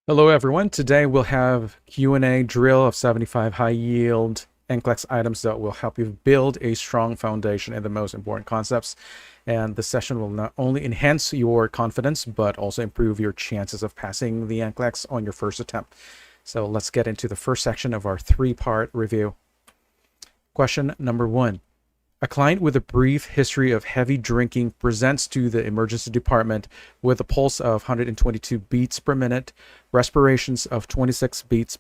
Hello everyone. Today we'll have Q&A drill of 75 high-yield NCLEX items that will help you build a strong foundation in the most important concepts. And the session will not only enhance your confidence, but also improve your chances of passing the NCLEX on your first attempt. So let's get into the first section of our three-part review. Question number 1. A client with a brief history of heavy drinking presents to the emergency department with a pulse of 122 beats per minute, respirations of 26 breaths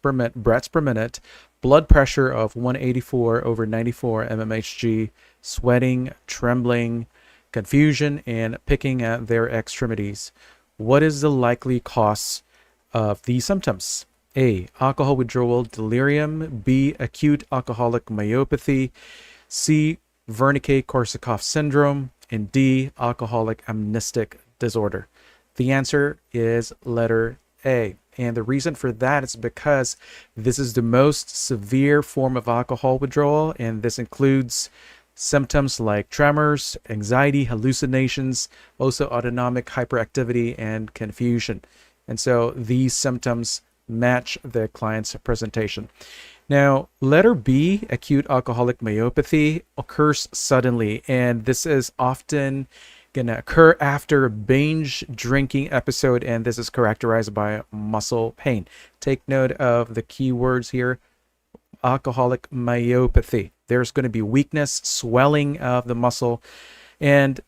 per minute, blood pressure of 184/94 mmHg, sweating, trembling, confusion, and picking at their extremities. What is the likely cause of these symptoms? A. Alcohol withdrawal delirium. B. Acute alcoholic myopathy. C. Wernicke-Korsakoff syndrome, and D. Alcoholic amnestic disorder. The answer is letter A. And the reason for that is because this is the most severe form of alcohol withdrawal, and this includes symptoms like tremors, anxiety, hallucinations, also autonomic hyperactivity, and confusion. And so these symptoms match the client's presentation. Now, letter B, acute alcoholic myopathy, occurs suddenly, and this is often going to occur after a binge drinking episode, and this is characterized by muscle pain. Take note of the keywords here: alcoholic myopathy. There's going to be weakness, swelling of the muscle, and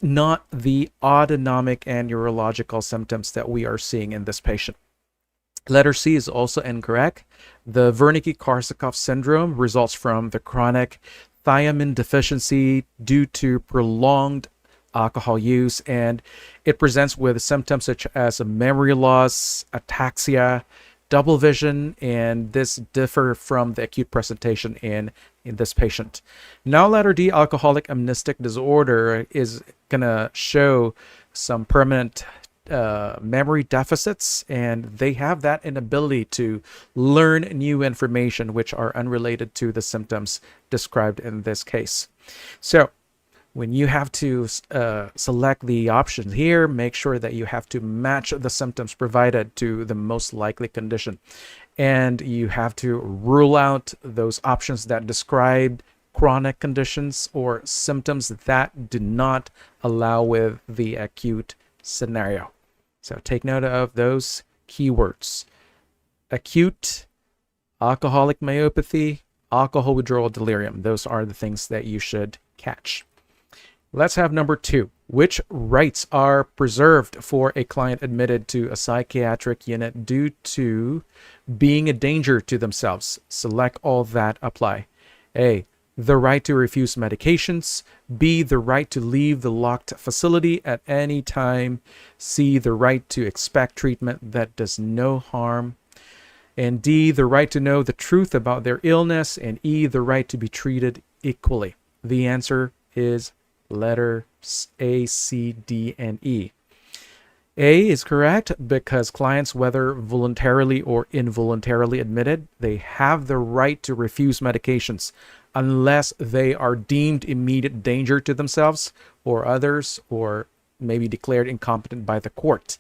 not the autonomic and neurological symptoms that we are seeing in this patient. Letter C is also incorrect. The Wernicke-Korsakoff syndrome results from the chronic thiamine deficiency due to prolonged alcohol use, and it presents with symptoms such as memory loss, ataxia, double vision, and this differ from the acute presentation in this patient. Now, letter D, alcoholic amnestic disorder, is going to show some permanent memory deficits, and they have that inability to learn new information which are unrelated to the symptoms described in this case. So when you have to select the options here, make sure that you have to match the symptoms provided to the most likely condition, and you have to rule out those options that describe chronic conditions or symptoms that do not allow with the acute scenario. So take note of those keywords: acute, alcoholic myopathy, alcohol withdrawal delirium. Those are the things that you should catch. Let's have number 2. Which rights are preserved for a client admitted to a psychiatric unit due to being a danger to themselves? Select all that apply. A. The right to refuse medications. B. The right to leave the locked facility at any time. C. The right to expect treatment that does no harm. And D. The right to know the truth about their illness. And E. The right to be treated equally. The answer is letter A, C, D, and E. A is correct because clients, whether voluntarily or involuntarily admitted, they have the right to refuse medications unless they are deemed immediate danger to themselves or others, or maybe declared incompetent by the court.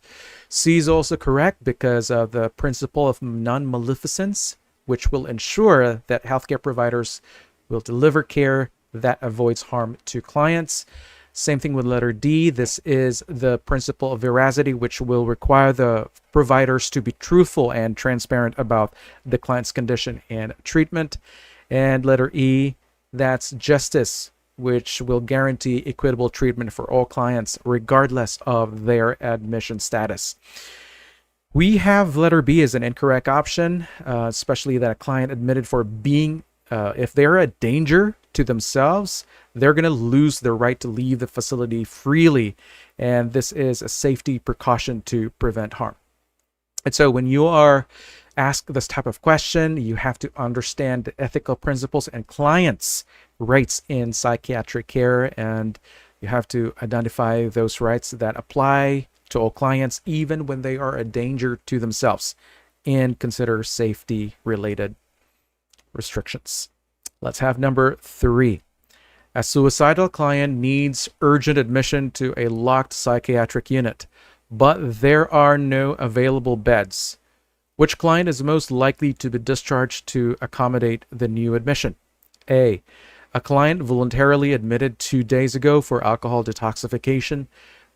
C is also correct because of the principle of non-maleficence, which will ensure that healthcare providers will deliver care that avoids harm to clients. Same thing with letter D. This is the principle of veracity, which will require the providers to be truthful and transparent about the client's condition and treatment. And letter E, that's justice, which will guarantee equitable treatment for all clients, regardless of their admission status. We have letter B as an incorrect option, especially that a client admitted for being, if they're a danger to themselves, they're going to lose their right to leave the facility freely. And this is a safety precaution to prevent harm. And so when you are asked this type of question, you have to understand the ethical principles and clients' rights in psychiatric care, and you have to identify those rights that apply to all clients, even when they are a danger to themselves, and consider safety-related restrictions. Let's have number 3. A suicidal client needs urgent admission to a locked psychiatric unit, but there are no available beds. Which client is most likely to be discharged to accommodate the new admission? A client voluntarily admitted 2 days ago for alcohol detoxification.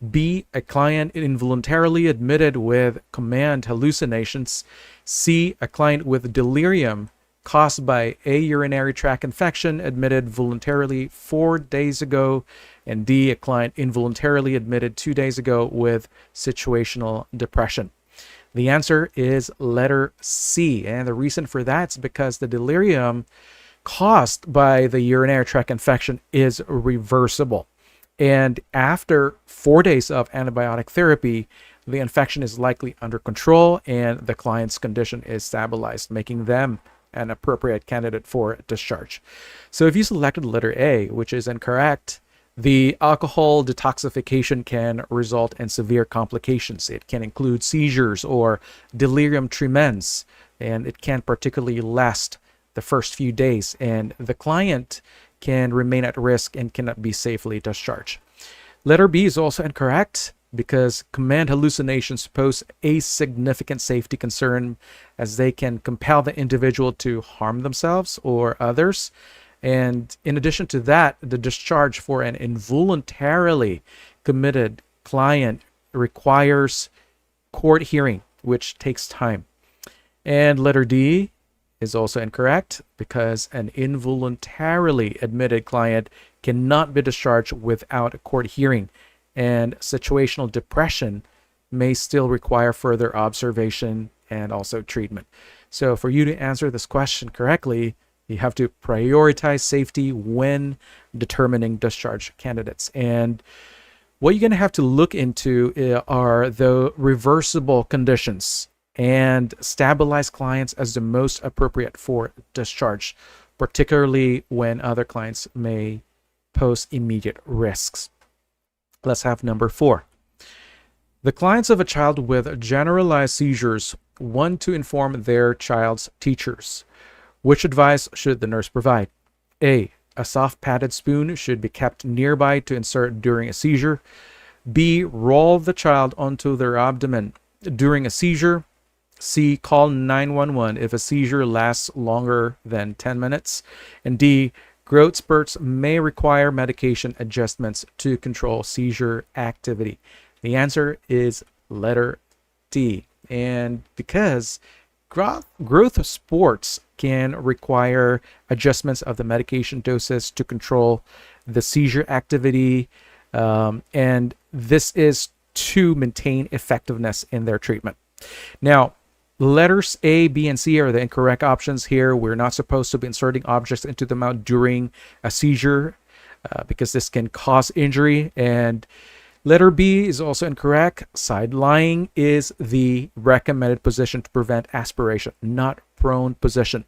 B, a client involuntarily admitted with command hallucinations. C, a client with delirium caused by a urinary tract infection admitted voluntarily 4 days ago. And D, a client involuntarily admitted 2 days ago with situational depression. The answer is letter C. And the reason for that is because the delirium caused by the urinary tract infection is reversible. And after 4 days of antibiotic therapy, the infection is likely under control and the client's condition is stabilized, making them an appropriate candidate for discharge. So if you selected letter A, which is incorrect, the alcohol detoxification can result in severe complications. It can include seizures or delirium tremens, and it can particularly last the first few days, and the client can remain at risk and cannot be safely discharged. Letter B is also incorrect because command hallucinations pose a significant safety concern as they can compel the individual to harm themselves or others. And in addition to that, the discharge for an involuntarily committed client requires court hearing, which takes time. And letter D is also incorrect because an involuntarily admitted client cannot be discharged without a court hearing, and situational depression may still require further observation and also treatment. So for you to answer this question correctly, you have to prioritize safety when determining discharge candidates. And what you're going to have to look into are the reversible conditions and stabilize clients as the most appropriate for discharge, particularly when other clients may pose immediate risks. Let's have number 4. The clients of a child with generalized seizures want to inform their child's teachers. Which advice should the nurse provide? A soft padded spoon should be kept nearby to insert during a seizure. B, roll the child onto their abdomen during a seizure. C, call 911 if a seizure lasts longer than 10 minutes. And D, growth spurts may require medication adjustments to control seizure activity. The answer is letter D. And because growth spurts can require adjustments of the medication doses to control the seizure activity, and this is to maintain effectiveness in their treatment. Now, letters A, B, and C are the incorrect options here. We're not supposed to be inserting objects into the mouth during a seizure because this can cause injury. And letter B is also incorrect. Side lying is the recommended position to prevent aspiration, not prone position.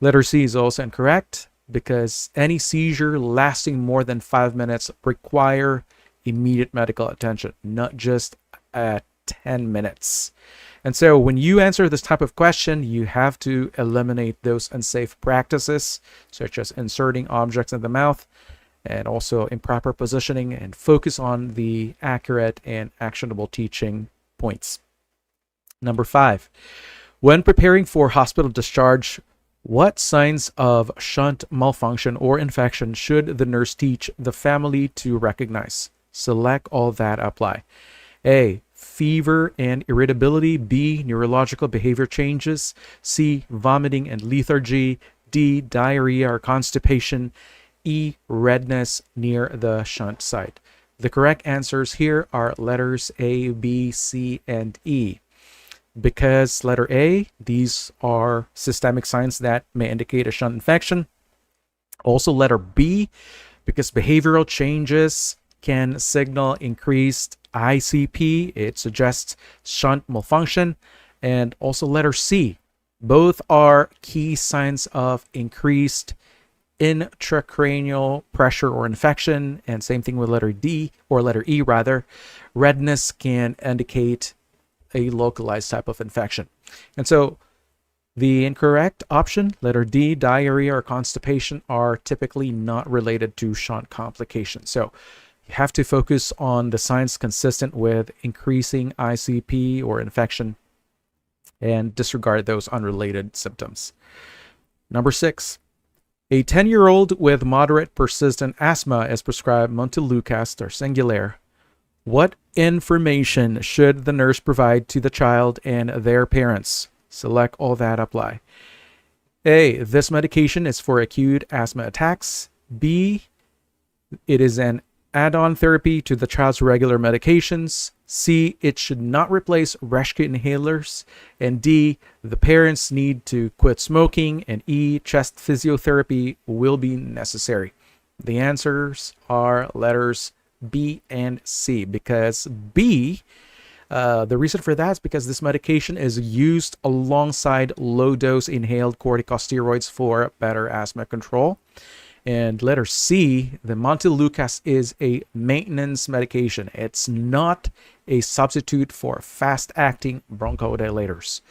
Letter C is also incorrect because any seizure lasting more than 5 minutes require immediate medical attention, not just 10 minutes. And so when you answer this type of question, you have to eliminate those unsafe practices, such as inserting objects in the mouth and also improper positioning, and focus on the accurate and actionable teaching points. Number 5, when preparing for hospital discharge, what signs of shunt malfunction or infection should the nurse teach the family to recognize? Select all that apply. A, fever and irritability. B, neurological behavior changes. C, vomiting and lethargy. D, diarrhea or constipation. E, redness near the shunt site. The correct answers here are letters A, B, C, and E. Because letter A, these are systemic signs that may indicate a shunt infection. Also letter B, because behavioral changes can signal increased ICP, it suggests shunt malfunction. And also letter C, both are key signs of increased intracranial pressure or infection. And same thing with letter D, or letter E rather. Redness can indicate a localized type of infection. And so the incorrect option, letter D, diarrhea or constipation, are typically not related to shunt complications. So you have to focus on the signs consistent with increasing ICP or infection and disregard those unrelated symptoms. Number 6, a 10-year-old with moderate persistent asthma is prescribed Montelukast or Singulair. What information should the nurse provide to the child and their parents? Select all that apply. A, this medication is for acute asthma attacks. B, it is an add-on therapy to the child's regular medications. C, it should not replace rescue inhalers. And D, the parents need to quit smoking. And E, chest physiotherapy will be necessary. The answers are letters B and C, because B, the reason for that is because this medication is used alongside low-dose inhaled corticosteroids for better asthma control. And letter C, the Montelukast is a maintenance medication. It's not a substitute for fast-acting bronchodilators.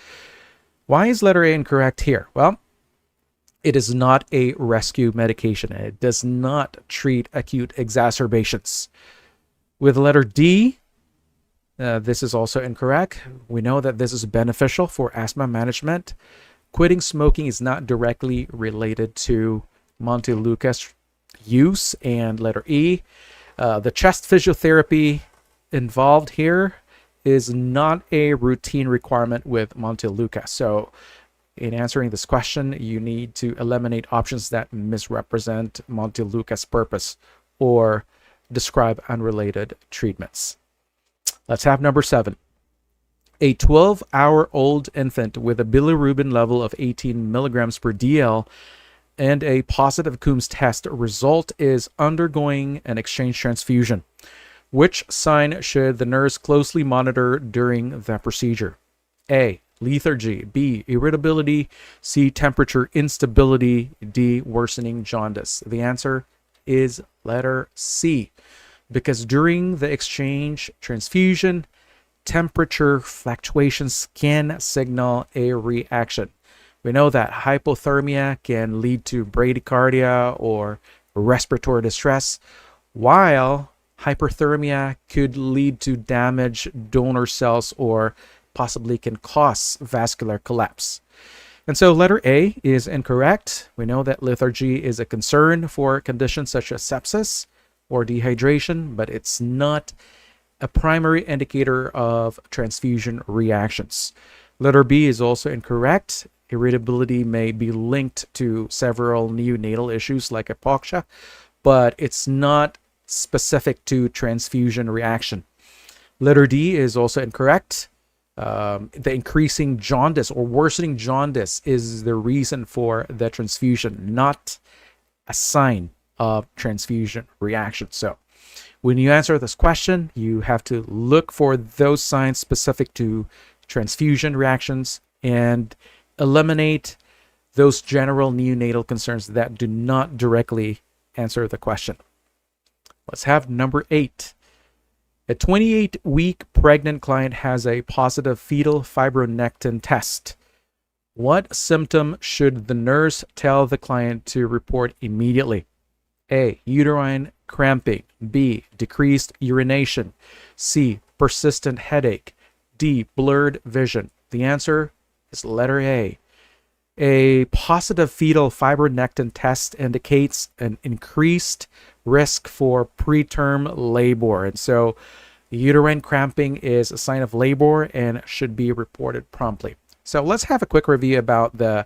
Why is letter A incorrect here? Well, it is not a rescue medication. It does not treat acute exacerbations. With letter D, this is also incorrect. We know that this is beneficial for asthma management. Quitting smoking is not directly related to Montelukast use. And letter E, the chest physiotherapy involved here is not a routine requirement with Montelukast. So in answering this question, you need to eliminate options that misrepresent Montelukast's purpose or describe unrelated treatments. Let's have number 7. A 12-hour-old infant with a bilirubin level of 18 milligrams per DL and a positive Coombs test result is undergoing an exchange transfusion. Which sign should the nurse closely monitor during the procedure? A, lethargy. B, irritability. C, temperature instability. D, worsening jaundice. The answer is letter C, because during the exchange transfusion, temperature fluctuations can signal a reaction. We know that hypothermia can lead to bradycardia or respiratory distress, while hyperthermia could lead to damaged donor cells or possibly can cause vascular collapse. And so letter A is incorrect. We know that lethargy is a concern for conditions such as sepsis or dehydration, but it's not a primary indicator of transfusion reactions. Letter B is also incorrect. Irritability may be linked to several neonatal issues like hypoxia, but it's not specific to transfusion reaction. Letter D is also incorrect. The increasing jaundice or worsening jaundice is the reason for the transfusion, not a sign of transfusion reaction. So when you answer this question, you have to look for those signs specific to transfusion reactions and eliminate those general neonatal concerns that do not directly answer the question. Let's have number 8. A 28-week pregnant client has a positive fetal fibronectin test. What symptom should the nurse tell the client to report immediately? A, uterine cramping. B, decreased urination. C, persistent headache. D, blurred vision. The answer is letter A. A positive fetal fibronectin test indicates an increased risk for preterm labor. And so uterine cramping is a sign of labor and should be reported promptly. So let's have a quick review about the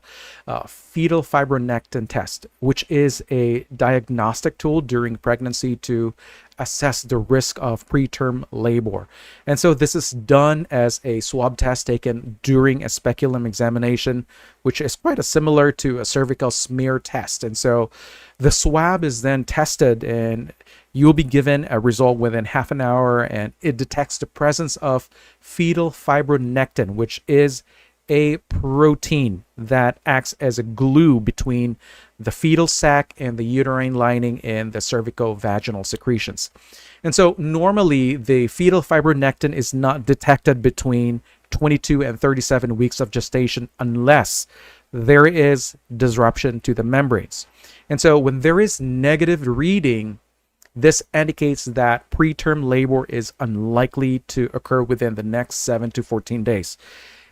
fetal fibronectin test, which is a diagnostic tool during pregnancy to assess the risk of preterm labor. And so this is done as a swab test taken during a speculum examination, which is quite similar to a cervical smear test. And so the swab is then tested and you'll be given a result within half an hour, and it detects the presence of fetal fibronectin, which is a protein that acts as a glue between the fetal sac and the uterine lining in the cervico-vaginal secretions. And so normally the fetal fibronectin is not detected between 22 and 37 weeks of gestation unless there is disruption to the membranes. And so when there is negative reading, this indicates that preterm labor is unlikely to occur within the next 7 to 14 days.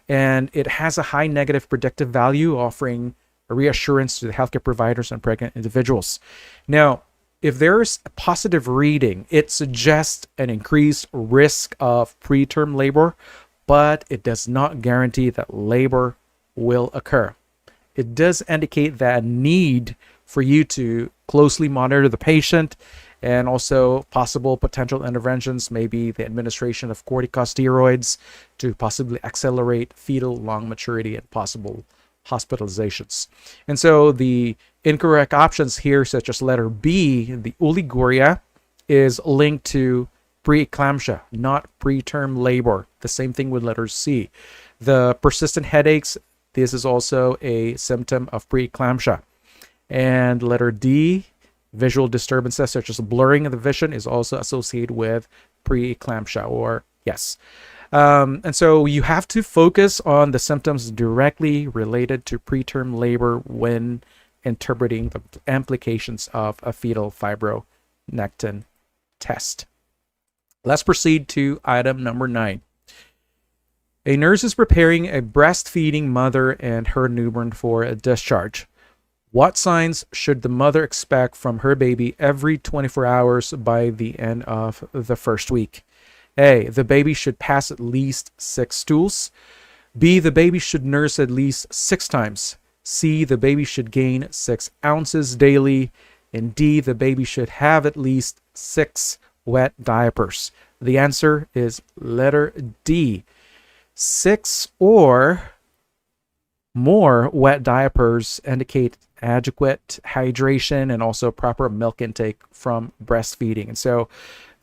and it has a high negative predictive value, offering a reassurance to the healthcare providers and pregnant individuals. Now, if there's a positive reading, it suggests an increased risk of preterm labor, but it does not guarantee that labor will occur. It does indicate that need for you to closely monitor the patient, and also possible potential interventions, maybe the administration of corticosteroids to possibly accelerate fetal lung maturity and possible hospitalizations. And so the incorrect options here, such as letter B, the oliguria, is linked to preeclampsia, not preterm labor. The same thing with letter C. The persistent headaches, this is also a symptom of preeclampsia. And letter D, visual disturbances such as blurring of the vision, is also associated with preeclampsia, or yes. And so you have to focus on the symptoms directly related to preterm labor when interpreting the implications of a fetal fibronectin test. Let's proceed to item number 9. A nurse is preparing a breastfeeding mother and her newborn for a discharge. What signs should the mother expect from her baby every 24 hours by the end of the first week? A, the baby should pass at least 6 stools. B, the baby should nurse at least 6 times. C, the baby should gain 6 ounces daily. And D, the baby should have at least 6 wet diapers. The answer is letter D. 6 or more wet diapers indicate adequate hydration and also proper milk intake from breastfeeding. And so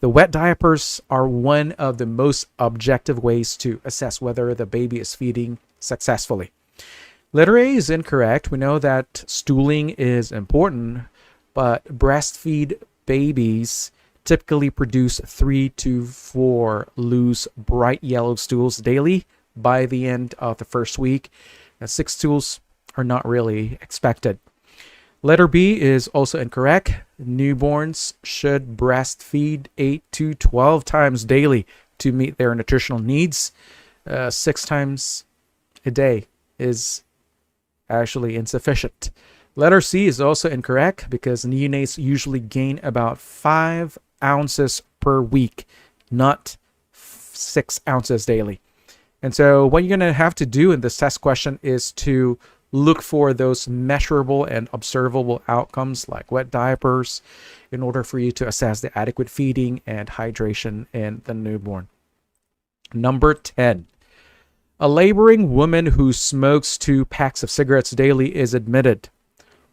the wet diapers are one of the most objective ways to assess whether the baby is feeding successfully. Letter A is incorrect. We know that stooling is important, but breastfeed babies typically produce 3 to 4 loose, bright yellow stools daily by the end of the first week. 6 stools are not really expected. Letter B is also incorrect. Newborns should breastfeed 8 to 12 times daily to meet their nutritional needs. 6 times a day is actually insufficient. Letter C is also incorrect because neonates usually gain about 5 ounces per week, not 6 ounces daily. And so what you're going to have to do in this test question is to look for those measurable and observable outcomes like wet diapers in order for you to assess the adequate feeding and hydration in the newborn. Number 10. A laboring woman who smokes 2 packs of cigarettes daily is admitted.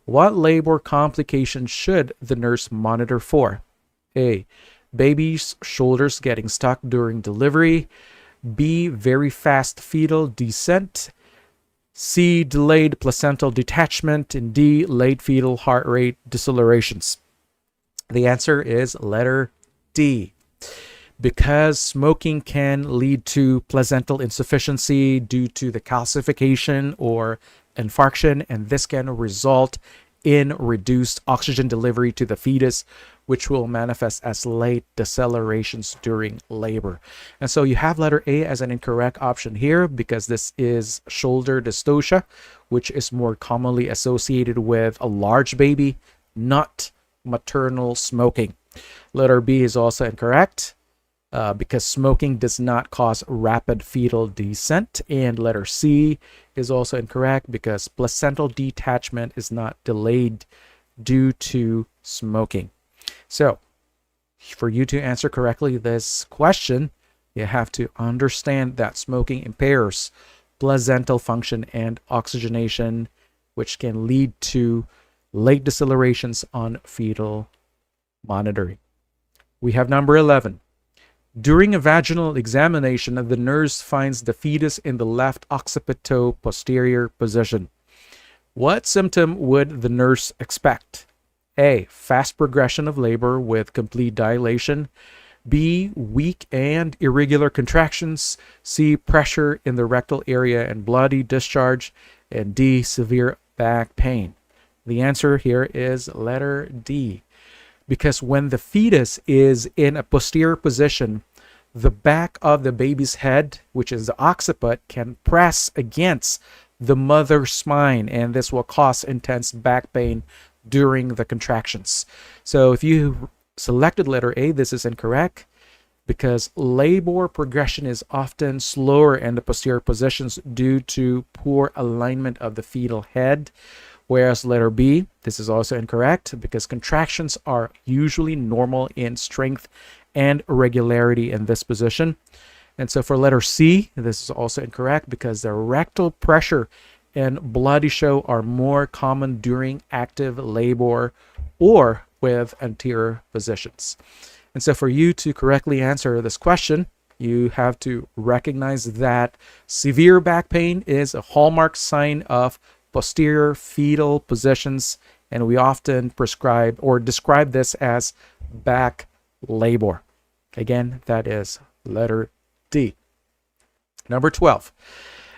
What labor complication should the nurse monitor for? A, baby's shoulders getting stuck during delivery. B, very fast fetal descent. C, delayed placental detachment. And D, late fetal heart rate decelerations. The answer is letter D. Because smoking can lead to placental insufficiency due to the calcification or infarction, and this can result in reduced oxygen delivery to the fetus, which will manifest as late decelerations during labor. And so you have letter A as an incorrect option here because this is shoulder dystocia, which is more commonly associated with a large baby, not maternal smoking. Letter B is also incorrect because smoking does not cause rapid fetal descent. And letter C is also incorrect because placental detachment is not delayed due to smoking. So, for you to answer correctly this question, you have to understand that smoking impairs placental function and oxygenation, which can lead to late decelerations on fetal monitoring. We have number 11. During a vaginal examination, the nurse finds the fetus in the left occipital posterior position. What symptom would the nurse expect? A, fast progression of labor with complete dilation. B, weak and irregular contractions. C, pressure in the rectal area and bloody discharge. And D, severe back pain. The answer here is letter D. Because when the fetus is in a posterior position, the back of the baby's head, which is the occiput, can press against the mother's spine, and this will cause intense back pain during the contractions. So if you selected letter A, this is incorrect, because labor progression is often slower in the posterior positions due to poor alignment of the fetal head. Whereas letter B, this is also incorrect, because contractions are usually normal in strength and regularity in this position. And so for letter C, this is also incorrect, because the rectal pressure and bloody show are more common during active labor or with anterior positions. And so for you to correctly answer this question, you have to recognize that severe back pain is a hallmark sign of posterior fetal positions, and we often prescribe or describe this as back labor. Again, that is letter D. Number 12.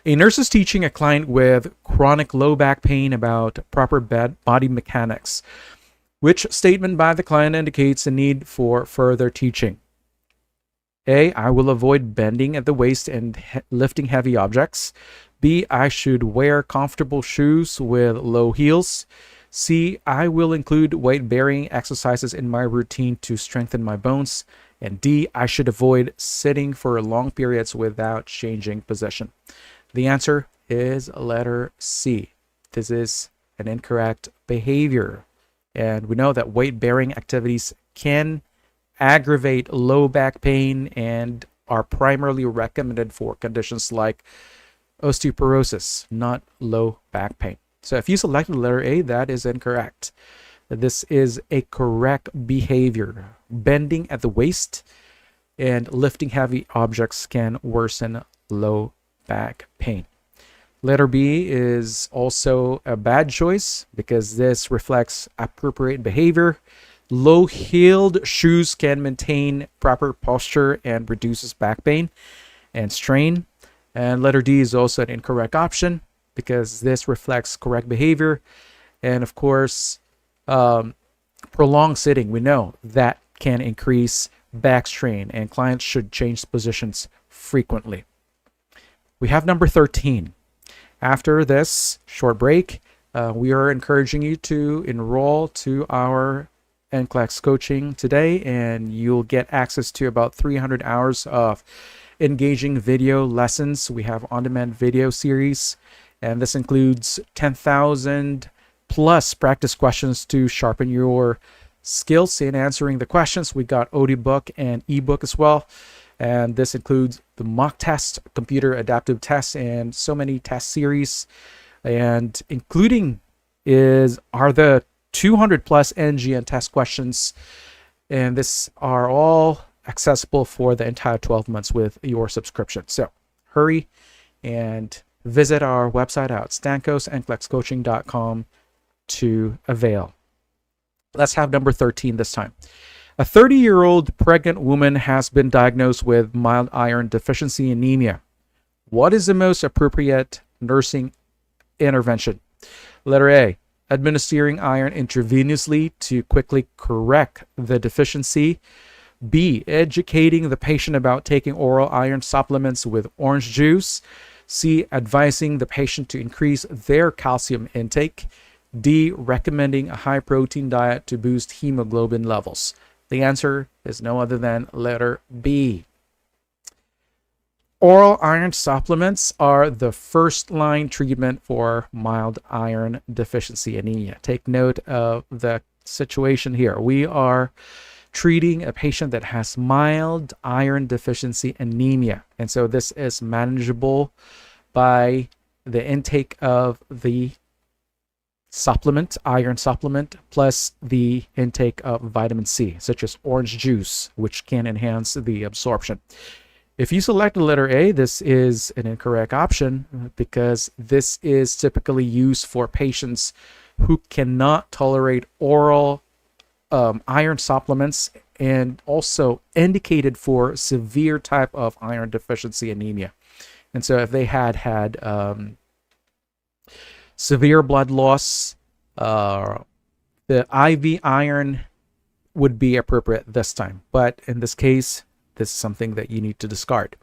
A nurse is teaching a client with chronic low back pain about proper body mechanics. Which statement by the client indicates a need for further teaching? A, I will avoid bending at the waist and lifting heavy objects. B, I should wear comfortable shoes with low heels. C, I will include weight-bearing exercises in my routine to strengthen my bones. And D, I should avoid sitting for long periods without changing position. The answer is letter C. This is an incorrect behavior. And we know that weight-bearing activities can aggravate low back pain and are primarily recommended for conditions like osteoporosis, not low back pain. So if you selected letter A, that is incorrect. This is a correct behavior. Bending at the waist and lifting heavy objects can worsen low back pain. Letter B is also a bad choice, because this reflects appropriate behavior. Low-heeled shoes can maintain proper posture and reduces back pain and strain. And letter D is also an incorrect option, because this reflects correct behavior. And of course, prolonged sitting, we know that can increase back strain, and clients should change positions frequently. We have number 13. After this short break, we are encouraging you to enroll to our NCLEX coaching today, and you'll get access to about 300 hours of engaging video lessons. We have on-demand video series, and this includes 10,000 plus practice questions to sharpen your skills in answering the questions. We got audiobook and ebook as well. And this includes the mock test, computer adaptive tests, and so many test series. And including are the 200 plus NGN test questions. And this are all accessible for the entire 12 months with your subscription. So hurry and visit our website at stankosnclexcoaching.com to avail. Let's have number 13 this time. A 30-year-old pregnant woman has been diagnosed with mild iron deficiency anemia. What is the most appropriate nursing intervention? Letter A, administering iron intravenously to quickly correct the deficiency. B, educating the patient about taking oral iron supplements with orange juice. C, advising the patient to increase their calcium intake. D, recommending a high-protein diet to boost hemoglobin levels. The answer is no other than letter B. Oral iron supplements are the first-line treatment for mild iron deficiency anemia. Take note of the situation here. We are treating a patient that has mild iron deficiency anemia. And so this is manageable by the intake of the supplement, iron supplement, plus the intake of vitamin C, such as orange juice, which can enhance the absorption. If you select the letter A, this is an incorrect option, because this is typically used for patients who cannot tolerate oral iron supplements, and also indicated for severe type of iron deficiency anemia. And so if they had severe blood loss, the IV iron would be appropriate this time. But in this case, this is something that you need to discard.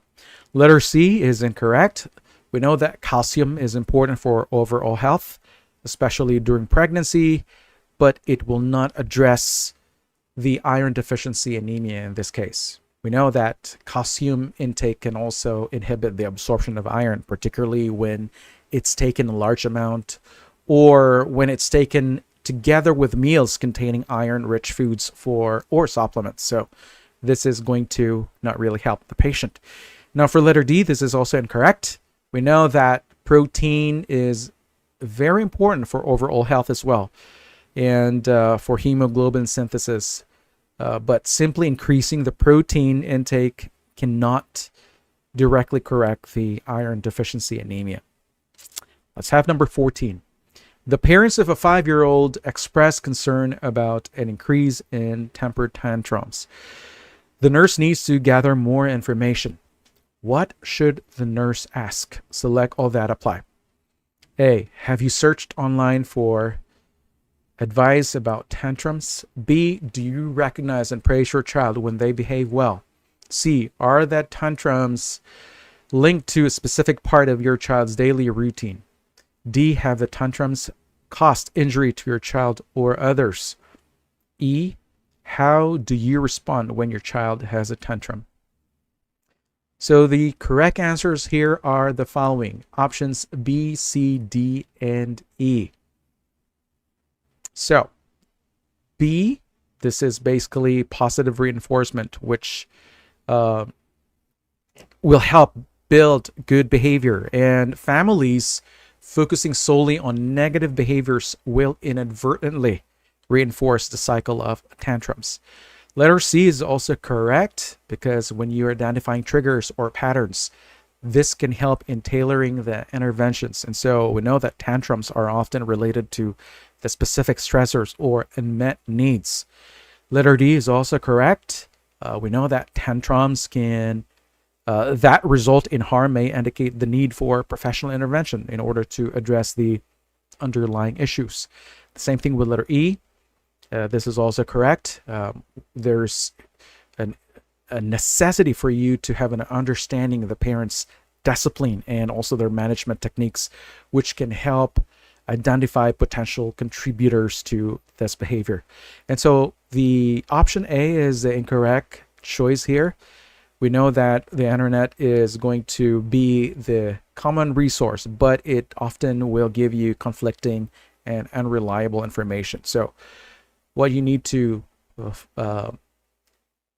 Letter C is incorrect. We know that calcium is important for overall health, especially during pregnancy, but it will not address the iron deficiency anemia in this case. We know that calcium intake can also inhibit the absorption of iron, particularly when it's taken a large amount or when it's taken together with meals containing iron-rich foods or supplements. So this is going to not really help the patient. Now for letter D, this is also incorrect. We know that protein is very important for overall health as well, and for hemoglobin synthesis. But simply increasing the protein intake cannot directly correct the iron deficiency anemia. Let's have number 14. The parents of a 5-year-old express concern about an increase in temper tantrums. The nurse needs to gather more information. What should the nurse ask? Select all that apply. A. Have you searched online for advice about tantrums? B. Do you recognize and praise your child when they behave well? C. Are the tantrums linked to a specific part of your child's daily routine? D. Have the tantrums caused injury to your child or others? E. How do you respond when your child has a tantrum? So the correct answers here are the following. Options B, C, D, and E. So B, this is basically positive reinforcement, which will help build good behavior, and families focusing solely on negative behaviors will inadvertently reinforce the cycle of tantrums. Letter C is also correct because when you're identifying triggers or patterns, this can help in tailoring the interventions. And so we know that tantrums are often related to the specific stressors or unmet needs. Letter D is also correct. We know that tantrums can that result in harm may indicate the need for professional intervention in order to address the underlying issues. The same thing with letter E. This is also correct. There's a necessity for you to have an understanding of the parents' discipline and also their management techniques, which can help identify potential contributors to this behavior. And so the option A is the incorrect choice here. We know that the internet is going to be the common resource, but it often will give you conflicting and unreliable information. So what you need to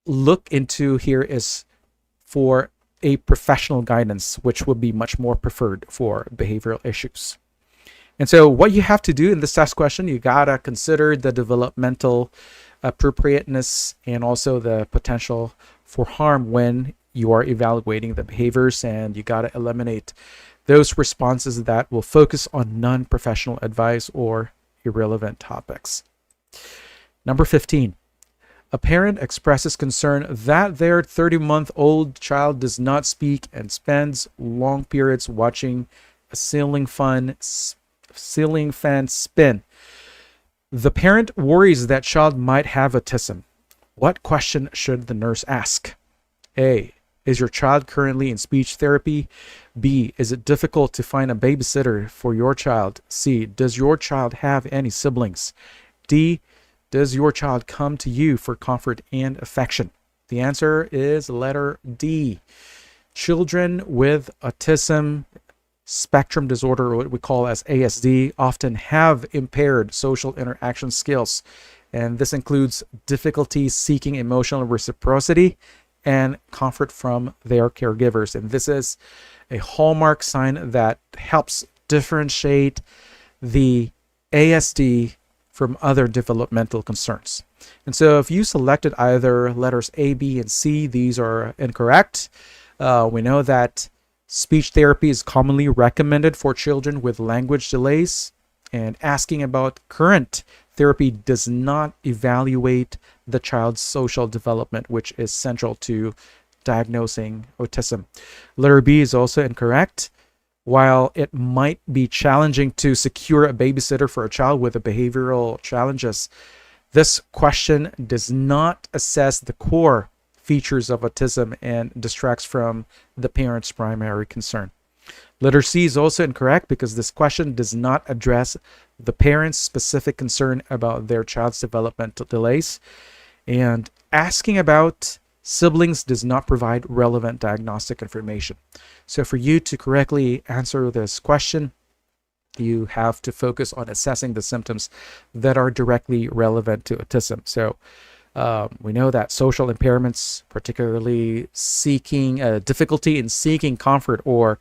look into here is for a professional guidance, which would be much more preferred for behavioral issues. And so what you have to do in this test question, you gotta consider the developmental appropriateness and also the potential for harm when you are evaluating the behaviors, and you gotta eliminate those responses that will focus on non-professional advice or irrelevant topics. Number 15. A parent expresses concern that their 30-month-old child does not speak and spends long periods watching a ceiling fan spin. The parent worries that child might have autism. What question should the nurse ask? A. Is your child currently in speech therapy? B. Is it difficult to find a babysitter for your child? C. Does your child have any siblings? D. Does your child come to you for comfort and affection? The answer is letter D. Children with autism spectrum disorder, or what we call as ASD, often have impaired social interaction skills. And this includes difficulty seeking emotional reciprocity and comfort from their caregivers. And this is a hallmark sign that helps differentiate the ASD from other developmental concerns. And so if you selected either letters A, B, and C, these are incorrect. We know that speech therapy is commonly recommended for children with language delays, and asking about current therapy does not evaluate the child's social development, which is central to diagnosing autism. Letter B is also incorrect. While it might be challenging to secure a babysitter for a child with behavioral challenges, this question does not assess the core features of autism and distracts from the parent's primary concern. Letter C is also incorrect because this question does not address the parent's specific concern about their child's developmental delays, and asking about siblings does not provide relevant diagnostic information. So for you to correctly answer this question, you have to focus on assessing the symptoms that are directly relevant to autism. So we know that social impairments, particularly seeking difficulty in seeking comfort or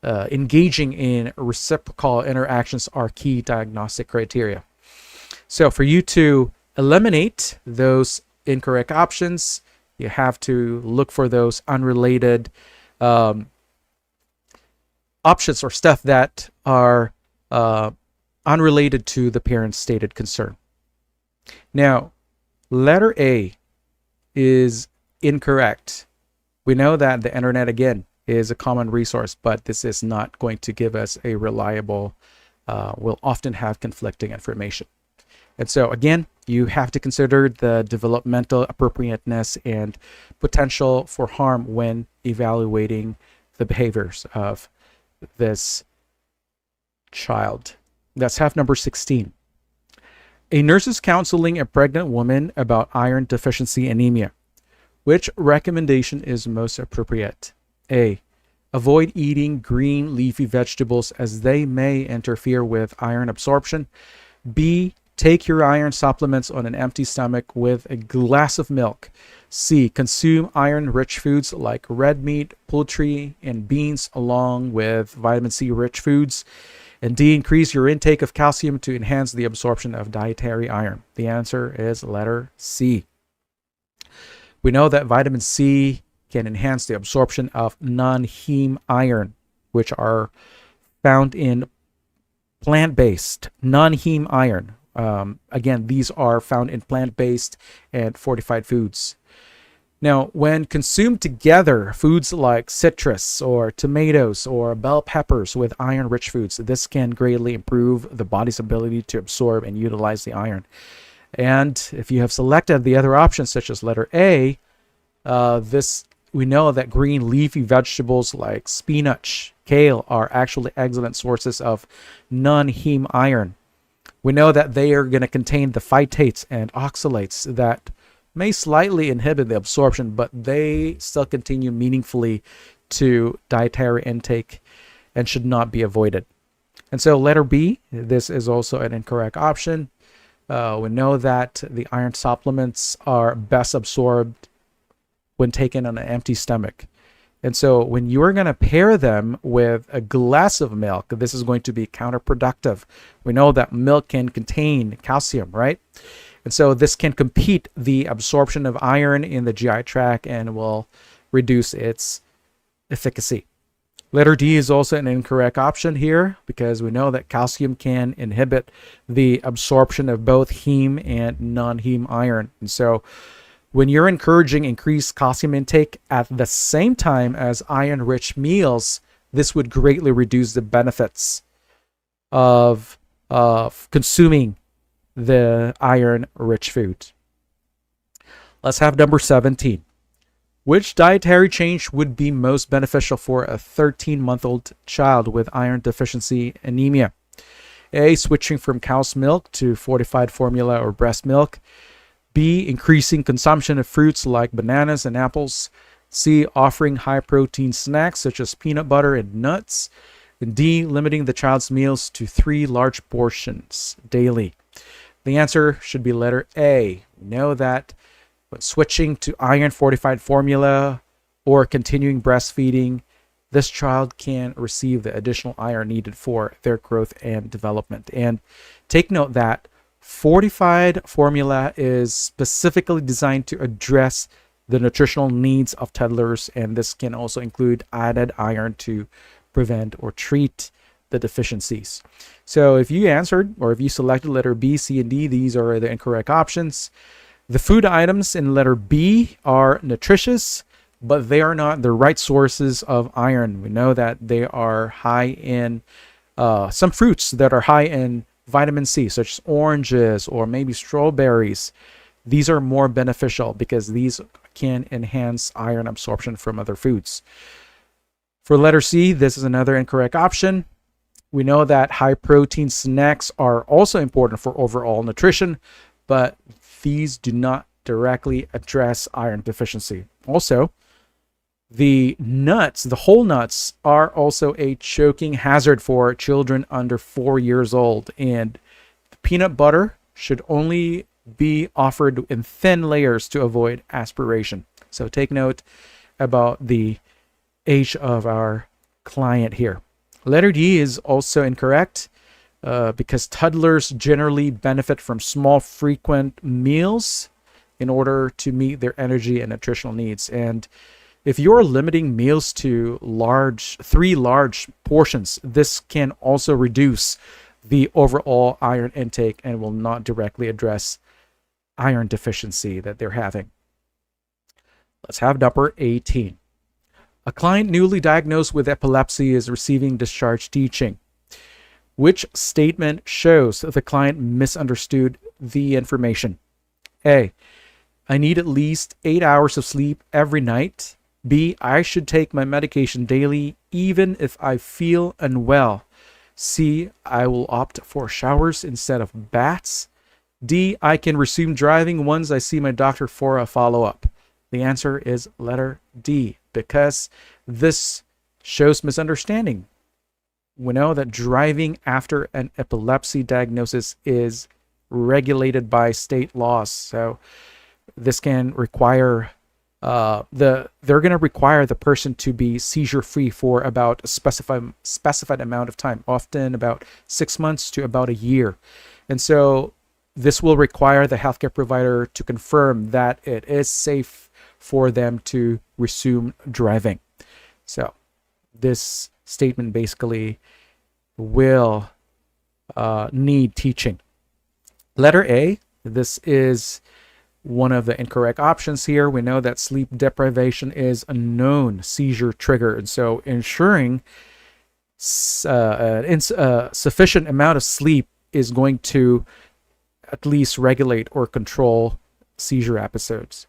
engaging in reciprocal interactions, are key diagnostic criteria. So for you to eliminate those incorrect options, you have to look for those unrelated options or stuff that are unrelated to the parent's stated concern. Now, letter A is incorrect. We know that the internet, again, is a common resource, but this is not going to give us a reliable, will often have conflicting information. And so again, you have to consider the developmental appropriateness and potential for harm when evaluating the behaviors of this child. That's half number 16. A nurse is counseling a pregnant woman about iron deficiency anemia. Which recommendation is most appropriate? A. Avoid eating green leafy vegetables as they may interfere with iron absorption. B. Take your iron supplements on an empty stomach with a glass of milk. C. Consume iron-rich foods like red meat, poultry, and beans along with vitamin C-rich foods. And D. Increase your intake of calcium to enhance the absorption of dietary iron. The answer is letter C. We know that vitamin C can enhance the absorption of non-heme iron, which are found in plant-based non-heme iron. Again, these are found in plant-based and fortified foods. Now, when consumed together, foods like citrus or tomatoes or bell peppers with iron-rich foods, this can greatly improve the body's ability to absorb and utilize the iron. And if you have selected the other options, such as letter A, we know that green leafy vegetables like spinach, kale are actually excellent sources of non-heme iron. We know that they are going to contain the phytates and oxalates that may slightly inhibit the absorption, but they still continue meaningfully to dietary intake and should not be avoided. And so letter B, this is also an incorrect option. We know that the iron supplements are best absorbed when taken on an empty stomach. And so when you are going to pair them with a glass of milk, this is going to be counterproductive. We know that milk can contain calcium, right? And so this can compete the absorption of iron in the GI tract and will reduce its efficacy. Letter D is also an incorrect option here because we know that calcium can inhibit the absorption of both heme and non-heme iron. And so when you're encouraging increased calcium intake at the same time as iron-rich meals, this would greatly reduce the benefits of consuming the iron-rich food. Let's have number 17. Which dietary change would be most beneficial for a 13-month-old child with iron deficiency anemia? A. Switching from cow's milk to fortified formula or breast milk. B. Increasing consumption of fruits like bananas and apples. C. Offering high-protein snacks such as peanut butter and nuts. And D. Limiting the child's meals to 3 large portions daily. The answer should be letter A. We know that when switching to iron-fortified formula or continuing breastfeeding, this child can receive the additional iron needed for their growth and development. And take note that fortified formula is specifically designed to address the nutritional needs of toddlers, and this can also include added iron to prevent or treat the deficiencies. So if you answered or if you selected letter B, C, and D, these are the incorrect options. The food items in letter B are nutritious, but they are not the right sources of iron. We know that they are high in some fruits that are high in vitamin C, such as oranges or maybe strawberries. These are more beneficial because these can enhance iron absorption from other foods. For letter C, this is another incorrect option. We know that high protein snacks are also important for overall nutrition, but these do not directly address iron deficiency. Also, the nuts, the whole nuts, are also a choking hazard for children under 4 years old, and the peanut butter should only be offered in thin layers to avoid aspiration. So take note about the age of our client here. Letter D is also incorrect because toddlers generally benefit from small, frequent meals in order to meet their energy and nutritional needs. And if you're limiting meals to three large portions, this can also reduce the overall iron intake and will not directly address iron deficiency that they're having. Let's have number 18. A client newly diagnosed with epilepsy is receiving discharge teaching. Which statement shows the client misunderstood the information? A, I need at least 8 hours of sleep every night. B, I should take my medication daily even if I feel unwell. C, I will opt for showers instead of baths. D, I can resume driving once I see my doctor for a follow-up. The answer is letter D, because this shows misunderstanding. We know that driving after an epilepsy diagnosis is regulated by state laws. So this can require they're going to require the person to be seizure free for about a specified amount of time, often about 6 months to about a year. And so this will require the healthcare provider to confirm that it is safe for them to resume driving. So this statement basically will need teaching. Letter A, this is one of the incorrect options here. We know that sleep deprivation is a known seizure trigger, and so ensuring sufficient amount of sleep is going to at least regulate or control seizure episodes.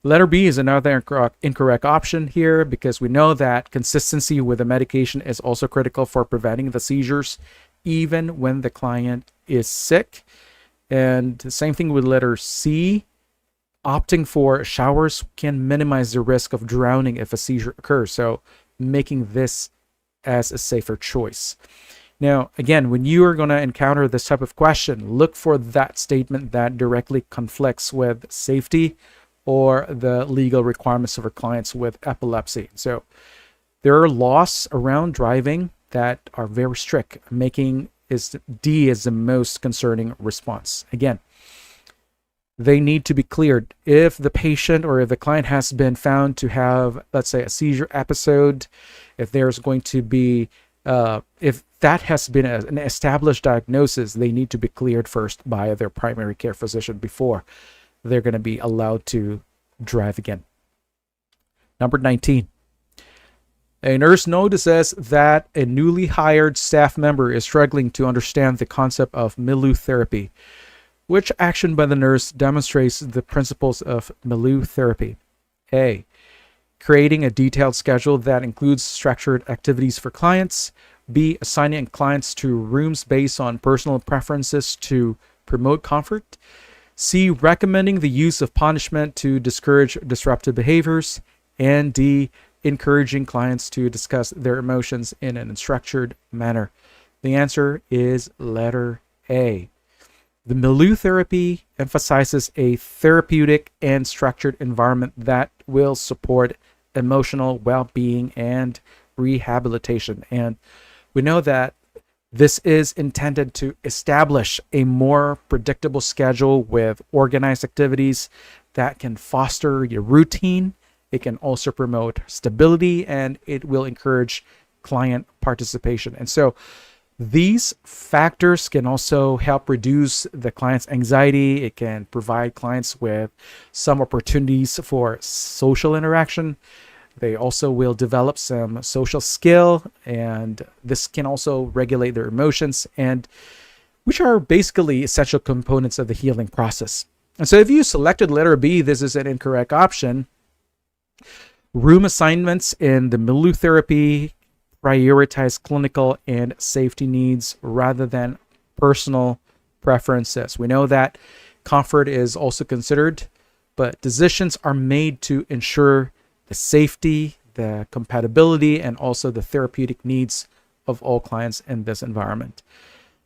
Letter B is another incorrect option here because we know that consistency with the medication is also critical for preventing the seizures even when the client is sick. And the same thing with letter C. Opting for showers can minimize the risk of drowning if a seizure occurs, so making this as a safer choice. Now, again, when you are going to encounter this type of question, look for that statement that directly conflicts with safety or the legal requirements of our clients with epilepsy. So there are laws around driving that are very strict, making D is the most concerning response. Again, they need to be cleared. If the patient or if the client has been found to have, let's say, a seizure episode, if there's going to be, if that has been an established diagnosis, they need to be cleared first by their primary care physician before they're going to be allowed to drive again. Number 19. A nurse notices that a newly hired staff member is struggling to understand the concept of Milieu therapy. Which action by the nurse demonstrates the principles of Milieu therapy? A, creating a detailed schedule that includes structured activities for clients. B, assigning clients to rooms based on personal preferences to promote comfort. C, recommending the use of punishment to discourage disruptive behaviors. And D, encouraging clients to discuss their emotions in an structured manner. The answer is letter A. The Milieu therapy emphasizes a therapeutic and structured environment that will support emotional well-being and rehabilitation. And we know that this is intended to establish a more predictable schedule with organized activities that can foster your routine. It can also promote stability, and it will encourage client participation. And so these factors can also help reduce the client's anxiety. It can provide clients with some opportunities for social interaction. They also will develop some social skill, and this can also regulate their emotions, and which are basically essential components of the healing process. And so if you selected letter B, this is an incorrect option Room assignments in the Milieu therapy prioritize clinical and safety needs rather than personal preferences. We know that comfort is also considered, but decisions are made to ensure the safety, the compatibility, and also the therapeutic needs of all clients in this environment.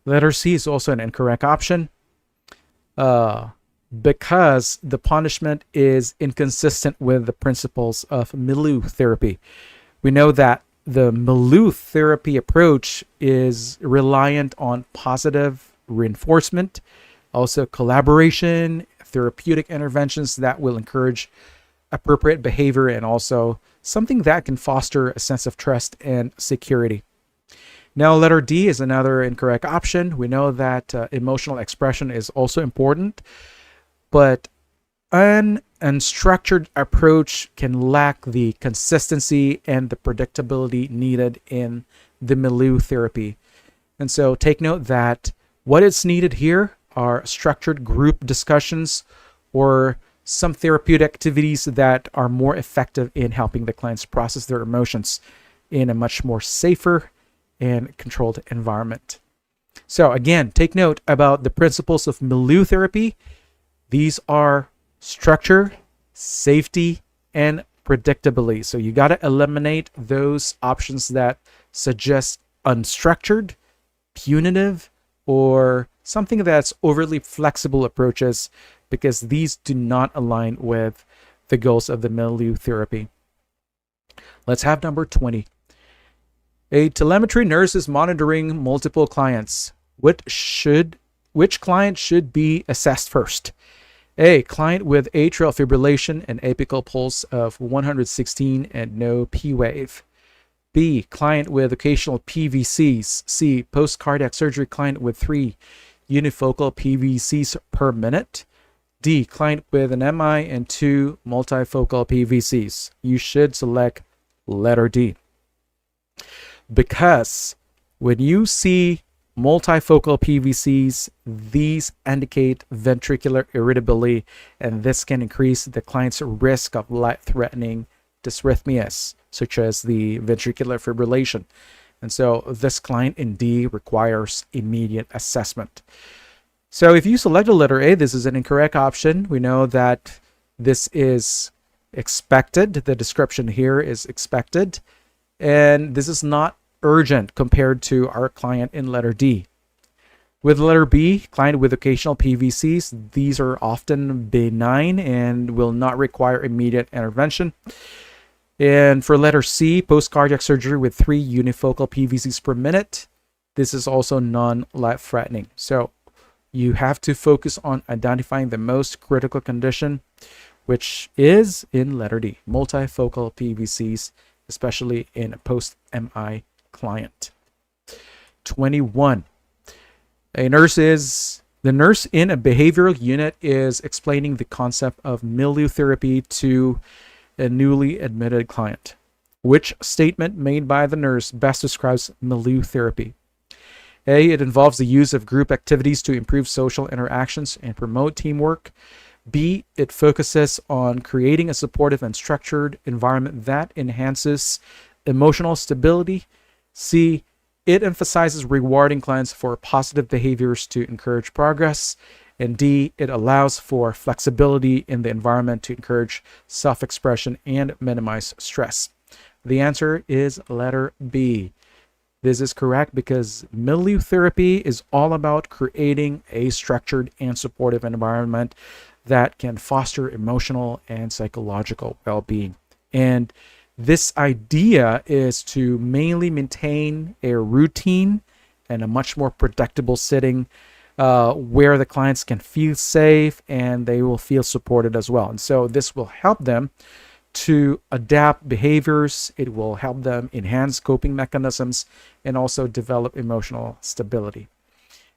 Letter C is also an incorrect option because the punishment is inconsistent with the principles of Milieu therapy. We know that the Milieu therapy approach is reliant on positive reinforcement, also collaboration, therapeutic interventions that will encourage appropriate behavior, and also something that can foster a sense of trust and security. Now, letter D is another incorrect option. We know that emotional expression is also important, but an unstructured approach can lack the consistency and the predictability needed in the Milieu therapy. And so take note that what is needed here are structured group discussions or some therapeutic activities that are more effective in helping the clients process their emotions in a much more safer and controlled environment. So again, take note about the principles of Milieu therapy. These are structure, safety, and predictability. So you got to eliminate those options that suggest unstructured, punitive, or something that's overly flexible approaches, because these do not align with the goals of the Milieu therapy. Let's have number 20. A telemetry nurse is monitoring multiple clients. Which client should be assessed first? A, client with atrial fibrillation and apical pulse of 116 and no P wave. B, client with occasional PVCs. C, post-cardiac surgery client with 3 unifocal PVCs per minute. D, client with an MI and 2 multifocal PVCs. You should select letter D, because when you see multifocal PVCs, these indicate ventricular irritability, and this can increase the client's risk of life-threatening dysrhythmias, such as the ventricular fibrillation. And so this client indeed requires immediate assessment. So if you select a letter A, this is an incorrect option. We know that this is expected. The description here is expected, and this is not urgent compared to our client in letter D. With letter B, client with occasional PVCs, these are often benign and will not require immediate intervention. And for letter C, post-cardiac surgery with 3 unifocal PVCs per minute, this is also non-life-threatening. So you have to focus on identifying the most critical condition, which is in letter D, multifocal PVCs, especially in a post-MI client. 21. The nurse in a behavioral unit is explaining the concept of Milieu therapy to a newly admitted client. Which statement made by the nurse best describes Milieu therapy? A, it involves the use of group activities to improve social interactions and promote teamwork. B, it focuses on creating a supportive and structured environment that enhances emotional stability. C, it emphasizes rewarding clients for positive behaviors to encourage progress. And D, it allows for flexibility in the environment to encourage self-expression and minimize stress. The answer is letter B. This is correct because Milieu therapy is all about creating a structured and supportive environment that can foster emotional and psychological well-being. And this idea is to mainly maintain a routine and a much more predictable setting where the clients can feel safe and they will feel supported as well. And so this will help them to adapt behaviors. It will help them enhance coping mechanisms and also develop emotional stability.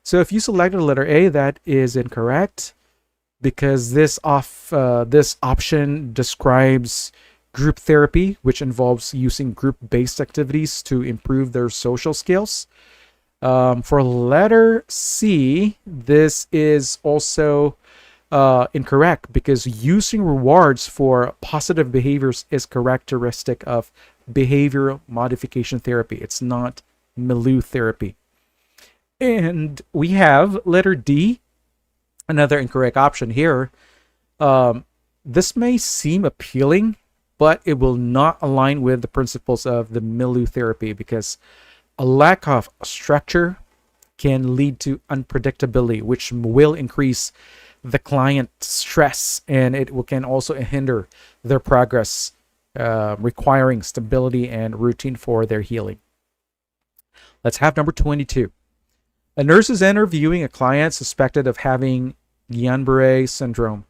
So if you selected letter A, that is incorrect, because this option describes group therapy, which involves using group-based activities to improve their social skills. For letter C, this is also incorrect, because using rewards for positive behaviors is characteristic of behavioral modification therapy. It's not Milieu therapy. And we have letter D, another incorrect option here. This may seem appealing, but it will not align with the principles of the Milieu therapy, because a lack of structure can lead to unpredictability, which will increase the client's stress, and can also hinder their progress, requiring stability and routine for their healing. Let's have number 22. A nurse is interviewing a client suspected of having Guillain-Barré syndrome.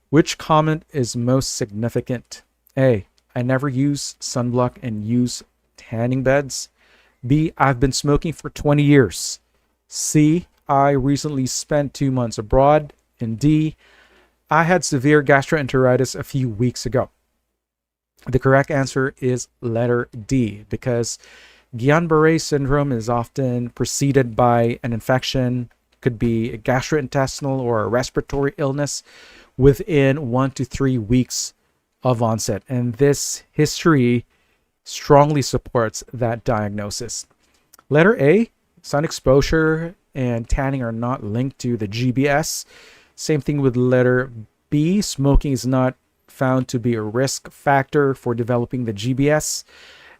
Which comment is most significant? A, I never use sunblock and use tanning beds. B, I've been smoking for 20 years. C, I recently spent 2 months abroad. And D, I had severe gastroenteritis a few weeks ago. The correct answer is letter D, because Guillain-Barré syndrome is often preceded by an infection, could be a gastrointestinal or a respiratory illness, within 1 to 3 weeks of onset. And this history strongly supports that diagnosis. Letter A, sun exposure and tanning are not linked to the GBS. Same thing with letter B, smoking is not found to be a risk factor for developing the GBS.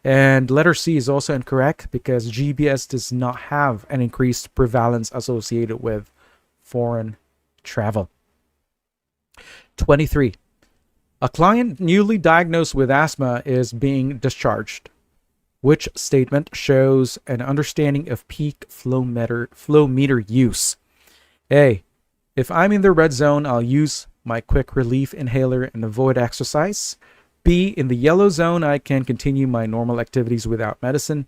And letter C is also incorrect, because GBS does not have an increased prevalence associated with foreign travel. 23. A client newly diagnosed with asthma is being discharged. Which statement shows an understanding of peak flow meter use? A, if I'm in the red zone, I'll use my quick relief inhaler and avoid exercise. B, in the yellow zone, I can continue my normal activities without medicine.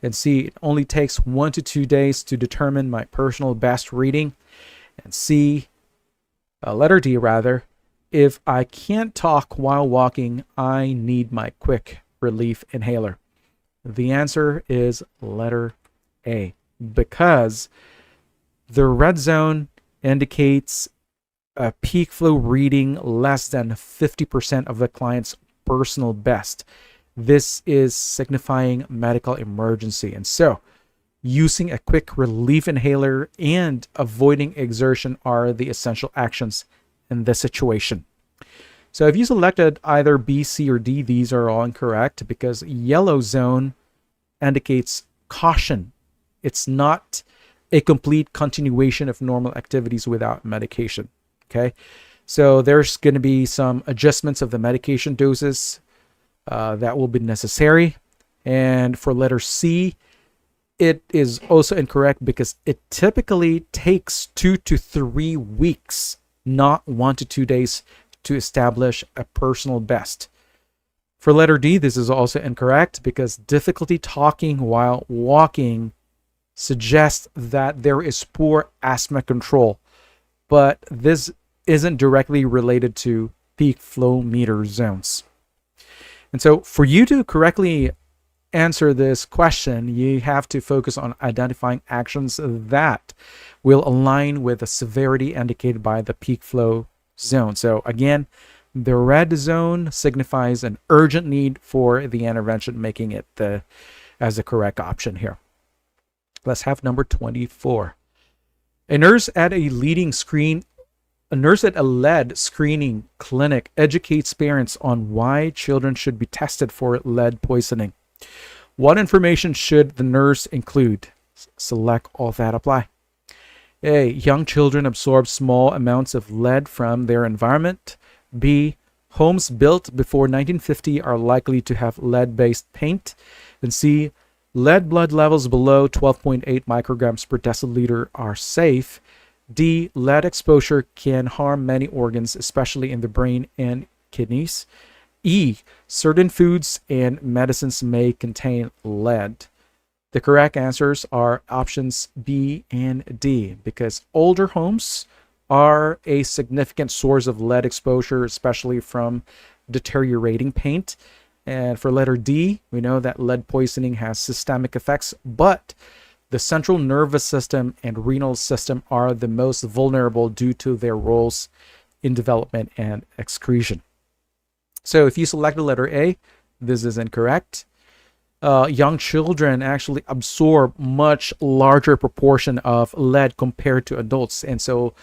And C, it only takes 1 to 2 days to determine my personal best reading. And C, letter D rather, if I can't talk while walking, I need my quick relief inhaler. The answer is letter A, because the red zone indicates a peak flow reading less than 50% of the client's personal best. This is signifying medical emergency. And so using a quick relief inhaler and avoiding exertion are the essential actions in this situation. So if you selected either B, C, or D, these are all incorrect, because yellow zone indicates caution. It's not a complete continuation of normal activities without medication. Okay, so there's going to be some adjustments of the medication doses that will be necessary. And for letter C, it is also incorrect, because it typically takes 2 to 3 weeks, not 1 to 2 days, to establish a personal best. For letter D, this is also incorrect, because difficulty talking while walking suggests that there is poor asthma control, but this isn't directly related to peak flow meter zones. And so for you to correctly answer this question, you have to focus on identifying actions that will align with the severity indicated by the peak flow zone. So again, the red zone signifies an urgent need for the intervention, making it as the correct option here. Let's have number 24. A nurse at a lead screening clinic educates parents on why children should be tested for lead poisoning. What information should the nurse include? Select all that apply. A, young children absorb small amounts of lead from their environment. B, homes built before 1950 are likely to have lead-based paint. And C, lead blood levels below 12.8 micrograms per deciliter are safe. D, lead exposure can harm many organs, especially in the brain and kidneys. E, certain foods and medicines may contain lead. The correct answers are options B and D, because older homes are a significant source of lead exposure, especially from deteriorating paint. And for letter D, we know that lead poisoning has systemic effects, but the central nervous system and renal system are the most vulnerable due to their roles in development and excretion. So if you select the letter A, this is incorrect. Young children actually absorb much larger proportion of lead compared to adults, and so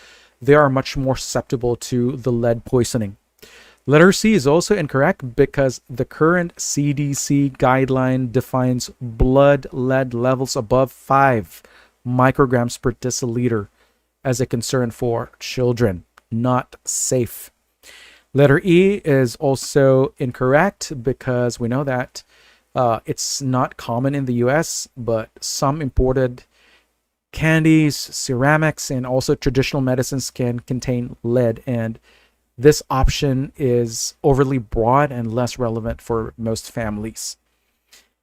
they are much more susceptible to the lead poisoning. Letter C is also incorrect because the current CDC guideline defines blood lead levels above 5 micrograms per deciliter as a concern for children, not safe. Letter E is also incorrect because we know that it's not common in the US, but some imported candies, ceramics, and also traditional medicines can contain lead, and this option is overly broad and less relevant for most families.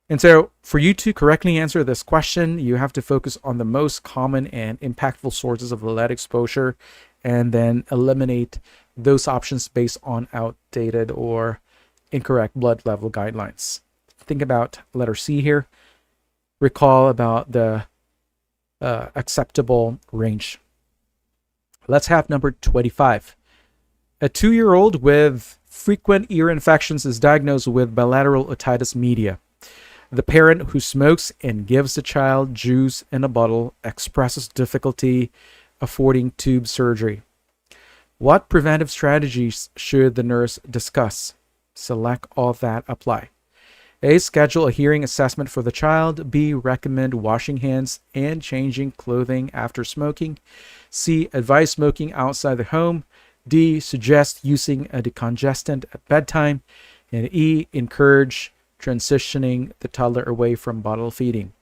And so for you to correctly answer this question, you have to focus on the most common and impactful sources of lead exposure and then eliminate those options based on outdated or incorrect blood level guidelines. Think about letter C here. Recall about the acceptable range. Let's have number 25. A 2-year-old with frequent ear infections is diagnosed with bilateral otitis media. The parent who smokes and gives the child juice in a bottle expresses difficulty affording tube surgery. What preventive strategies should the nurse discuss? Select all that apply. A. Schedule a hearing assessment for the child. B. Recommend washing hands and changing clothing after smoking. C. Advise smoking outside the home. D. Suggest using a decongestant at bedtime. And E. Encourage transitioning the toddler away from bottle feeding.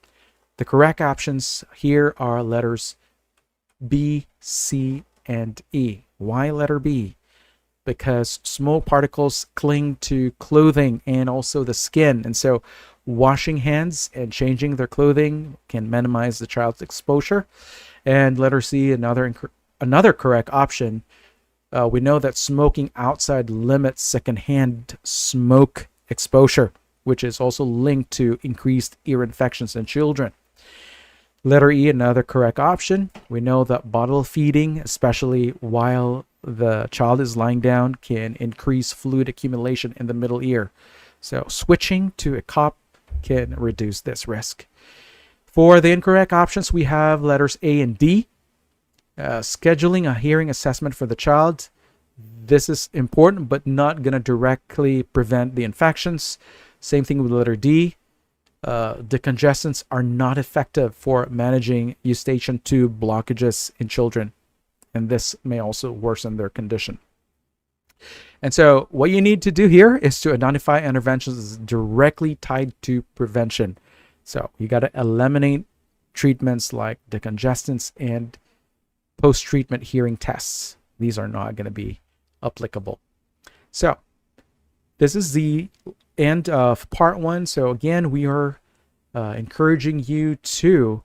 The correct options here are letters B, C, and E. Why letter B? Because small particles cling to clothing and also the skin, and so washing hands and changing their clothing can minimize the child's exposure. And letter C, another correct option. We know that smoking outside limits secondhand smoke exposure, which is also linked to increased ear infections in children. Letter E, another correct option. We know that bottle feeding, especially while the child is lying down, can increase fluid accumulation in the middle ear. So switching to a cup can reduce this risk. For the incorrect options, we have letters A and D. Scheduling a hearing assessment for the child. This is important, but not going to directly prevent the infections. Same thing with letter D. Decongestants are not effective for managing eustachian tube blockages in children, and this may also worsen their condition. And so what you need to do here is to identify interventions directly tied to prevention. So you got to eliminate treatments like decongestants and post-treatment hearing tests. These are not going to be applicable. So this is the end of part 1. So again, we are encouraging you to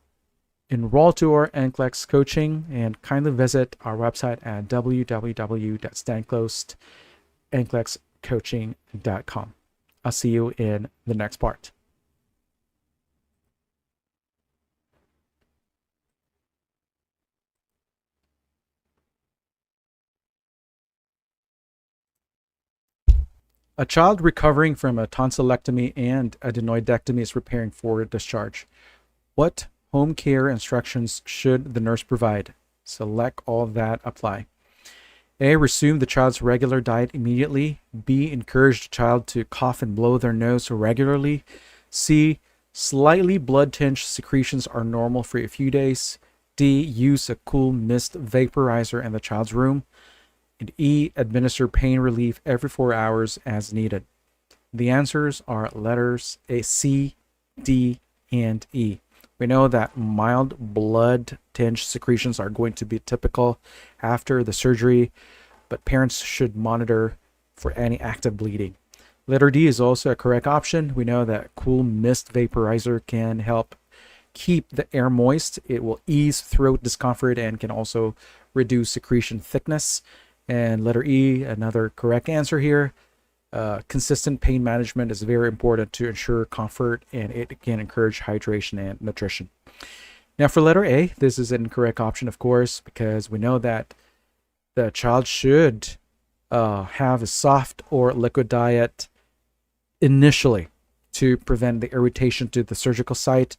enroll to our NCLEX coaching and kindly visit our website at www.stanclosed.nclexcoaching.com. I'll see you in the next part. A child recovering from a tonsillectomy and adenoidectomy is preparing for discharge. What home care instructions should the nurse provide? Select all that apply. A. Resume the child's regular diet immediately. B. Encourage the child to cough and blow their nose regularly. C. Slightly blood-tinged secretions are normal for a few days. D. Use a cool mist vaporizer in the child's room. And E. Administer pain relief every 4 hours as needed. The answers are letters A, C, D, and E. We know that mild blood-tinged secretions are going to be typical after the surgery, but parents should monitor for any active bleeding. Letter D is also a correct option. We know that cool mist vaporizer can help keep the air moist. It will ease throat discomfort and can also reduce secretion thickness. And letter E, another correct answer here. Consistent pain management is very important to ensure comfort, and it can encourage hydration and nutrition. Now for letter A, this is an incorrect option, of course, because we know that the child should have a soft or liquid diet initially to prevent the irritation to the surgical site.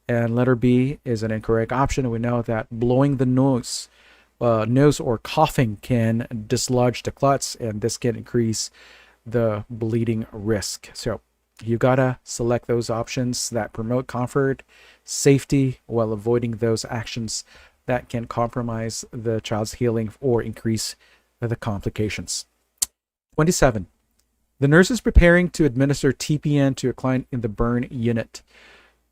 And letter B is an incorrect option. We know that blowing the nose or coughing can dislodge the clots, and this can increase the bleeding risk. So you gotta select those options that promote comfort, safety, while avoiding those actions that can compromise the child's healing or increase the complications. 27. The nurse is preparing to administer TPN to a client in the burn unit.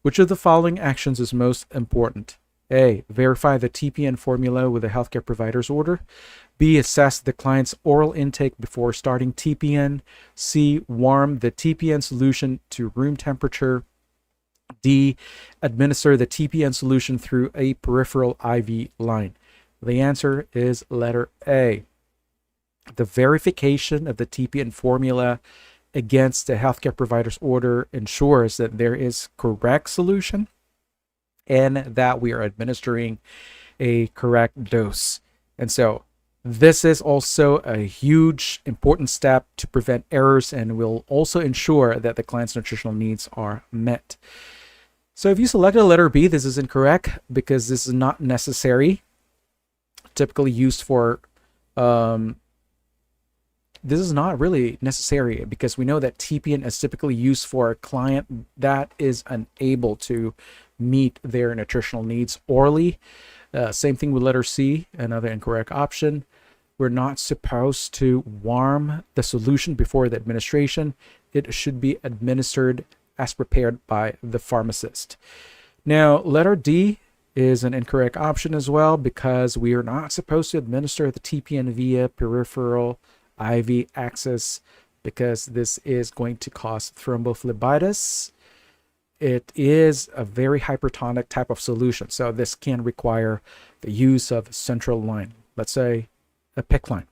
Which of the following actions is most important? A. Verify the TPN formula with the healthcare provider's order. B. Assess the client's oral intake before starting TPN. C. Warm the TPN solution to room temperature. D. Administer the TPN solution through a peripheral IV line. The answer is letter A. The verification of the TPN formula against the healthcare provider's order ensures that there is correct solution and that we are administering a correct dose. And so this is also a huge important step to prevent errors and will also ensure that the client's nutritional needs are met. So if you selected letter B, this is incorrect because this is not necessary. Typically used for this is not really necessary because we know that TPN is typically used for a client that is unable to meet their nutritional needs orally. Same thing with letter C, another incorrect option. We're not supposed to warm the solution before the administration. It should be administered as prepared by the pharmacist. Now, letter D is an incorrect option as well because we are not supposed to administer the TPN via peripheral IV access because this is going to cause thrombophlebitis. It is a very hypertonic type of solution, so this can require the use of a central line, let's say a PICC line.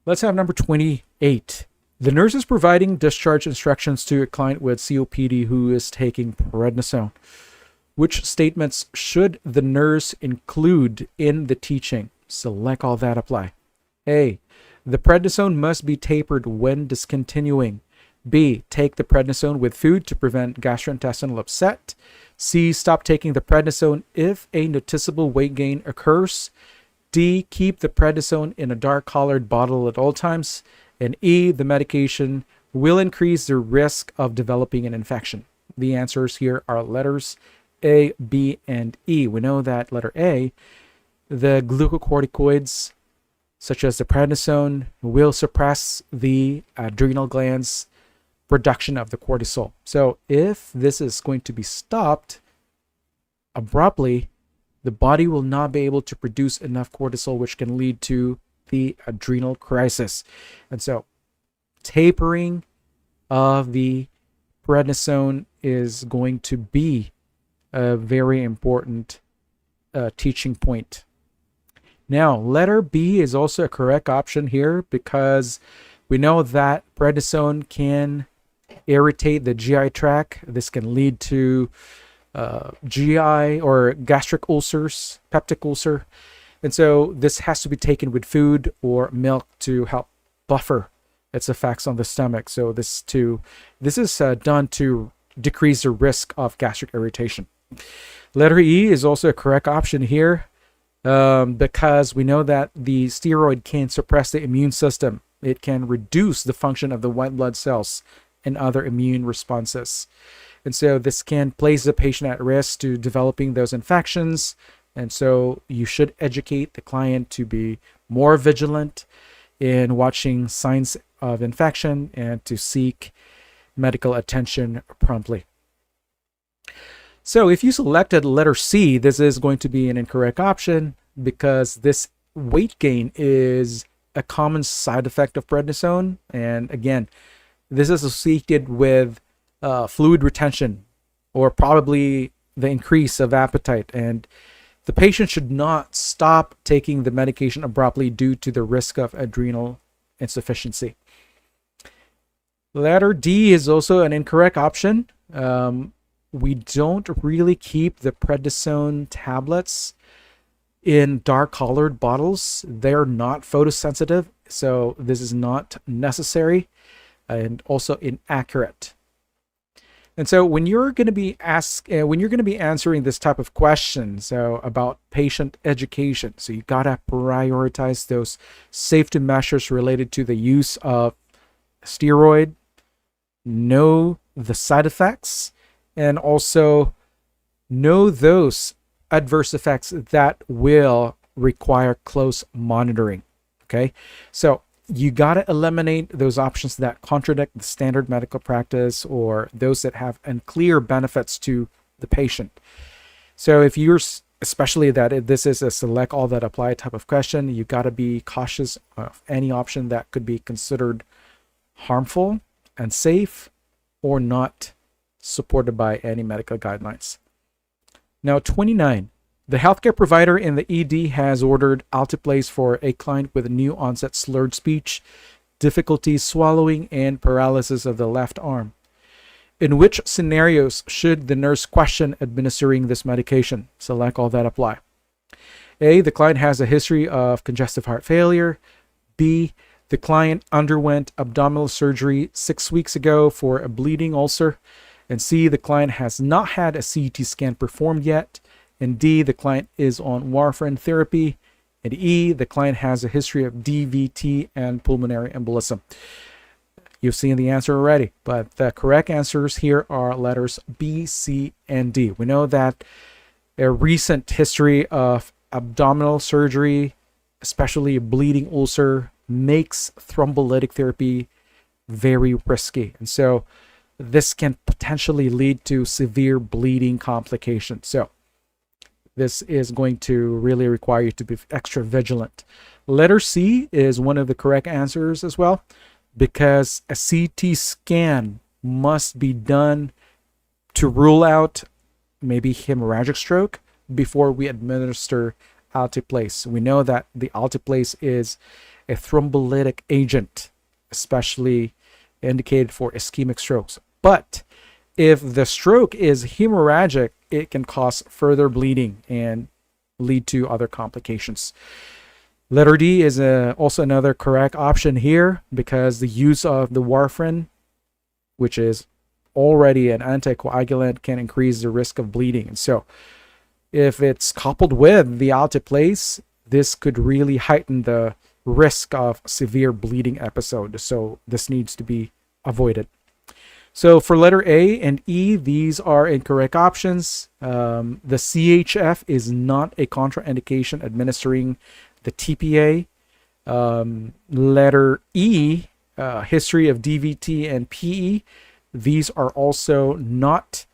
Let's have number 28. The nurse is providing discharge instructions to a client with COPD who is taking prednisone. Which statements should the nurse include in the teaching? Select all that apply. A. The prednisone must be tapered when discontinuing. B. Take the prednisone with food to prevent gastrointestinal upset. C. Stop taking the prednisone if a noticeable weight gain occurs. D. Keep the prednisone in a dark colored bottle at all times. And E. The medication will increase the risk of developing an infection. The answers here are letters A, B, and E. We know that letter A, the glucocorticoids such as the prednisone will suppress the adrenal glands production of the cortisol. So if this is going to be stopped abruptly, the body will not be able to produce enough cortisol, which can lead to the adrenal crisis. And so tapering of the prednisone is going to be a very important teaching point. Now, letter B is also a correct option here because we know that prednisone can irritate the GI tract. This can lead to GI or gastric ulcers, peptic ulcer. And so this has to be taken with food or milk to help buffer its effects on the stomach. So this is done to decrease the risk of gastric irritation. Letter E is also a correct option here because we know that the steroid can suppress the immune system. It can reduce the function of the white blood cells and other immune responses. And so this can place the patient at risk to developing those infections. And so you should educate the client to be more vigilant in watching signs of infection and to seek medical attention promptly. So if you selected letter C, this is going to be an incorrect option because this weight gain is a common side effect of prednisone. And again, this is associated with fluid retention or probably the increase of appetite. And the patient should not stop taking the medication abruptly due to the risk of adrenal insufficiency. Letter D is also an incorrect option. We don't really keep the prednisone tablets In dark colored bottles, they're not photosensitive, so this is not necessary and also inaccurate. And so when you're going to be answering this type of question, so about patient education, so you got to prioritize those safety measures related to the use of steroid, know the side effects, and also know those adverse effects that will require close monitoring. Okay, so you got to eliminate those options that contradict the standard medical practice or those that have unclear benefits to the patient. So if you're, especially that this is a select all that apply type of question, you got to be cautious of any option that could be considered harmful, unsafe, or not supported by any medical guidelines. Now, 29. The healthcare provider in the ED has ordered Altiplase for a client with new onset slurred speech, difficulty swallowing, and paralysis of the left arm. In which scenarios should the nurse question administering this medication? Select all that apply. A, the client has a history of congestive heart failure. B, the client underwent abdominal surgery 6 weeks ago for a bleeding ulcer. And C, the client has not had a CT scan performed yet. And D, the client is on warfarin therapy. And E, the client has a history of DVT and pulmonary embolism. You've seen the answer already, but the correct answers here are letters B, C, and D. We know that a recent history of abdominal surgery, especially a bleeding ulcer, makes thrombolytic therapy very risky. And so this can potentially lead to severe bleeding complications. So this is going to really require you to be extra vigilant. Letter C is one of the correct answers as well, because a CT scan must be done to rule out maybe hemorrhagic stroke before we administer Altiplase. We know that the Altiplase is a thrombolytic agent, especially indicated for ischemic strokes. But if the stroke is hemorrhagic, it can cause further bleeding and lead to other complications. Letter D is also another correct option here, because the use of the warfarin, which is already an anticoagulant, can increase the risk of bleeding. And so if it's coupled with the Altiplase, this could really heighten the risk of severe bleeding episode. So this needs to be avoided. So for letter A and E, these are incorrect options. The CHF is not a contraindication administering the TPA. Letter E, history of DVT and PE, these are also not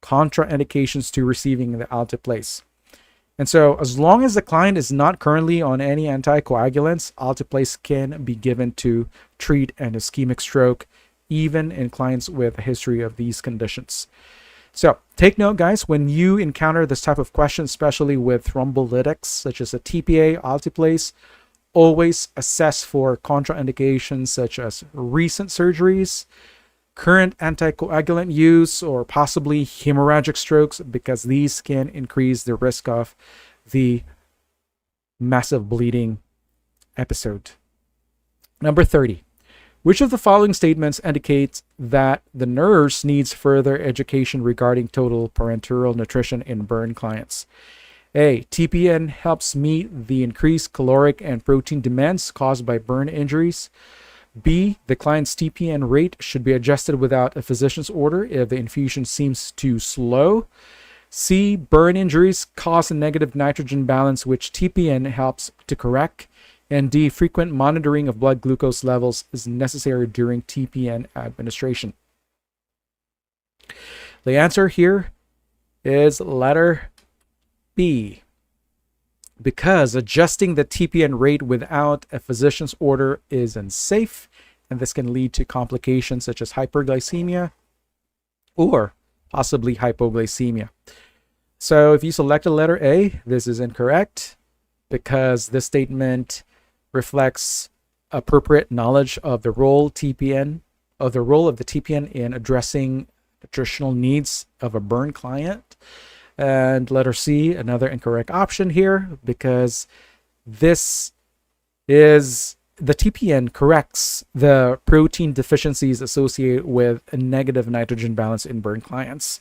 contraindications to receiving the Altiplase. And so as long as the client is not currently on any anticoagulants, Altiplase can be given to treat an ischemic stroke, even in clients with a history of these conditions. So take note, guys, when you encounter this type of question, especially with thrombolytics such as a TPA, Altiplase, always assess for contraindications such as recent surgeries, current anticoagulant use, or possibly hemorrhagic strokes, because these can increase the risk of the massive bleeding episode. Number 30. Which of the following statements indicates that the nurse needs further education regarding total parenteral nutrition in burn clients? A. TPN helps meet the increased caloric and protein demands caused by burn injuries. B. The client's TPN rate should be adjusted without a physician's order if the infusion seems too slow. C. Burn injuries cause a negative nitrogen balance, which TPN helps to correct. And D. Frequent monitoring of blood glucose levels is necessary during TPN administration. The answer here is letter B, because adjusting the TPN rate without a physician's order is unsafe, and this can lead to complications such as hyperglycemia or possibly hypoglycemia. So if you selected letter A, this is incorrect, because this statement reflects appropriate knowledge of the role of the TPN in addressing nutritional needs of a burn client. And letter C, another incorrect option here, because this is the TPN corrects the protein deficiencies associated with a negative nitrogen balance in burn clients.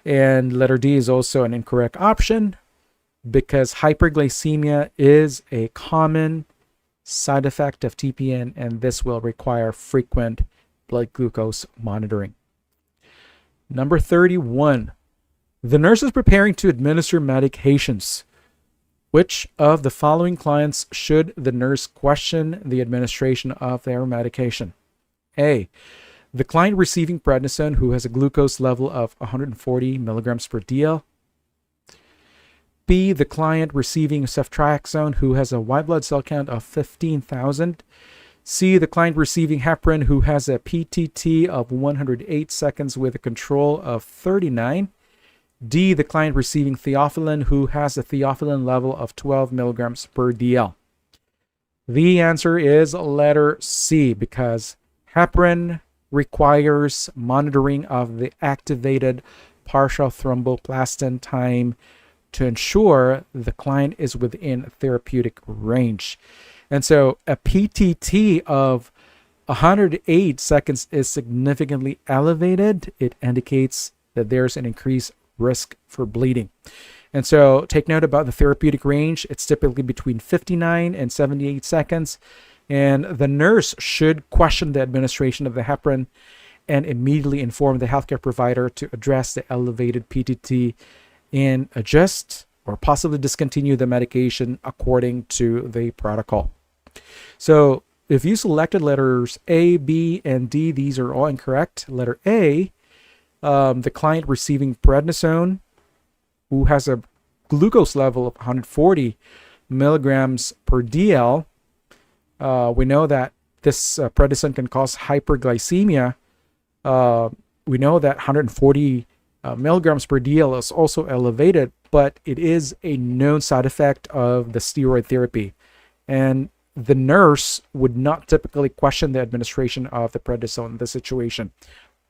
And letter D is also an incorrect option because hyperglycemia is a common side effect of TPN, and this will require frequent blood glucose monitoring. Number 31. The nurse is preparing to administer medications. Which of the following clients should the nurse question the administration of their medication? A. The client receiving prednisone who has a glucose level of 140 milligrams per dl. B. The client receiving ceftriaxone who has a white blood cell count of 15,000. C. The client receiving heparin who has a PTT of 108 seconds with a control of 39. D. The client receiving theophylline who has a theophylline level of 12 milligrams per dl. The answer is letter C, because heparin requires monitoring of the activated partial thromboplastin time to ensure the client is within therapeutic range. And so a PTT of 108 seconds is significantly elevated. It indicates that there's an increased risk for bleeding. And so take note about the therapeutic range. It's typically between 59 and 78 seconds. And the nurse should question the administration of the heparin and immediately inform the healthcare provider to address the elevated PTT and adjust or possibly discontinue the medication according to the protocol. So if you selected letters A, B, and D, these are all incorrect. Letter A, the client receiving prednisone who has a glucose level of 140 milligrams per dl. We know that this prednisone can cause hyperglycemia. We know that 140 milligrams per dl is also elevated, but it is a known side effect of the steroid therapy. And the nurse would not typically question the administration of the prednisone in this situation.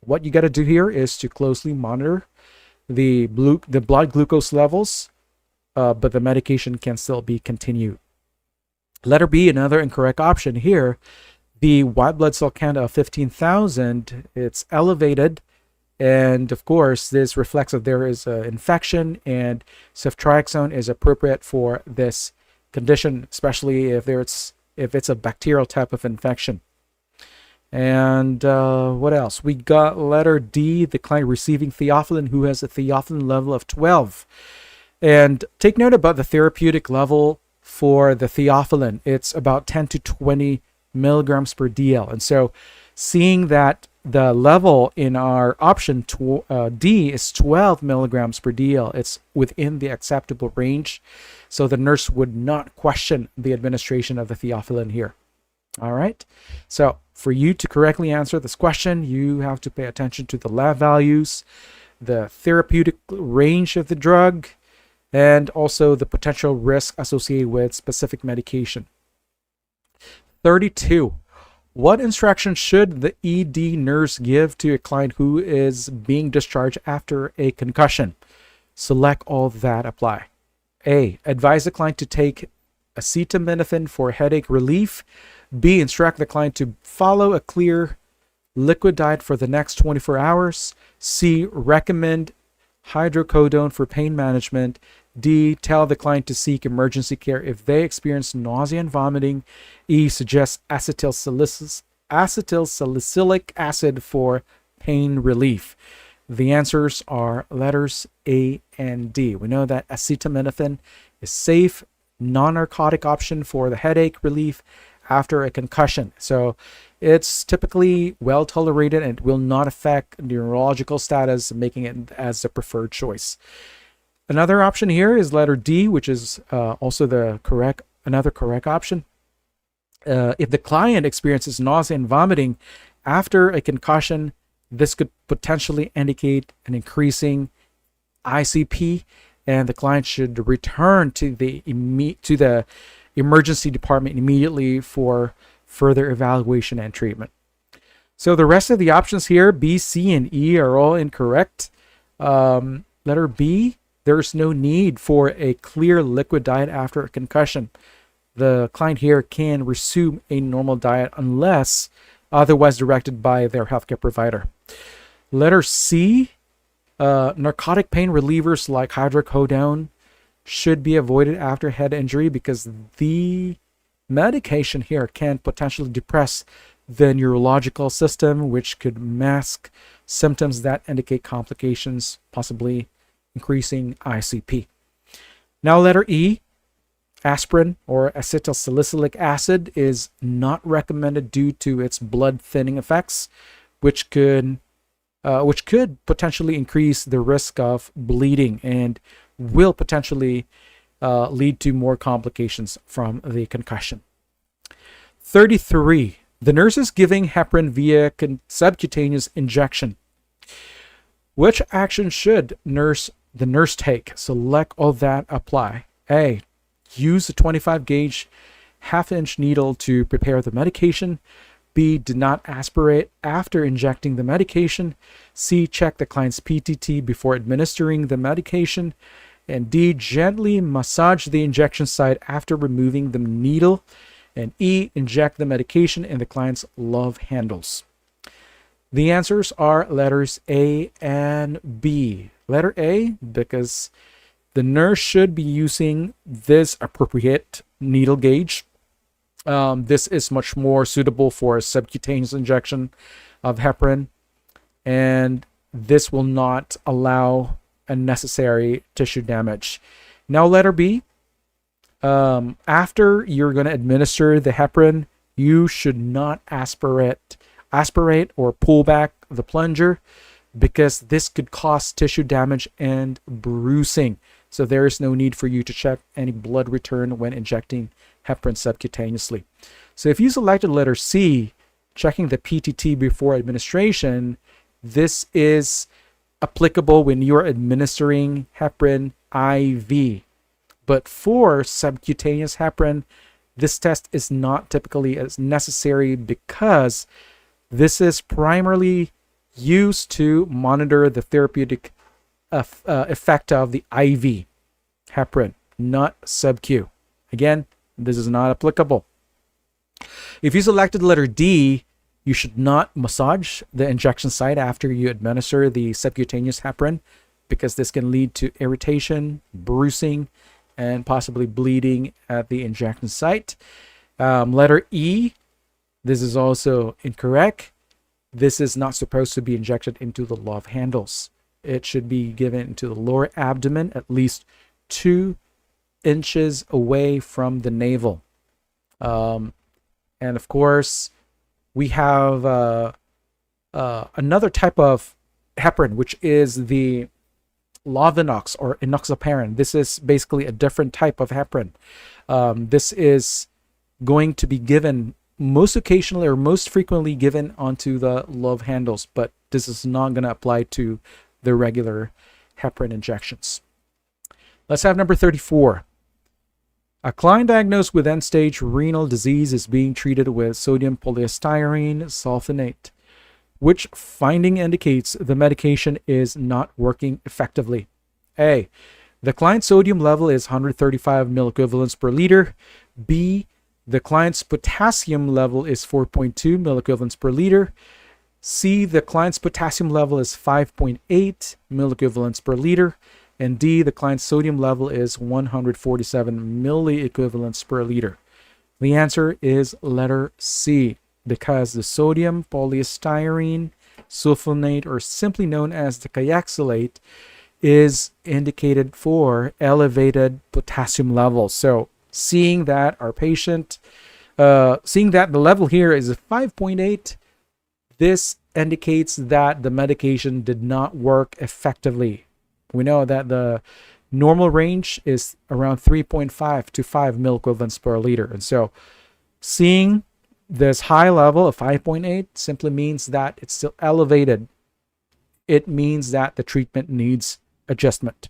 What you got to do here is to closely monitor the blood glucose levels, but the medication can still be continued. Letter B, another incorrect option here. The white blood cell count of 15,000, it's elevated. And of course, this reflects that there is an infection, and ceftriaxone is appropriate for this condition, especially if it's a bacterial type of infection. And what else? We got letter D, the client receiving theophylline who has a theophylline level of 12. And take note about the therapeutic level for the theophylline. It's about 10 to 20 milligrams per dl. And so seeing that the level in our option D is 12 milligrams per dl, it's within the acceptable range. So the nurse would not question the administration of the theophylline here. All right. So for you to correctly answer this question, you have to pay attention to the lab values, the therapeutic range of the drug, and also the potential risk associated with specific medication. 32. What instruction should the ED nurse give to a client who is being discharged after a concussion? Select all that apply. A. Advise the client to take acetaminophen for headache relief. B. Instruct the client to follow a clear liquid diet for the next 24 hours. C. Recommend hydrocodone for pain management. D. Tell the client to seek emergency care if they experience nausea and vomiting. E. Suggest acetylsalicylic acid for pain relief. The answers are letters A and D. We know that acetaminophen is safe, non-narcotic option for the headache relief after a concussion. So it's typically well tolerated and will not affect neurological status, making it as the preferred choice. Another option here is letter D, which is also another correct option. If the client experiences nausea and vomiting after a concussion, this could potentially indicate an increasing ICP, and the client should return to the emergency department immediately for further evaluation and treatment. So the rest of the options here, B, C, and E, are all incorrect. Letter B, there's no need for a clear liquid diet after a concussion. The client here can resume a normal diet unless otherwise directed by their healthcare provider. Letter C, narcotic pain relievers like hydrocodone should be avoided after head injury because the medication here can potentially depress the neurological system, which could mask symptoms that indicate complications, possibly increasing ICP. Now, letter E, aspirin or acetylsalicylic acid is not recommended due to its blood thinning effects, which could potentially increase the risk of bleeding and will potentially lead to more complications from the concussion. 33. The nurse is giving heparin via subcutaneous injection. Which action should the nurse take? Select all that apply. A. Use a 25 gauge half-inch needle to prepare the medication. B. Do not aspirate after injecting the medication. C. Check the client's PTT before administering the medication. And D. Gently massage the injection site after removing the needle. And E. Inject the medication in the client's love handles. The answers are letters A and B. Letter A, because the nurse should be using this appropriate needle gauge. This is much more suitable for a subcutaneous injection of heparin, and this will not allow unnecessary tissue damage. Now, letter B, after you're going to administer the heparin, you should not aspirate or pull back the plunger because this could cause tissue damage and bruising. So there is no need for you to check any blood return when injecting heparin subcutaneously. So if you selected letter C, checking the PTT before administration, this is applicable when you're administering heparin IV. But for subcutaneous heparin, this test is not typically as necessary because this is primarily used to monitor the therapeutic effect of the IV heparin, not sub-Q. Again, this is not applicable. If you selected letter D, you should not massage the injection site after you administer the subcutaneous heparin because this can lead to irritation, bruising, and possibly bleeding at the injection site. Letter E, this is also incorrect. This is not supposed to be injected into the love handles. It should be given into the lower abdomen, at least 2 inches away from the navel. And of course, we have another type of heparin, which is the Lovenox or enoxaparin. This is basically a different type of heparin. This is going to be given most occasionally or most frequently given onto the love handles, but this is not going to apply to the regular heparin injections. Let's have number 34. A client diagnosed with end-stage renal disease is being treated with sodium polystyrene sulfonate, which finding indicates the medication is not working effectively. A. The client's sodium level is 135 milliequivalents per liter. B. The client's potassium level is 4.2 milliequivalents per liter. C. The client's potassium level is 5.8 milliequivalents per liter. And D. The client's sodium level is 147 milliequivalents per liter. The answer is letter C, because the sodium polystyrene sulfonate, or simply known as the kayexalate, is indicated for elevated potassium levels. So seeing that our patient, seeing that the level here is 5.8, this indicates that the medication did not work effectively. We know that the normal range is around 3.5 to 5 milliequivalents per liter. And so seeing this high level of 5.8 simply means that it's still elevated. It means that the treatment needs adjustment.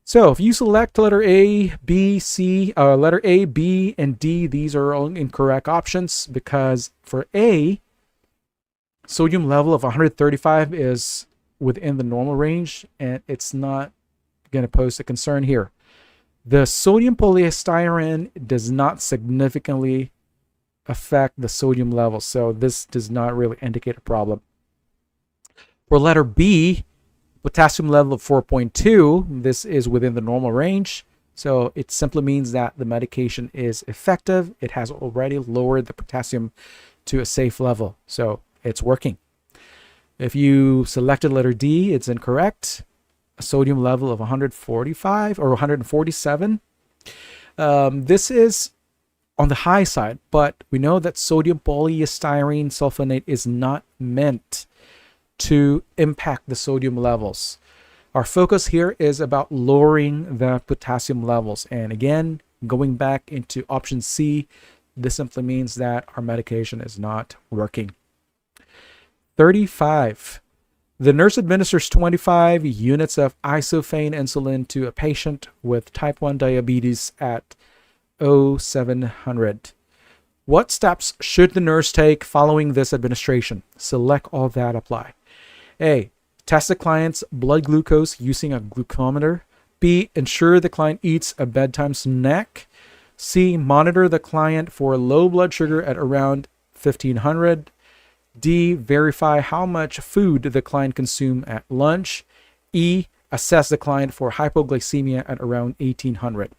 So if you select letter A, B, C, letter A, B, and D, these are all incorrect options because for A, sodium level of 135 is within the normal range and it's not going to pose a concern here. The sodium polystyrene does not significantly affect the sodium level, so this does not really indicate a problem. For letter B, potassium level of 4.2, this is within the normal range, so it simply means that the medication is effective. It has already lowered the potassium to a safe level, so it's working. If you selected letter D, it's incorrect. A sodium level of 145 or 147. This is on the high side, but we know that sodium polystyrene sulfonate is not meant to impact the sodium levels. Our focus here is about lowering the potassium levels. And again, going back into option C, this simply means that our medication is not working. 35. The nurse administers 25 units of isophane insulin to a patient with type 1 diabetes at 0700. What steps should the nurse take following this administration? Select all that apply. A. Test the client's blood glucose using a glucometer. B. Ensure the client eats a bedtime snack. C. Monitor the client for low blood sugar at around 1500. D. Verify how much food the client consumed at lunch. E. Assess the client for hypoglycemia at around 1800.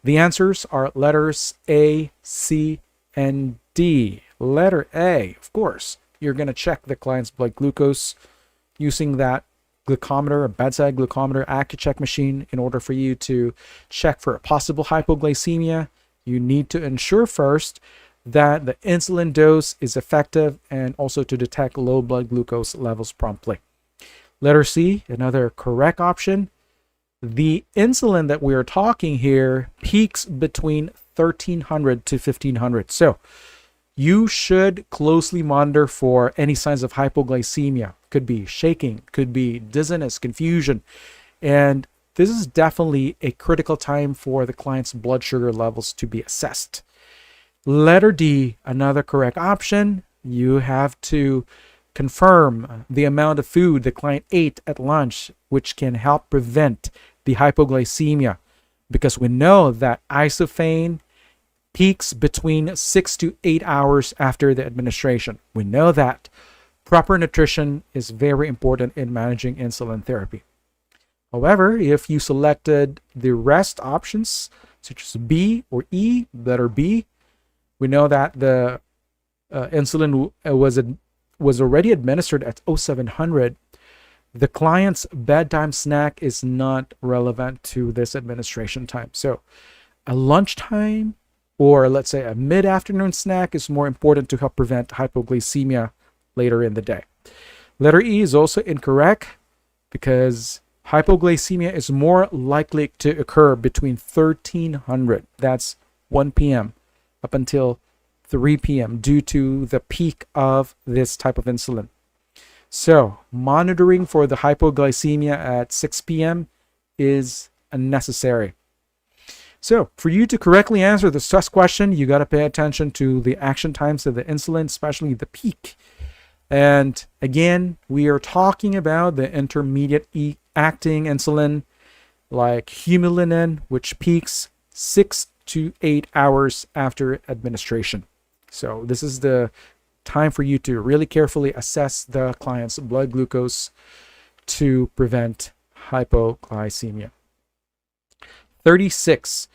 The answers are letters A, C, and D. Letter A, of course, you're going to check the client's blood glucose using that glucometer, a bedside glucometer AccuCheck machine. In order for you to check for a possible hypoglycemia, you need to ensure first that the insulin dose is effective and also to detect low blood glucose levels promptly. Letter C, another correct option. The insulin that we are talking here peaks between 1300 to 1500. So you should closely monitor for any signs of hypoglycemia. Could be shaking, could be dizziness, confusion. And this is definitely a critical time for the client's blood sugar levels to be assessed. Letter D, another correct option. You have to confirm the amount of food the client ate at lunch, which can help prevent the hypoglycemia, because we know that isophane peaks between 6 to 8 hours after the administration. We know that proper nutrition is very important in managing insulin therapy. However, if you selected the rest options, such as B or E, letter B, we know that the insulin was already administered at 0700. The client's bedtime snack is not relevant to this administration time. So a lunchtime or let's say a mid-afternoon snack is more important to help prevent hypoglycemia later in the day. Letter E is also incorrect because hypoglycemia is more likely to occur between 1300, that's 1 p.m., up until 3 p.m. due to the peak of this type of insulin. So monitoring for the hypoglycemia at 6 p.m. is unnecessary. So for you to correctly answer the stress question, you got to pay attention to the action times of the insulin, especially the peak. And again, we are talking about the intermediate acting insulin like humulinin, which peaks 6 to 8 hours after administration. So this is the time for you to really carefully assess the client's blood glucose to prevent hypoglycemia. 36.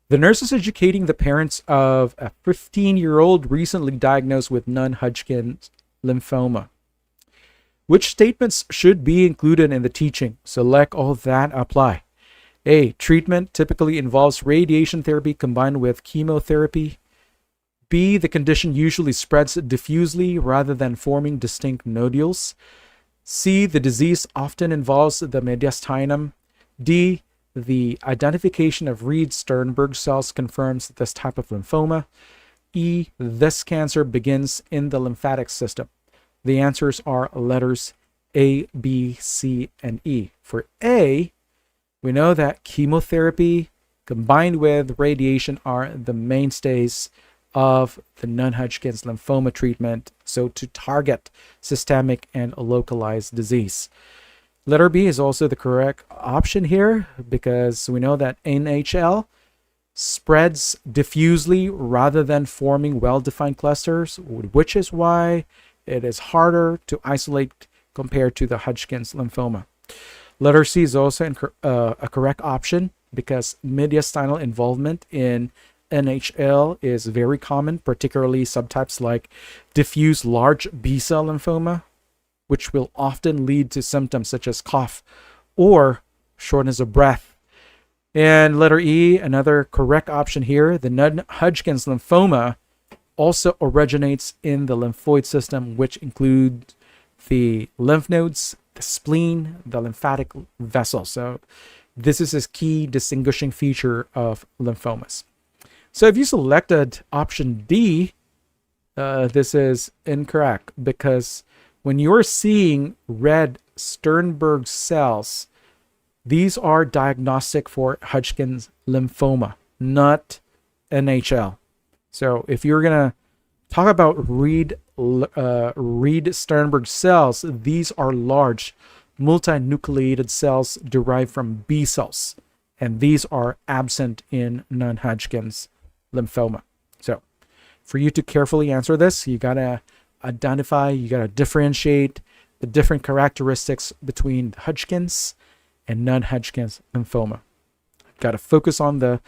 The nurse is educating the parents of a 15-year-old recently diagnosed with non-Hodgkin's lymphoma. Which statements should be included in the teaching? Select all that apply. A. Treatment typically involves radiation therapy combined with chemotherapy. B. The condition usually spreads diffusely rather than forming distinct nodules. C. The disease often involves the mediastinum. D. The identification of Reed-Sternberg cells confirms this type of lymphoma. E. This cancer begins in the lymphatic system. The answers are letters A, B, C, and E. For A, we know that chemotherapy combined with radiation are the mainstays of the non-Hodgkin's lymphoma treatment, so to target systemic and localized disease. Letter B is also the correct option here because we know that NHL spreads diffusely rather than forming well-defined clusters, which is why it is harder to isolate compared to the Hodgkin's lymphoma. Letter C is also a correct option because mediastinal involvement in NHL is very common, particularly subtypes like diffuse large B-cell lymphoma, which will often lead to symptoms such as cough or shortness of breath. And letter E, another correct option here, the non-Hodgkin's lymphoma also originates in the lymphoid system, which includes the lymph nodes, the spleen, the lymphatic vessel. So this is a key distinguishing feature of lymphomas. So if you selected option D, this is incorrect because when you're seeing red Sternberg cells, these are diagnostic for Hodgkin's lymphoma, not NHL. So if you're going to talk about Reed Sternberg cells, these are large multinucleated cells derived from B cells, and these are absent in non-Hodgkin's lymphoma. So for you to carefully answer this, you got to identify, you got to differentiate the different characteristics between Hodgkin's and non-Hodgkin's lymphoma. Got to focus on the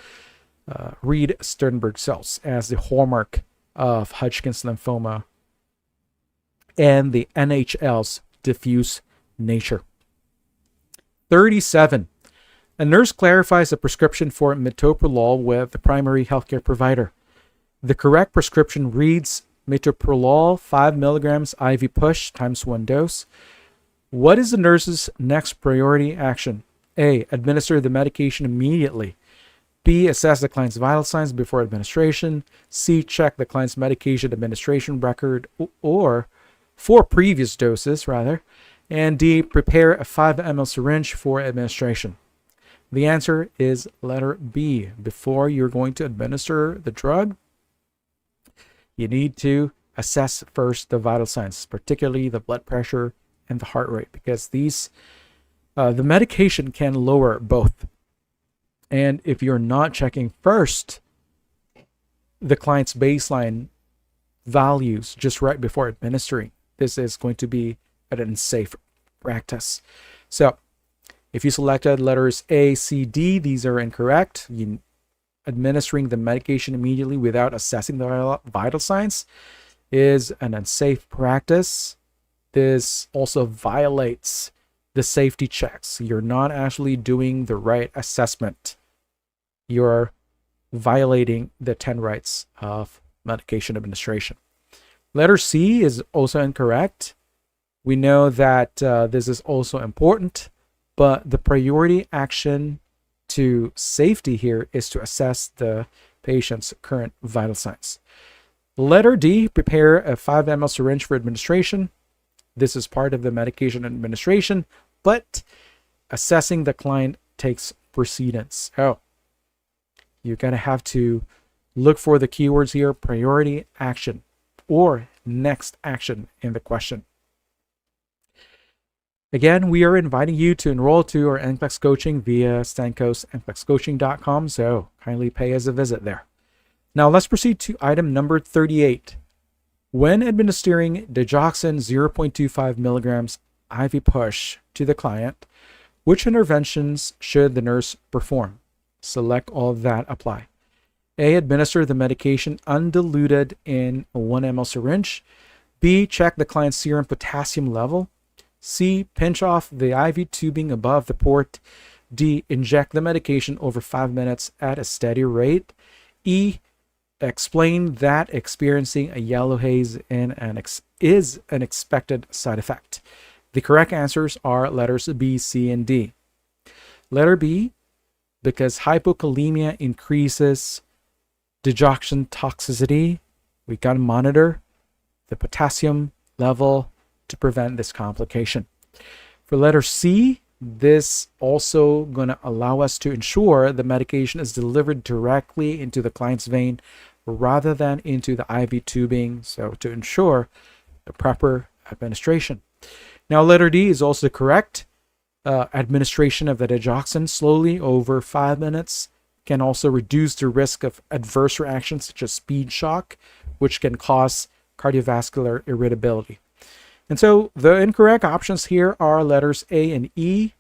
Reed Sternberg cells as the hallmark of Hodgkin's lymphoma and the NHL's diffuse nature. 37. A nurse clarifies a prescription for metoprolol with the primary healthcare provider. The correct prescription reads metoprolol 5 milligrams IV push times 1 dose. What is the nurse's next priority action? A. Administer the medication immediately. B. Assess the client's vital signs before administration. C. Check the client's medication administration record or for previous doses, rather. And D. Prepare a 5 ml syringe for administration. The answer is letter B. Before you're going to administer the drug, you need to assess first the vital signs, particularly the blood pressure and the heart rate, because these the medication can lower both. And if you're not checking first the client's baseline values just right before administering, this is going to be an unsafe practice. So if you selected letters A, C, D, these are incorrect. Administering the medication immediately without assessing the vital signs is an unsafe practice. This also violates the safety checks. You're not actually doing the right assessment. You're violating the 10 rights of medication administration. Letter C is also incorrect. We know that this is also important, but the priority action to safety here is to assess the patient's current vital signs. Letter D, prepare a 5 ml syringe for administration. This is part of the medication administration, but assessing the client takes precedence. Oh, you're going to have to look for the keywords here, priority action or next action in the question. Again, we are inviting you to enroll to our NCLEX coaching via stancoastnclexcoaching.com, so kindly pay us a visit there. Now let's proceed to item number 38. When administering digoxin 0.25 milligrams IV push to the client, which interventions should the nurse perform? Select all that apply. A. Administer the medication undiluted in a 1 ml syringe. B. Check the client's serum potassium level. C. Pinch off the IV tubing above the port. D. Inject the medication over 5 minutes at a steady rate. E. Explain that experiencing a yellow haze is an expected side effect. The correct answers are letters B, C, and D. Letter B, because hypokalemia increases digoxin toxicity, we got to monitor the potassium level to prevent this complication. For letter C, this also going to allow us to ensure the medication is delivered directly into the client's vein rather than into the IV tubing, so to ensure the proper administration. Now letter D is also correct. Administration of the digoxin slowly over 5 minutes can also reduce the risk of adverse reactions such as speed shock, which can cause cardiovascular irritability. And so the incorrect options here are letters A and E.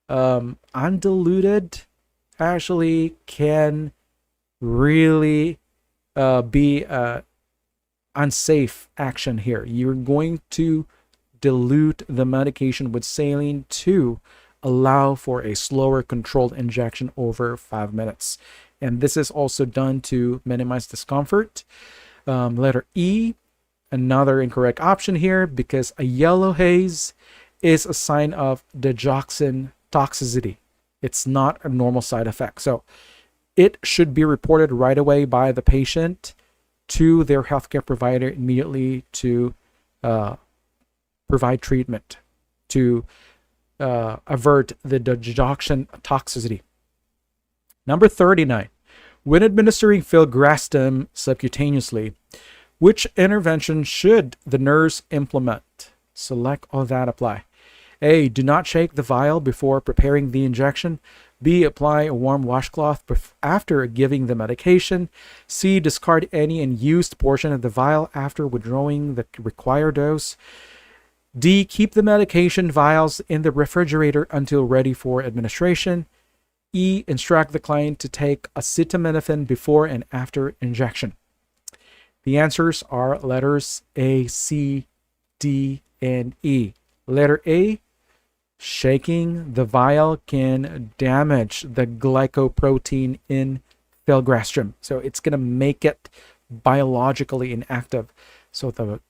Undiluted actually can really be unsafe action here. You're going to dilute the medication with saline to allow for a slower controlled injection over 5 minutes. And this is also done to minimize discomfort. Letter E, another incorrect option here, because a yellow haze is a sign of digoxin toxicity. It's not a normal side effect. So it should be reported right away by the patient to their healthcare provider immediately to provide treatment to avert the digoxin toxicity. Number 39. When administering filgrastim subcutaneously, which intervention should the nurse implement? Select all that apply. A. Do not shake the vial before preparing the injection. B. Apply a warm washcloth after giving the medication. C. Discard any unused portion of the vial after withdrawing the required dose. D. Keep the medication vials in the refrigerator until ready for administration. E. Instruct the client to take acetaminophen before and after injection. The answers are letters A, C, D, and E. Letter A, shaking the vial can damage the glycoprotein in filgrastim. So it's going to make it biologically inactive. So the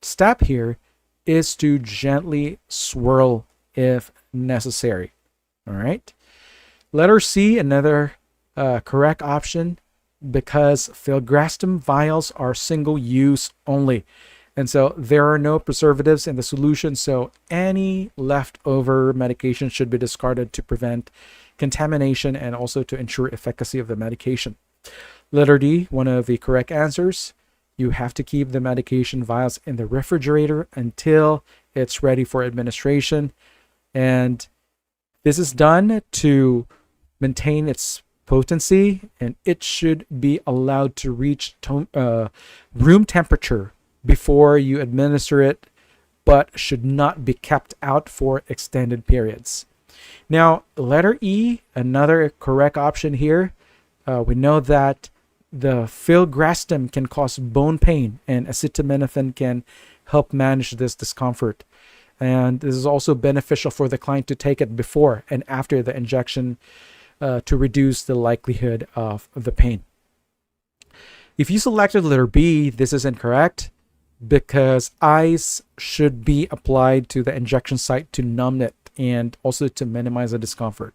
step here is to gently swirl if necessary. All right. Letter C, another correct option, because filgrastim vials are single use only. And so there are no preservatives in the solution. So any leftover medication should be discarded to prevent contamination and also to ensure efficacy of the medication. Letter D, one of the correct answers. You have to keep the medication vials in the refrigerator until it's ready for administration. And this is done to maintain its potency, and it should be allowed to reach room temperature before you administer it, but should not be kept out for extended periods. Now, letter E, another correct option here. We know that the filgrastim can cause bone pain, and acetaminophen can help manage this discomfort. And this is also beneficial for the client to take it before and after the injection to reduce the likelihood of the pain. If you selected letter B, this is incorrect, because ice should be applied to the injection site to numb it and also to minimize the discomfort,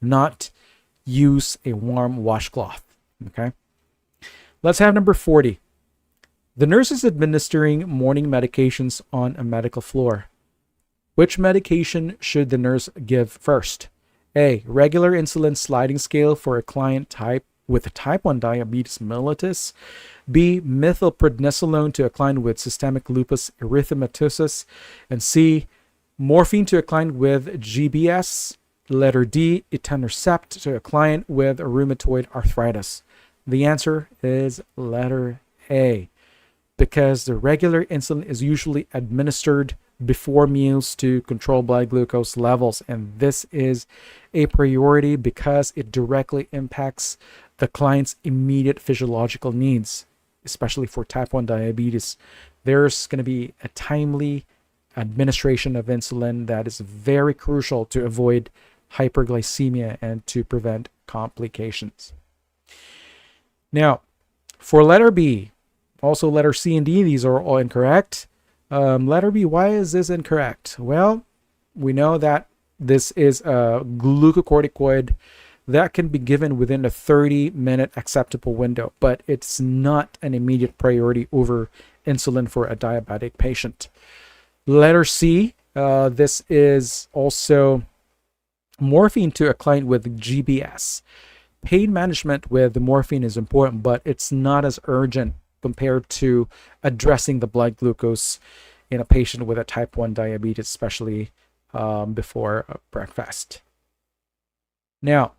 not use a warm washcloth. Okay. Let's have number 40. The nurse is administering morning medications on a medical floor. Which medication should the nurse give first? A. Regular insulin sliding scale for a client with type 1 diabetes mellitus. B. Methylprednisolone to a client with systemic lupus erythematosus. And C. Morphine to a client with GBS. Letter D. Etanercept to a client with rheumatoid arthritis. The answer is letter A, because the regular insulin is usually administered before meals to control blood glucose levels, and this is a priority because it directly impacts the client's immediate physiological needs, especially for type 1 diabetes. There's going to be a timely administration of insulin that is very crucial to avoid hyperglycemia and to prevent complications. Now, for letter B, also letter C and D, these are all incorrect. Letter B, why is this incorrect? Well, we know that this is a glucocorticoid that can be given within a 30-minute acceptable window, but it's not an immediate priority over insulin for a diabetic patient. Letter C, this is also morphine to a client with GBS. Pain management with the morphine is important, but it's not as urgent compared to addressing the blood glucose in a patient with a type 1 diabetes, especially before breakfast. Now,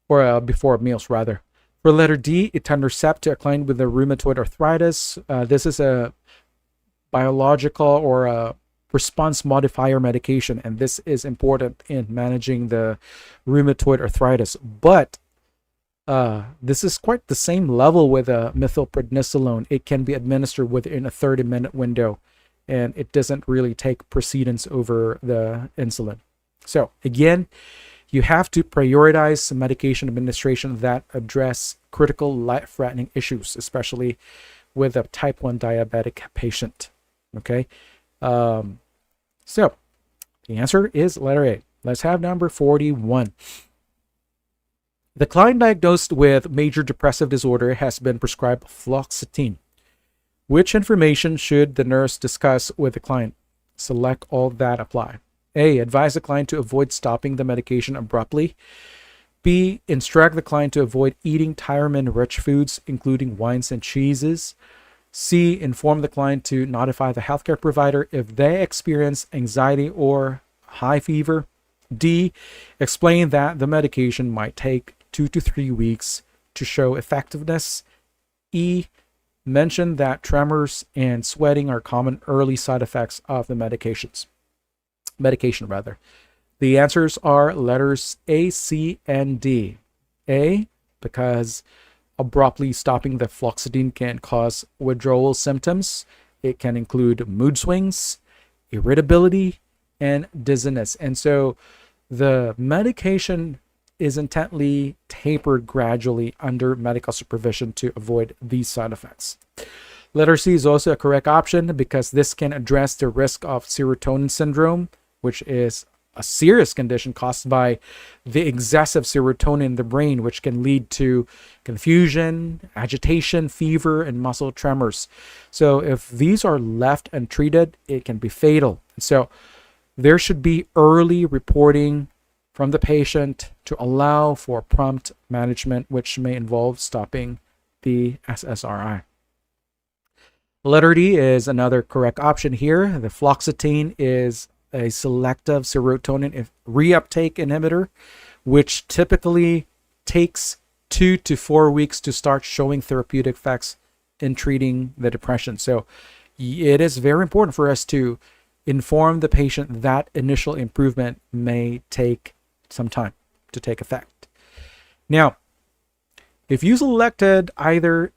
or before meals rather. For letter D, etanercept to a client with a rheumatoid arthritis. This is a biological or a response modifier medication, and this is important in managing the rheumatoid arthritis. But this is quite the same level with methylprednisolone. It can be administered within a 30-minute window, and it doesn't really take precedence over the insulin. So again, you have to prioritize medication administration that address critical life-threatening issues, especially with a type 1 diabetic patient. Okay, so the answer is letter A. Let's have number 41. The client diagnosed with major depressive disorder has been prescribed fluoxetine. Which information should the nurse discuss with the client? Select all that apply. A. Advise the client to avoid stopping the medication abruptly. B. Instruct the client to avoid eating tyramine-rich foods, including wines and cheeses. C. Inform the client to notify the healthcare provider if they experience anxiety or high fever. D. Explain that the medication might take 2 to 3 weeks to show effectiveness. E. Mention that tremors and sweating are common early side effects of the medication. The answers are letters A, C, and D. A, because abruptly stopping the fluoxetine can cause withdrawal symptoms. It can include mood swings, irritability, and dizziness. And so the medication is intently tapered gradually under medical supervision to avoid these side effects. Letter C is also a correct option because this can address the risk of serotonin syndrome, which is a serious condition caused by the excessive serotonin in the brain, which can lead to confusion, agitation, fever, and muscle tremors. So if these are left untreated, it can be fatal. So there should be early reporting from the patient to allow for prompt management, which may involve stopping the SSRI. Letter D is another correct option here. The fluoxetine is a selective serotonin reuptake inhibitor, which typically takes 2 to 4 weeks to start showing therapeutic effects in treating the depression. So it is very important for us to inform the patient that initial improvement may take some time to take effect. Now, if you selected either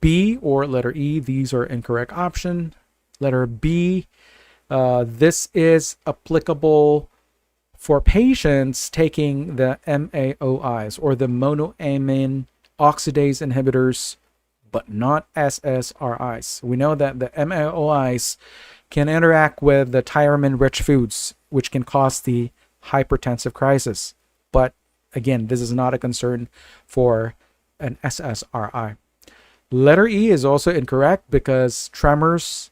B or letter E, these are incorrect option. Letter B, this is applicable for patients taking the MAOIs or the monoamine oxidase inhibitors, but not SSRIs. We know that the MAOIs can interact with the tyramine-rich foods, which can cause the hypertensive crisis. But again, this is not a concern for an SSRI. Letter E is also incorrect because tremors,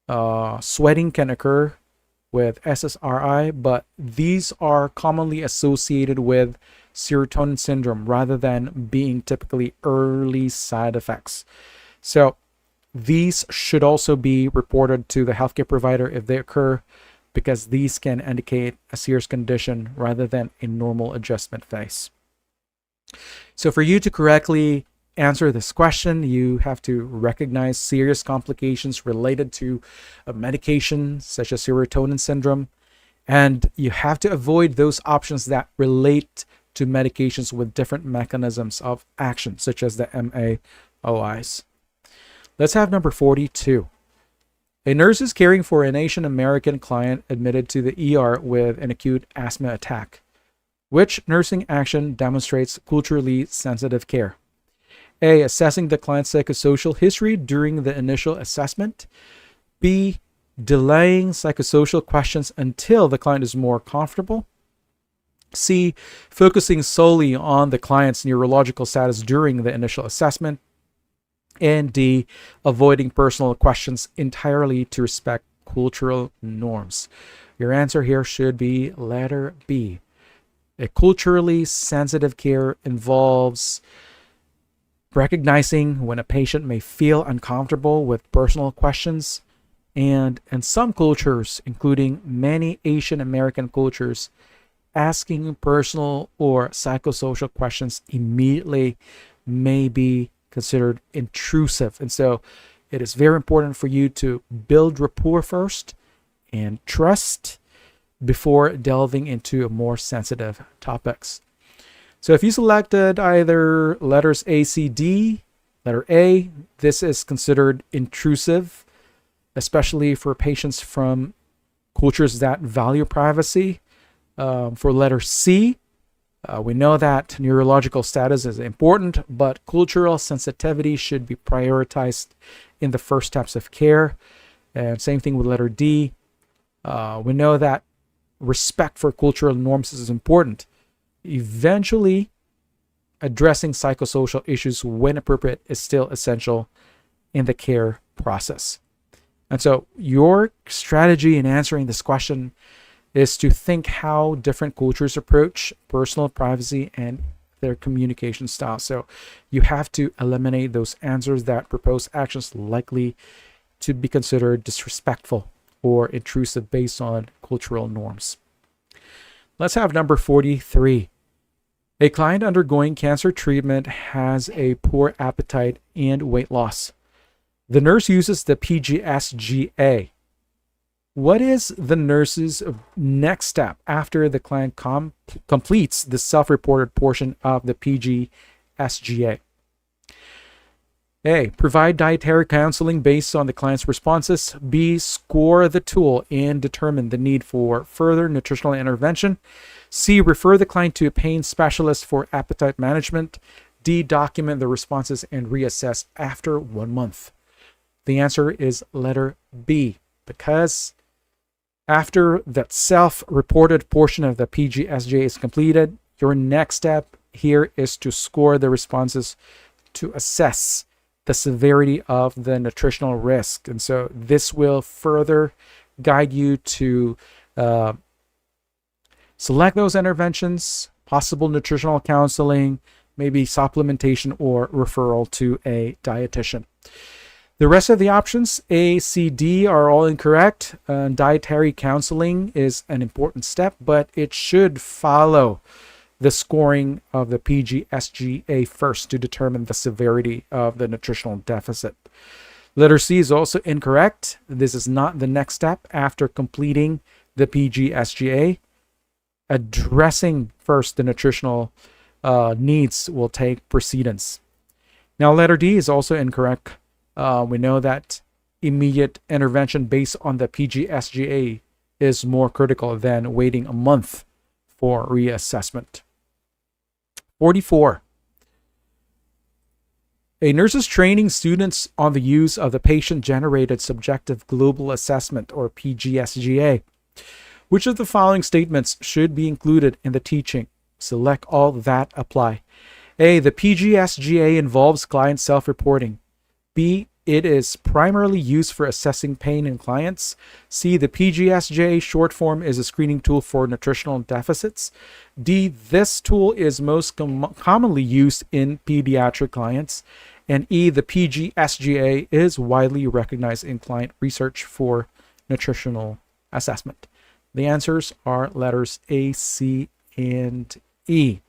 sweating can occur with SSRI, but these are commonly associated with serotonin syndrome rather than being typically early side effects. So these should also be reported to the healthcare provider if they occur, because these can indicate a serious condition rather than a normal adjustment phase. So for you to correctly answer this question, you have to recognize serious complications related to a medication such as serotonin syndrome, and you have to avoid those options that relate to medications with different mechanisms of action, such as the MAOIs. Let's have number 42. A nurse is caring for an Asian American client admitted to the ER with an acute asthma attack. Which nursing action demonstrates culturally sensitive care? A. Assessing the client's psychosocial history during the initial assessment. B. Delaying psychosocial questions until the client is more comfortable. C. Focusing solely on the client's neurological status during the initial assessment. And D. Avoiding personal questions entirely to respect cultural norms. Your answer here should be letter B. A culturally sensitive care involves recognizing when a patient may feel uncomfortable with personal questions And in some cultures, including many Asian American cultures, asking personal or psychosocial questions immediately may be considered intrusive. And so it is very important for you to build rapport first and trust before delving into more sensitive topics. So if you selected either letters A, C, D, letter A, this is considered intrusive, especially for patients from cultures that value privacy. For letter C, we know that neurological status is important, but cultural sensitivity should be prioritized in the first steps of care. And same thing with letter D. We know that respect for cultural norms is important. Eventually, addressing psychosocial issues when appropriate is still essential in the care process. And so your strategy in answering this question is to think how different cultures approach personal privacy and their communication style. So you have to eliminate those answers that propose actions likely to be considered disrespectful or intrusive based on cultural norms. Let's have number 43. A client undergoing cancer treatment has a poor appetite and weight loss. The nurse uses the PG-SGA. What is the nurse's next step after the client completes the self-reported portion of the PG-SGA? A. Provide dietary counseling based on the client's responses. B. Score the tool and determine the need for further nutritional intervention. C. Refer the client to a pain specialist for appetite management. D. Document the responses and reassess after 1 month. The answer is letter B, because after that self-reported portion of the PG-SGA is completed, your next step here is to score the responses to assess the severity of the nutritional risk. And so this will further guide you to select those interventions, possible nutritional counseling, maybe supplementation or referral to a dietitian. The rest of the options, A, C, D, are all incorrect. Dietary counseling is an important step, but it should follow the scoring of the PG-SGA first to determine the severity of the nutritional deficit. Letter C is also incorrect. This is not the next step after completing the PG-SGA. Addressing first the nutritional needs will take precedence. Now, letter D is also incorrect. We know that immediate intervention based on the PG-SGA is more critical than waiting a month for reassessment. 44. A nurse is training students on the use of the patient-generated subjective global assessment, or PG-SGA. Which of the following statements should be included in the teaching? Select all that apply. A. The PG-SGA involves client self-reporting. B. It is primarily used for assessing pain in clients. C. The PG-SGA short form is a screening tool for nutritional deficits. D. This tool is most commonly used in pediatric clients. And E. The PG-SGA is widely recognized in client research for nutritional assessment. The answers are letters A, C, and E.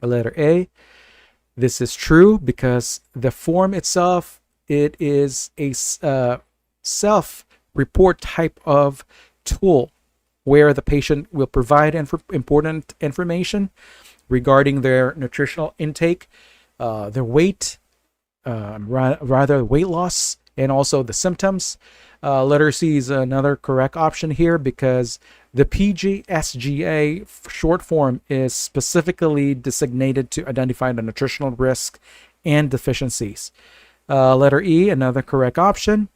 Letter A. This is true because the form itself, it is a self-report type of tool where the patient will provide important information regarding their nutritional intake, their weight, rather weight loss, and also the symptoms. Letter C is another correct option here because the PG-SGA short form is specifically designated to identify the nutritional risk and deficiencies. Letter E, another correct option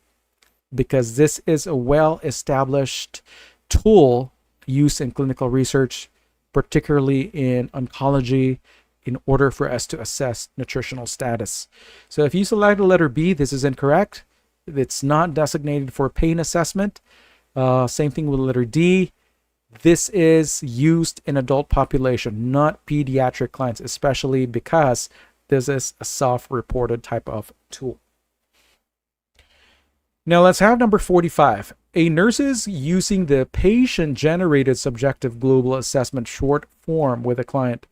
because this is a well-established tool used in clinical research, particularly in oncology, in order for us to assess nutritional status. So if you select the letter B, this is incorrect. It's not designated for pain assessment. Same thing with letter D. This is used in adult population, not pediatric clients, especially because this is a self-reported type of tool. Now let's have number 45. A nurse is using the patient-generated subjective global assessment short form with a client.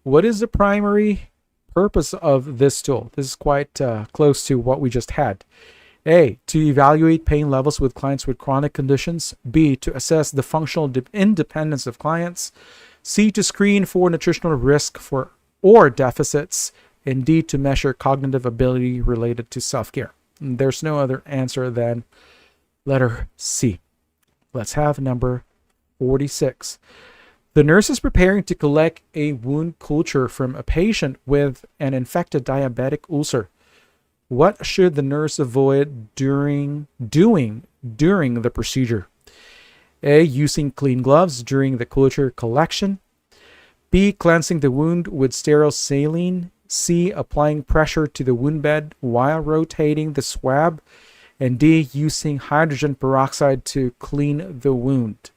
What is the primary purpose of this tool? This is quite close to what we just had. A, to evaluate pain levels with clients with chronic conditions. B, to assess the functional independence of clients. C, to screen for nutritional risk or deficits. And D, to measure cognitive ability related to self-care. There's no other answer than letter C. Let's have number 46. The nurse is preparing to collect a wound culture from a patient with an infected diabetic ulcer. What should the nurse avoid doing during the procedure? A, using clean gloves during the culture collection. B, cleansing the wound with sterile saline. C, applying pressure to the wound bed while rotating the swab. And D, using hydrogen peroxide to clean the wound.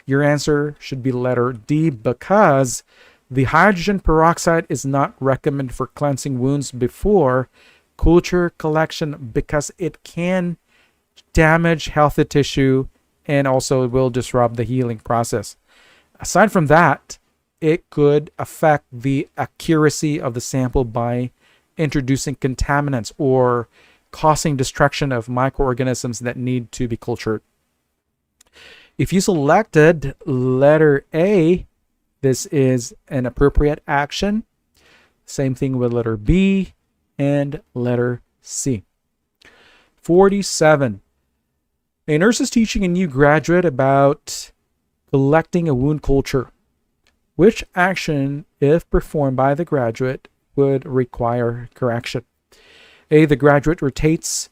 Your answer should be letter D, because the hydrogen peroxide is not recommended for cleansing wounds before culture collection because it can damage healthy tissue and also it will disrupt the healing process. Aside from that, it could affect the accuracy of the sample by introducing contaminants or causing destruction of microorganisms that need to be cultured. If you selected letter A, this is an appropriate action. Same thing with letter B and letter C. 47. A nurse is teaching a new graduate about collecting a wound culture. Which action, if performed by the graduate, would require correction? A, the graduate rotates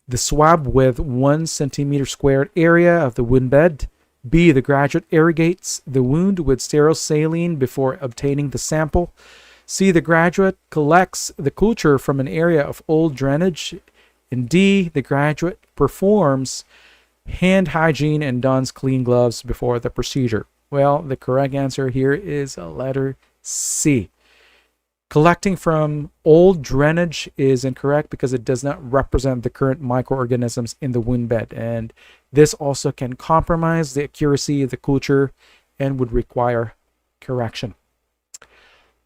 the swab with 1 centimeter squared area of the wound bed. B, the graduate irrigates the wound with sterile saline before obtaining the sample. C, the graduate collects the culture from an area of old drainage. And D, the graduate performs hand hygiene and dons clean gloves before the procedure. Well, the correct answer here is letter C. Collecting from old drainage is incorrect because it does not represent the current microorganisms in the wound bed. And this also can compromise the accuracy of the culture and would require correction.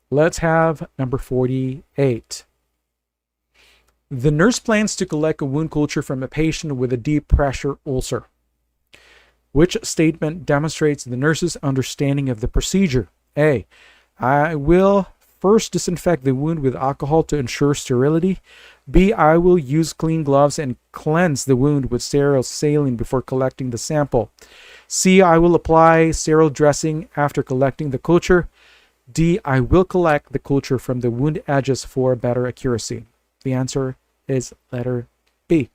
Let's have number 48. The nurse plans to collect a wound culture from a patient with a deep pressure ulcer. Which statement demonstrates the nurse's understanding of the procedure? A, I will first disinfect the wound with alcohol to ensure sterility. B, I will use clean gloves and cleanse the wound with sterile saline before collecting the sample. C, I will apply sterile dressing after collecting the culture. D, I will collect the culture from the wound edges for better accuracy. The answer is letter B.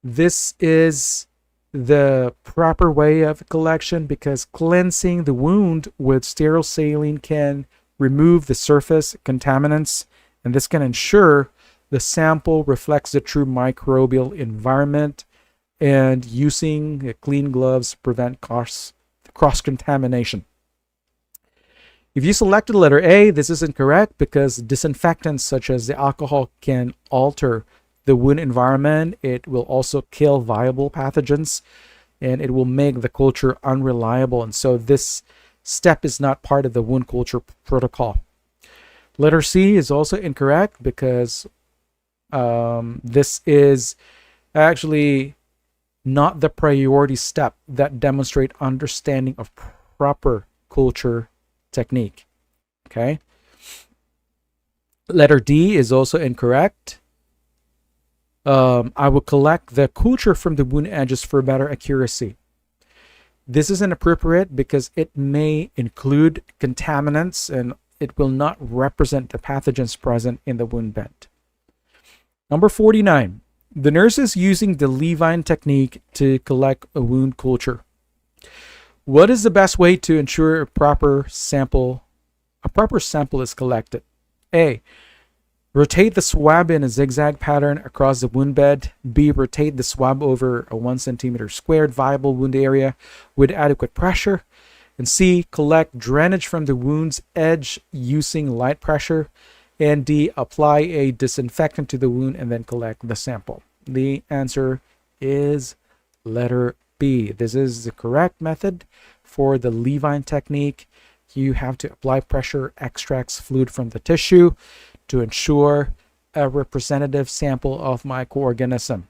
This is the proper way of collection because cleansing the wound with sterile saline can remove the surface contaminants, and this can ensure the sample reflects the true microbial environment, and using clean gloves prevent cross-contamination. If you selected letter A, this is incorrect because disinfectants such as the alcohol can alter the wound environment. It will also kill viable pathogens and it will make the culture unreliable. And so this step is not part of the wound culture protocol. Letter C is also incorrect because this is actually not the priority step that demonstrate understanding of proper culture technique. Okay. Letter D is also incorrect. I will collect the culture from the wound edges for better accuracy. This is inappropriate because it may include contaminants and it will not represent the pathogens present in the wound bed. Number 49. The nurse is using the Levine technique to collect a wound culture. What is the best way to ensure a proper sample is collected? A, rotate the swab in a zigzag pattern across the wound bed. B, rotate the swab over a 1 centimeter squared viable wound area with adequate pressure. And C, collect drainage from the wound's edge using light pressure. And D, apply a disinfectant to the wound and then collect the sample. The answer is letter B. This is the correct method for the Levine technique. You have to apply pressure, extracts fluid from the tissue to ensure a representative sample of microorganism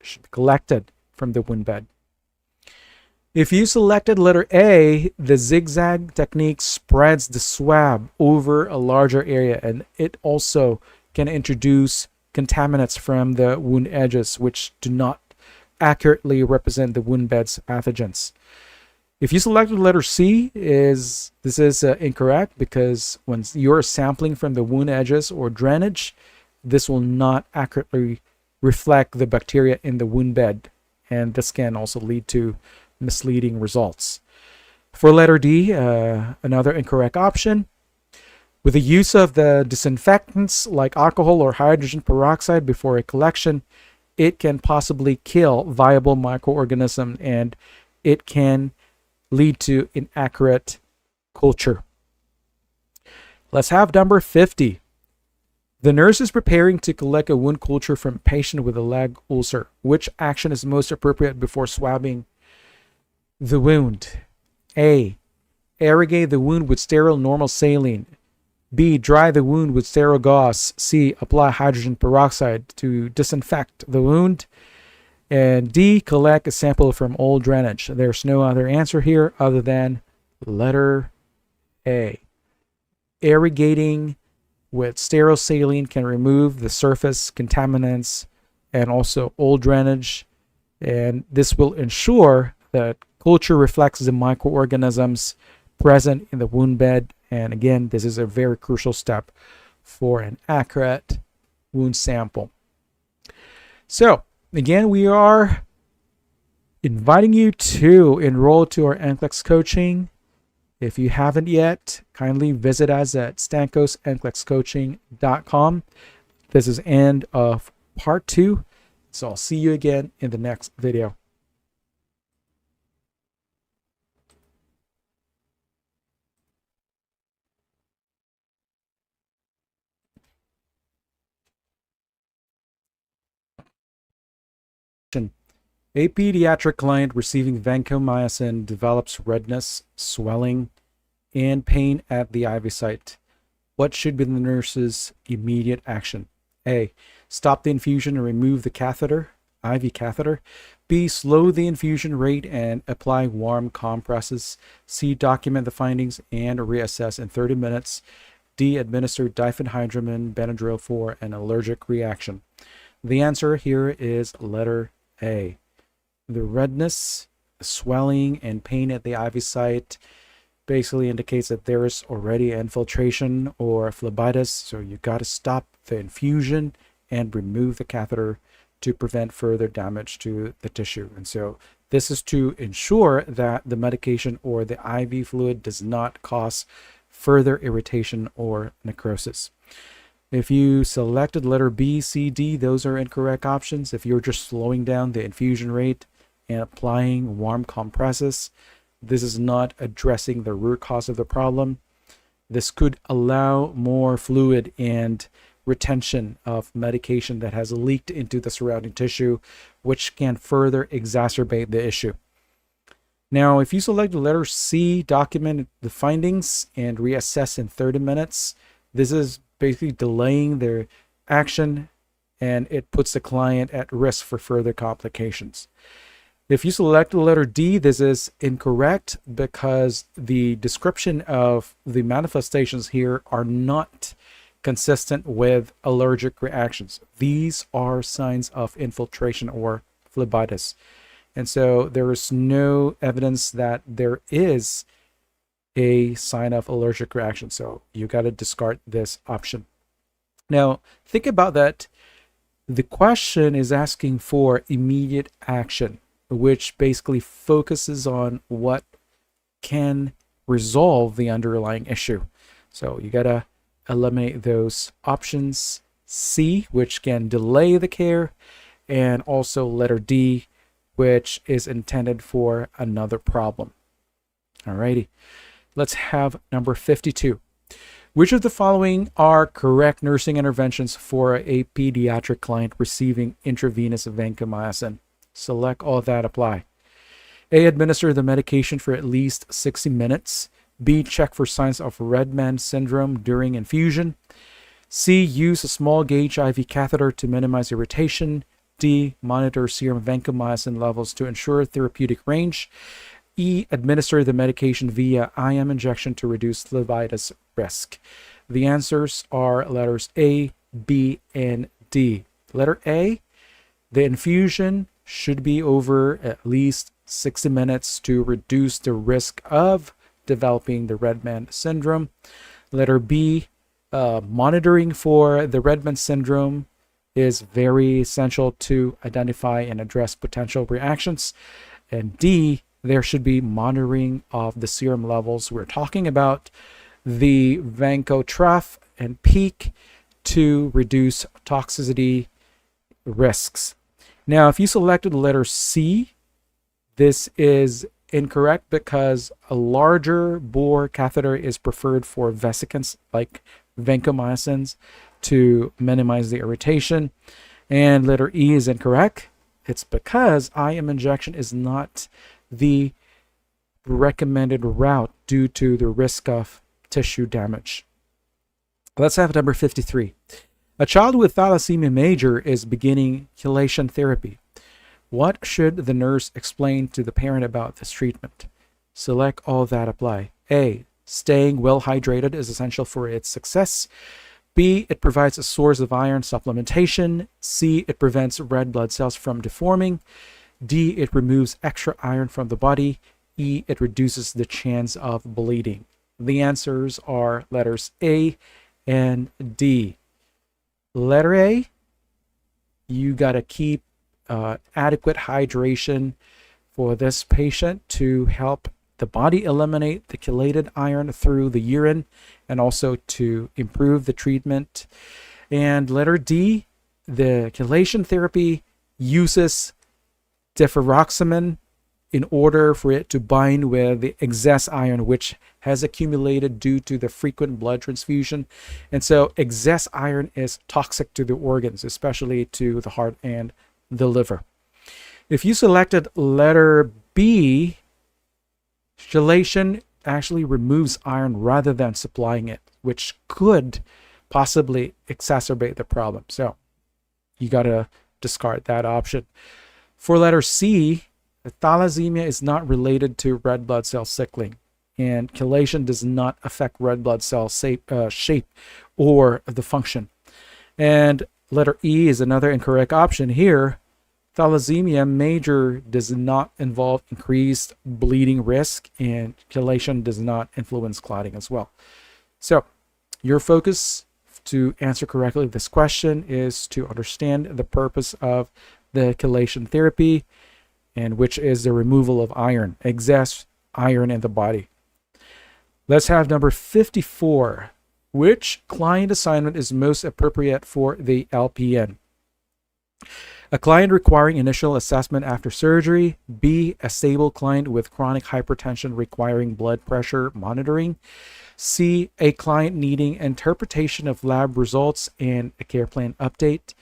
should be collected from the wound bed. If you selected letter A, the zigzag technique spreads the swab over a larger area, and it also can introduce contaminants from the wound edges, which do not accurately represent the wound bed's pathogens. If you selected letter C, this is incorrect, because when you're sampling from the wound edges or drainage, this will not accurately reflect the bacteria in the wound bed, and this can also lead to misleading results. For letter D, another incorrect option. With the use of the disinfectants like alcohol or hydrogen peroxide before a collection, it can possibly kill viable microorganisms, and it can lead to inaccurate culture. Let's have number 50. The nurse is preparing to collect a wound culture from a patient with a leg ulcer. Which action is most appropriate before swabbing the wound? A. Irrigate the wound with sterile normal saline. B. Dry the wound with sterile gauze. C. Apply hydrogen peroxide to disinfect the wound. And D. Collect a sample from all drainage. There's no other answer here other than letter A. Irrigating with sterile saline can remove the surface contaminants and also all drainage, and this will ensure that culture reflects the microorganisms present in the wound bed. And again, this is a very crucial step for an accurate wound sample. So again, we are inviting you to enroll to our NCLEX coaching. If you haven't yet, kindly visit us at stankosnclexcoaching.com. This is end of part 2. So I'll see you again in the next video. A pediatric client receiving vancomycin develops redness, swelling, and pain at the IV site. What should be the nurse's immediate action? A. Stop the infusion and remove the catheter, IV catheter. B. Slow the infusion rate and apply warm compresses. C. Document the findings and reassess in 30 minutes. D. Administer diphenhydramine Benadryl for an allergic reaction. The answer here is letter A. The redness, swelling, and pain at the IV site basically indicates that there is already infiltration or phlebitis, so you got to stop the infusion and remove the catheter to prevent further damage to the tissue. And so this is to ensure that the medication or the IV fluid does not cause further irritation or necrosis. If you selected letter B, C, D, those are incorrect options. If you're just slowing down the infusion rate and applying warm compresses, this is not addressing the root cause of the problem. This could allow more fluid and retention of medication that has leaked into the surrounding tissue, which can further exacerbate the issue. Now, if you select the letter C, document the findings and reassess in 30 minutes, this is basically delaying their action, and it puts the client at risk for further complications. If you select the letter D, this is incorrect because the description of the manifestations here are not consistent with allergic reactions. These are signs of infiltration or phlebitis. And so there is no evidence that there is a sign of allergic reaction. So you got to discard this option. Now, think about that. The question is asking for immediate action, which basically focuses on what can resolve the underlying issue. So you got to eliminate those options. C, which can delay the care, and also letter D, which is intended for another problem. Alrighty, let's have number 52. Which of the following are correct nursing interventions for a pediatric client receiving intravenous vancomycin? Select all that apply. A, administer the medication for at least 60 minutes. B, check for signs of Redman syndrome during infusion. C, use a small gauge IV catheter to minimize irritation. D, monitor serum vancomycin levels to ensure therapeutic range. E, administer the medication via IM injection to reduce phlebitis risk. The answers are letters A, B, and D. Letter A, the infusion should be over at least 60 minutes to reduce the risk of developing the Redman syndrome. Letter B, monitoring for the Redman syndrome is very essential to identify and address potential reactions. And D, there should be monitoring of the serum levels. We're talking about the vanco trough and peak to reduce toxicity risks. Now, if you selected letter C, this is incorrect because a larger bore catheter is preferred for vesicants like vancomycins to minimize the irritation. And letter E is incorrect. It's because IM injection is not the recommended route due to the risk of tissue damage. Let's have number 53. A child with thalassemia major is beginning chelation therapy. What should the nurse explain to the parent about this treatment? Select all that apply. A, staying well hydrated is essential for its success. B, it provides a source of iron supplementation. C, it prevents red blood cells from deforming. D, it removes extra iron from the body. E, it reduces the chance of bleeding. The answers are letters A and D. Letter A, you got to keep adequate hydration for this patient to help the body eliminate the chelated iron through the urine and also to improve the treatment. And letter D, the chelation therapy uses deferoxamine in order for it to bind with the excess iron which has accumulated due to the frequent blood transfusion. And so excess iron is toxic to the organs, especially to the heart and the liver. If you selected letter B, chelation actually removes iron rather than supplying it, which could possibly exacerbate the problem. So you got to discard that option. For letter C, thalassemia is not related to red blood cell sickling, and chelation does not affect red blood cell shape or the function. And letter E is another incorrect option here. Thalassemia major does not involve increased bleeding risk, and chelation does not influence clotting as well. So your focus to answer correctly this question is to understand the purpose of the chelation therapy, and which is the removal of iron, excess iron in the body. Let's have number 54. Which client assignment is most appropriate for the LPN? A client requiring initial assessment after surgery. B, a stable client with chronic hypertension requiring blood pressure monitoring. C, a client needing interpretation of lab results and a care plan update.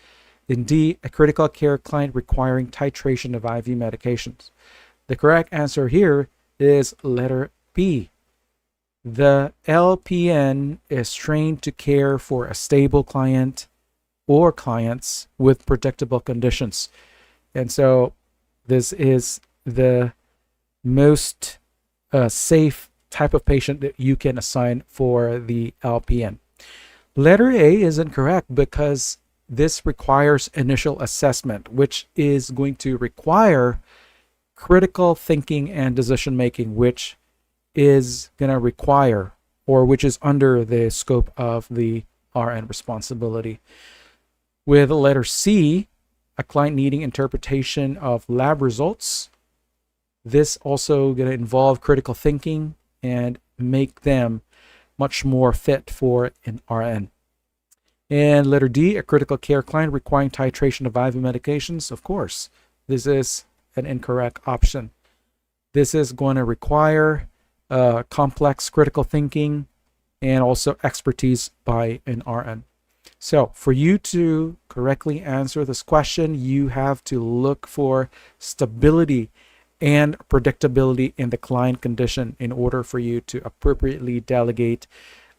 And D, a critical care client requiring titration of IV medications. The correct answer here is letter B. The LPN is trained to care for a stable client or clients with predictable conditions. And so this is the most safe type of patient that you can assign for the LPN. Letter A is incorrect because this requires initial assessment, which is going to require critical thinking and decision making, which is going to require, or which is under the scope of the RN responsibility. With letter C, a client needing interpretation of lab results, this also going to involve critical thinking and make them much more fit for an RN. And letter D, a critical care client requiring titration of IV medications. Of course, this is an incorrect option. This is going to require complex critical thinking and also expertise by an RN. So for you to correctly answer this question, you have to look for stability and predictability in the client condition in order for you to appropriately delegate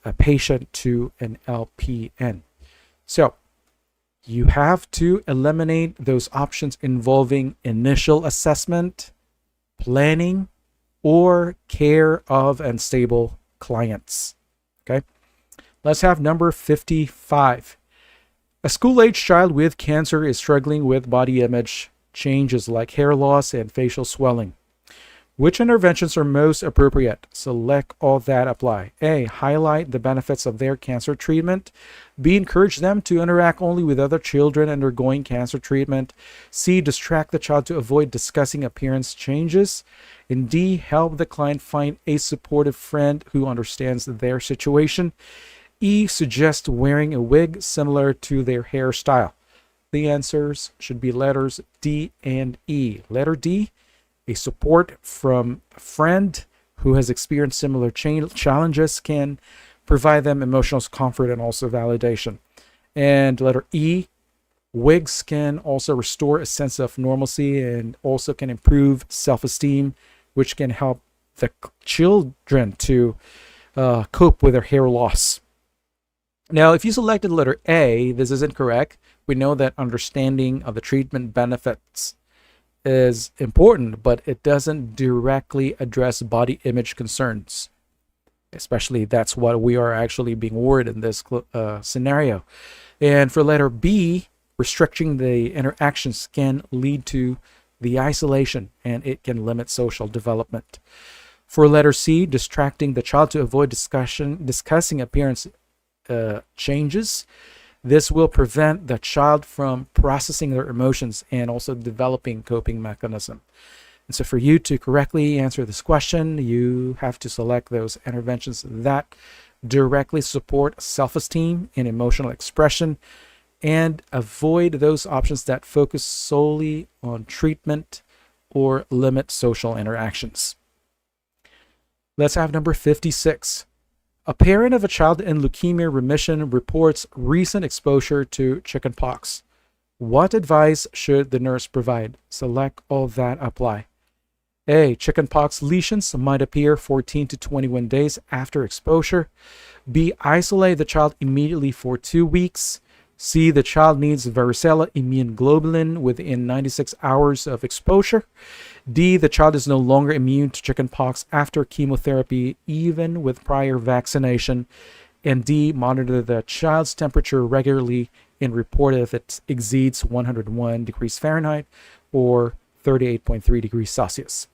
a patient to an LPN. So you have to eliminate those options involving initial assessment, planning, or care of unstable clients. Okay, let's have number 55. A school-age child with cancer is struggling with body image changes like hair loss and facial swelling. Which interventions are most appropriate? Select all that apply. A, highlight the benefits of their cancer treatment. B, encourage them to interact only with other children undergoing cancer treatment. C, distract the child to avoid discussing appearance changes. And D, help the client find a supportive friend who understands their situation. E, suggest wearing a wig similar to their hairstyle. The answers should be letters D and E. Letter D, a support from a friend who has experienced similar challenges can provide them emotional comfort and also validation. And letter E, wigs can also restore a sense of normalcy and also can improve self-esteem, which can help the children to cope with their hair loss. Now, if you selected letter A, this is incorrect. We know that understanding of the treatment benefits is important, but it doesn't directly address body image concerns. Especially that's what we are actually being worried in this scenario. And for letter B, restricting the interactions can lead to the isolation and it can limit social development. For letter C, distracting the child to avoid discussing appearance changes. This will prevent the child from processing their emotions and also developing coping mechanism. And so for you to correctly answer this question, you have to select those interventions that directly support self-esteem and emotional expression and avoid those options that focus solely on treatment or limit social interactions. Let's have number 56. A parent of a child in leukemia remission reports recent exposure to chickenpox. What advice should the nurse provide? Select all that apply. A, chickenpox lesions might appear 14 to 21 days after exposure. B, isolate the child immediately for 2 weeks. C, the child needs varicella immune globulin within 96 hours of exposure. D, the child is no longer immune to chickenpox after chemotherapy, even with prior vaccination. And D, monitor the child's temperature regularly and report if it exceeds 101 degrees Fahrenheit or 38.3 degrees Celsius.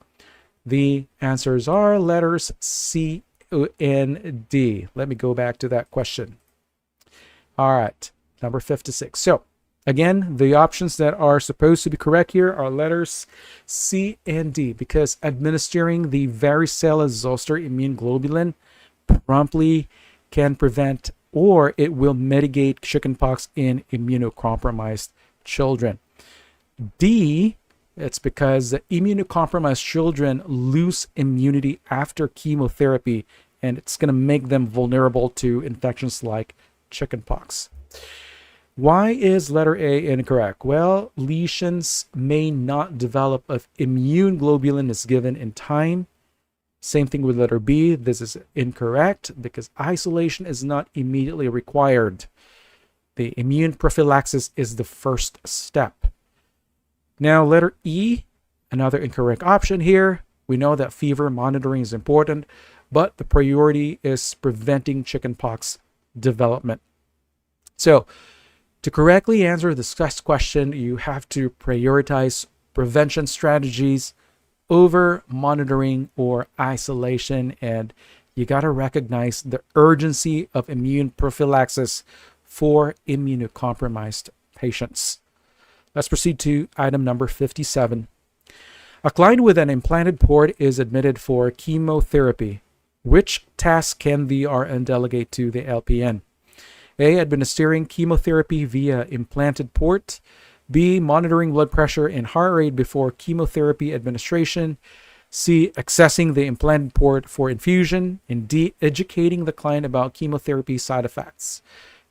The answers are letters C and D. Let me go back to that question. All right, number 56. So again, the options that are supposed to be correct here are letters C and D because administering the varicella zoster immune globulin promptly can prevent or it will mitigate chickenpox in immunocompromised children. D, it's because the immunocompromised children lose immunity after chemotherapy and it's going to make them vulnerable to infections like chickenpox. Why is letter A incorrect? Well, lesions may not develop if immune globulin is given in time. Same thing with letter B. This is incorrect because isolation is not immediately required. The immune prophylaxis is the first step. Now, letter E, another incorrect option here. We know that fever monitoring is important, but the priority is preventing chickenpox development. So, to correctly answer this question, you have to prioritize prevention strategies over monitoring or isolation, and you got to recognize the urgency of immune prophylaxis for immunocompromised patients. Let's proceed to item number 57. A client with an implanted port is admitted for chemotherapy. Which task can the RN delegate to the LPN? A, administering chemotherapy via implanted port. B, monitoring blood pressure and heart rate before chemotherapy administration. C, accessing the implanted port for infusion. And D, educating the client about chemotherapy side effects.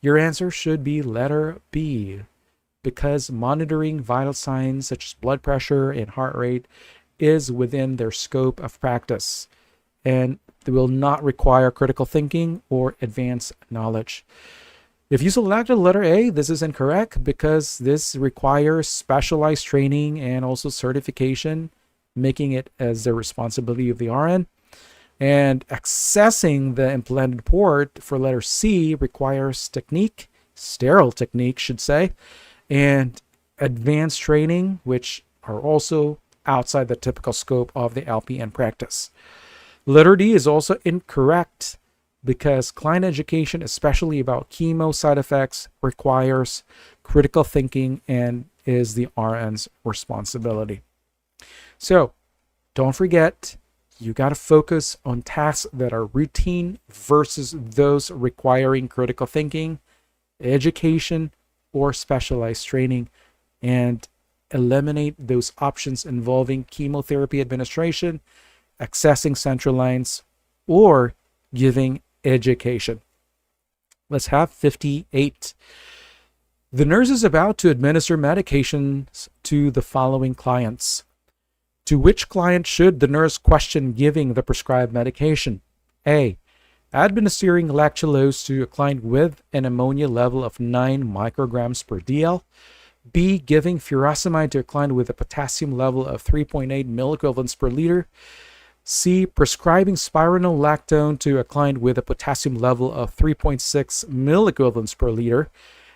Your answer should be letter B, because monitoring vital signs such as blood pressure and heart rate is within their scope of practice, and they will not require critical thinking or advanced knowledge. If you selected letter A, this is incorrect because this requires specialized training and also certification, making it as the responsibility of the RN. And accessing the implanted port for letter C requires technique, sterile technique, should say, and advanced training, which are also outside the typical scope of the LPN practice. Letter D is also incorrect because client education, especially about chemo side effects, requires critical thinking and is the RN's responsibility. So don't forget, you got to focus on tasks that are routine versus those requiring critical thinking, education, or specialized training, and eliminate those options involving chemotherapy administration, accessing central lines, or giving education. Let's have 58. The nurse is about to administer medications to the following clients. To which client should the nurse question giving the prescribed medication? A, administering lactulose to a client with an ammonia level of 9 micrograms per DL. B, giving furosemide to a client with a potassium level of 3.8 milliequivalents per liter. C, prescribing spironolactone to a client with a potassium level of 3.6 milliequivalents per liter.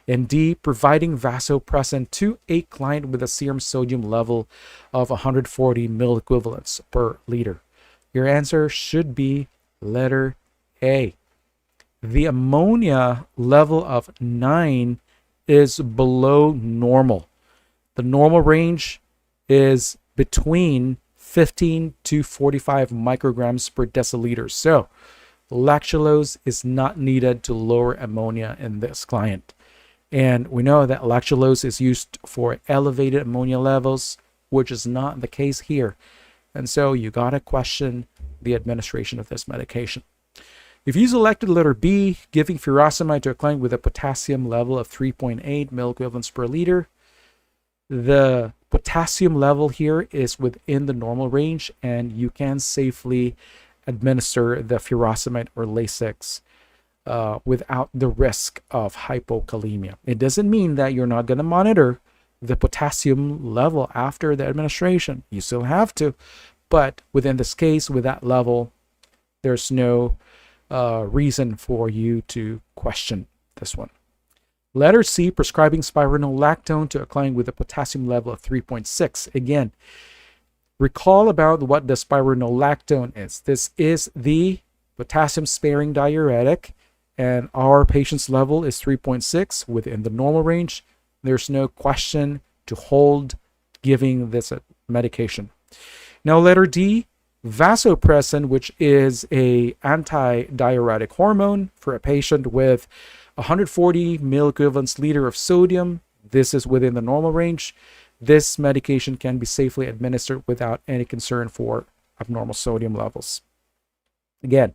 And D, providing vasopressin to a client with a serum sodium level of 140 milliequivalents per liter. Your answer should be letter A. The ammonia level of 9 is below normal. The normal range is between 15 to 45 micrograms per deciliter. So lactulose is not needed to lower ammonia in this client. And we know that lactulose is used for elevated ammonia levels, which is not the case here. And so you got to question the administration of this medication. If you selected letter B, giving furosemide to a client with a potassium level of 3.8 milliequivalents per liter, the potassium level here is within the normal range, and you can safely administer the furosemide or Lasix without the risk of hypokalemia. It doesn't mean that you're not going to monitor the potassium level after the administration. You still have to, but within this case, with that level, there's no reason for you to question this one. Letter C, prescribing spironolactone to a client with a potassium level of 3.6. Again, recall about what the spironolactone is. This is the potassium-sparing diuretic, and our patient's level is 3.6 within the normal range. There's no question to hold giving this medication. Now, letter D, vasopressin, which is a anti-diuretic hormone for a patient with 140 milliequivalents liter of sodium. This is within the normal range. This medication can be safely administered without any concern for abnormal sodium levels. Again,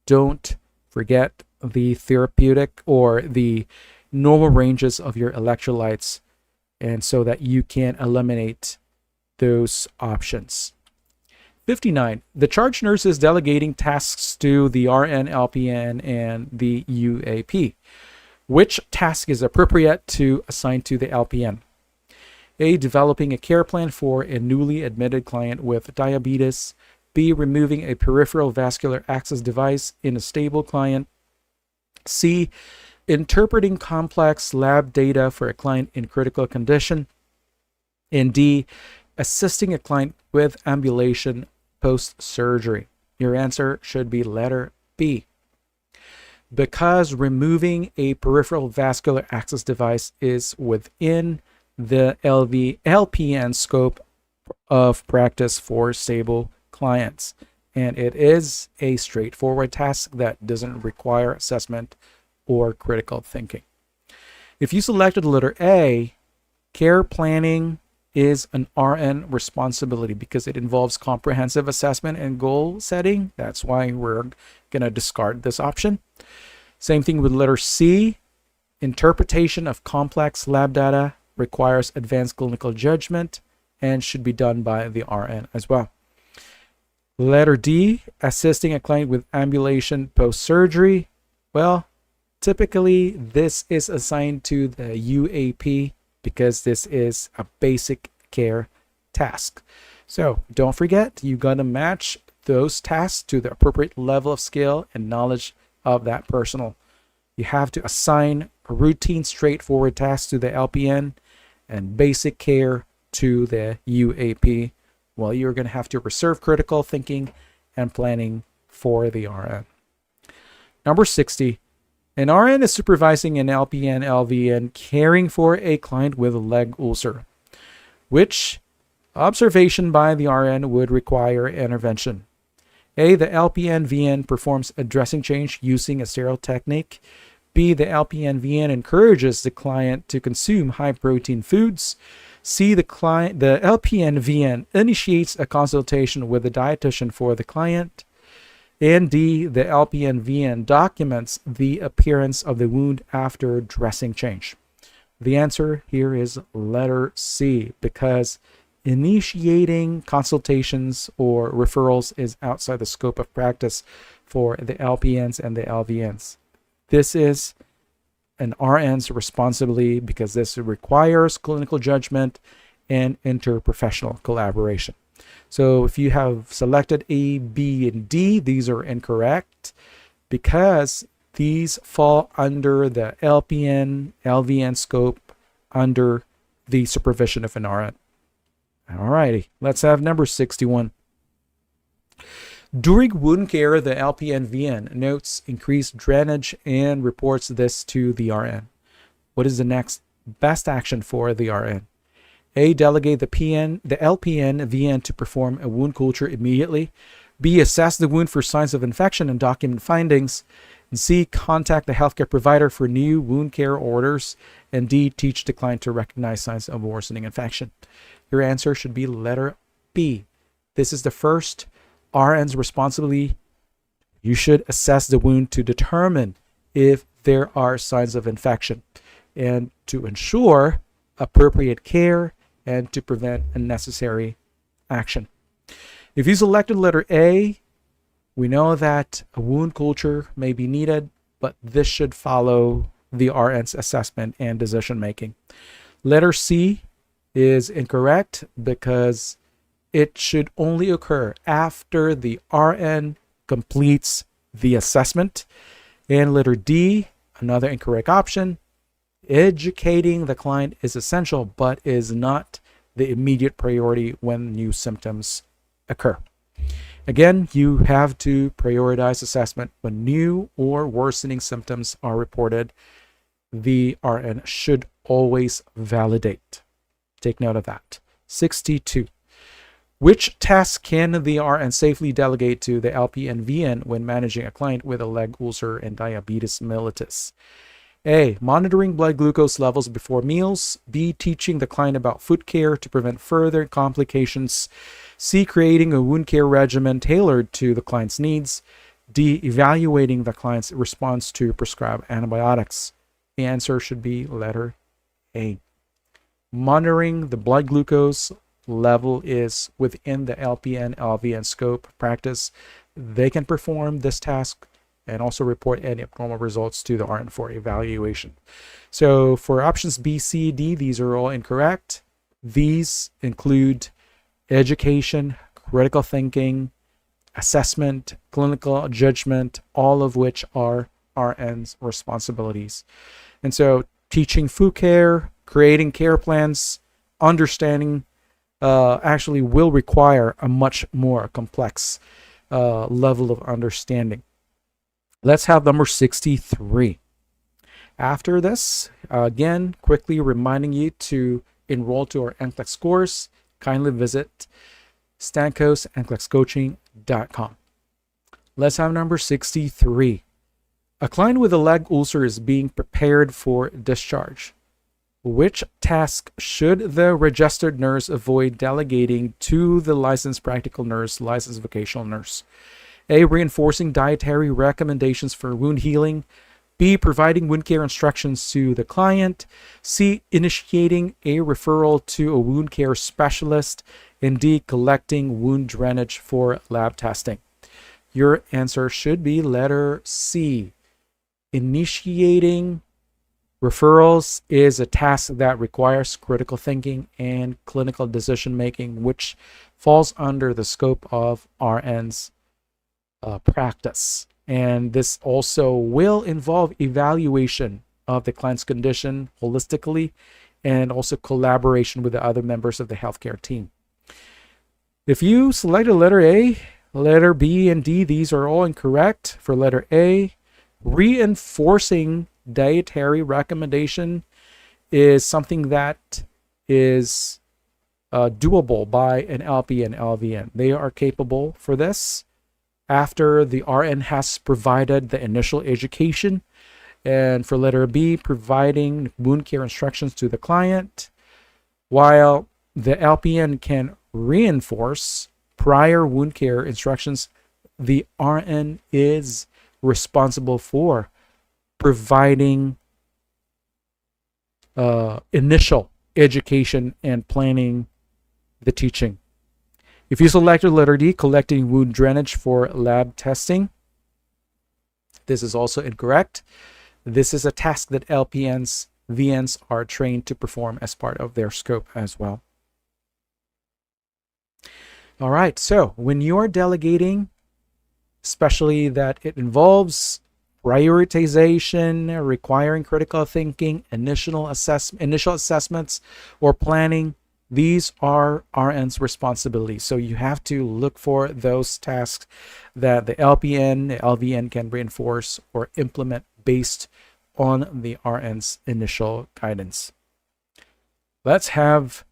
don't forget the therapeutic or the normal ranges of your electrolytes, and so that you can eliminate those options. 59. The charge nurse is delegating tasks to the RN, LPN, and the UAP. Which task is appropriate to assign to the LPN? A, developing a care plan for a newly admitted client with diabetes. B, removing a peripheral vascular access device in a stable client. C, interpreting complex lab data for a client in critical condition. And D, assisting a client with ambulation post-surgery. Your answer should be letter B. Because removing a peripheral vascular access device is within the LPN scope of practice for stable clients, and it is a straightforward task that doesn't require assessment or critical thinking. If you selected letter A, care planning is an RN responsibility because it involves comprehensive assessment and goal setting. That's why we're going to discard this option. Same thing with letter C. Interpretation of complex lab data requires advanced clinical judgment and should be done by the RN as well. Letter D, assisting a client with ambulation post-surgery. Well, typically this is assigned to the UAP because this is a basic care task. So don't forget, you got to match those tasks to the appropriate level of skill and knowledge of that personnel. You have to assign a routine, straightforward task to the LPN and basic care to the UAP. Well, you're going to have to reserve critical thinking and planning for the RN. Number 60. An RN is supervising an LPN, LVN caring for a client with a leg ulcer, which observation by the RN would require intervention. A, the LPN VN performs a dressing change using a sterile technique. B, the LPN VN encourages the client to consume high protein foods. C, the LPN VN initiates a consultation with the dietitian for the client. And D, the LPN VN documents the appearance of the wound after dressing change. The answer here is letter C, because initiating consultations or referrals is outside the scope of practice for the LPNs and the LVNs. This is an RN's responsibility because this requires clinical judgment and interprofessional collaboration. So if you have selected A, B, and D, these are incorrect because these fall under the LPN, LVN scope under the supervision of an RN. Alrighty, let's have number 61. During wound care, the LPN VN notes increased drainage and reports this to the RN. What is the next best action for the RN? A, delegate the LPN VN to perform a wound culture immediately. B, assess the wound for signs of infection and document findings. And C, contact the healthcare provider for new wound care orders. And D, teach the client to recognize signs of worsening infection. Your answer should be letter B. This is the first RN's responsibility. You should assess the wound to determine if there are signs of infection and to ensure appropriate care and to prevent unnecessary action. If you selected letter A, we know that a wound culture may be needed, but this should follow the RN's assessment and decision making. Letter C is incorrect because it should only occur after the RN completes the assessment. And letter D, another incorrect option, educating the client is essential but is not the immediate priority when new symptoms occur. Again, you have to prioritize assessment when new or worsening symptoms are reported. The RN should always validate. Take note of that. 62. Which tasks can the RN safely delegate to the LPN VN when managing a client with a leg ulcer and diabetes mellitus? A, monitoring blood glucose levels before meals. B, teaching the client about foot care to prevent further complications. C, creating a wound care regimen tailored to the client's needs. D, evaluating the client's response to prescribed antibiotics. The answer should be letter A. Monitoring the blood glucose level is within the LPN, LVN scope of practice. They can perform this task and also report any abnormal results to the RN for evaluation. So for options B, C, D, these are all incorrect. These include education, critical thinking, assessment, clinical judgment, all of which are RN's responsibilities. And so teaching food care, creating care plans, understanding actually will require a much more complex level of understanding. Let's have number 63. After this, again, quickly reminding you to enroll to our NCLEX course. Kindly visit stankos@nclexcoaching.com. Let's have number 63. A client with a leg ulcer is being prepared for discharge. Which task should the registered nurse avoid delegating to the licensed practical nurse, licensed vocational nurse? A. Reinforcing dietary recommendations for wound healing. B. Providing wound care instructions to the client. C. Initiating a referral to a wound care specialist. And D. Collecting wound drainage for lab testing. Your answer should be letter C. Initiating referrals is a task that requires critical thinking and clinical decision making, which falls under the scope of RN's practice. And this also will involve evaluation of the client's condition holistically and also collaboration with the other members of the healthcare team. If you selected letter A, letter B, and D, these are all incorrect. For letter A, reinforcing dietary recommendation is something that is doable by an LP and LVN. They are capable for this after the RN has provided the initial education. And for letter B, providing wound care instructions to the client, while the LPN can reinforce prior wound care instructions, the RN is responsible for providing initial education and planning the teaching. If you selected letter D, collecting wound drainage for lab testing, this is also incorrect. This is a task that LPNs, VNs are trained to perform as part of their scope as well. All right, so when you are delegating, especially that it involves prioritization, requiring critical thinking, initial assessments, or planning, these are RN's responsibilities. So you have to look for those tasks that the LPN, the LVN can reinforce or implement based on the RN's initial guidance. Let's have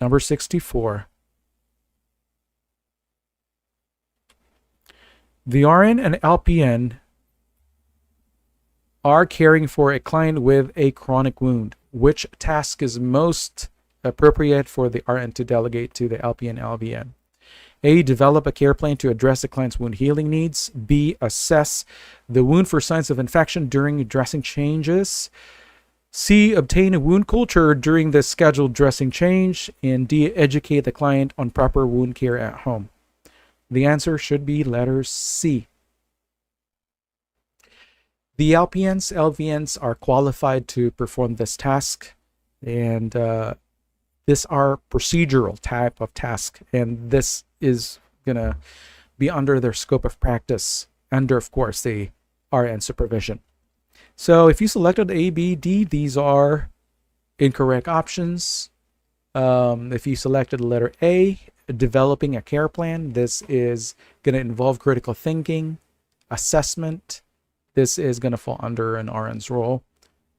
number 64. The RN and LPN are caring for a client with a chronic wound. Which task is most appropriate for the RN to delegate to the LPN LVN? A. Develop a care plan to address the client's wound healing needs. B. Assess the wound for signs of infection during dressing changes. C. Obtain a wound culture during the scheduled dressing change. And D. Educate the client on proper wound care at home. The answer should be letter C. The LPNs, LVNs are qualified to perform this task, and these are procedural type of task, and this is going to be under their scope of practice, under, of course, the RN supervision. So if you selected A, B, D, these are incorrect options. If you selected letter A, developing a care plan, this is going to involve critical thinking, assessment. This is going to fall under an RN's role.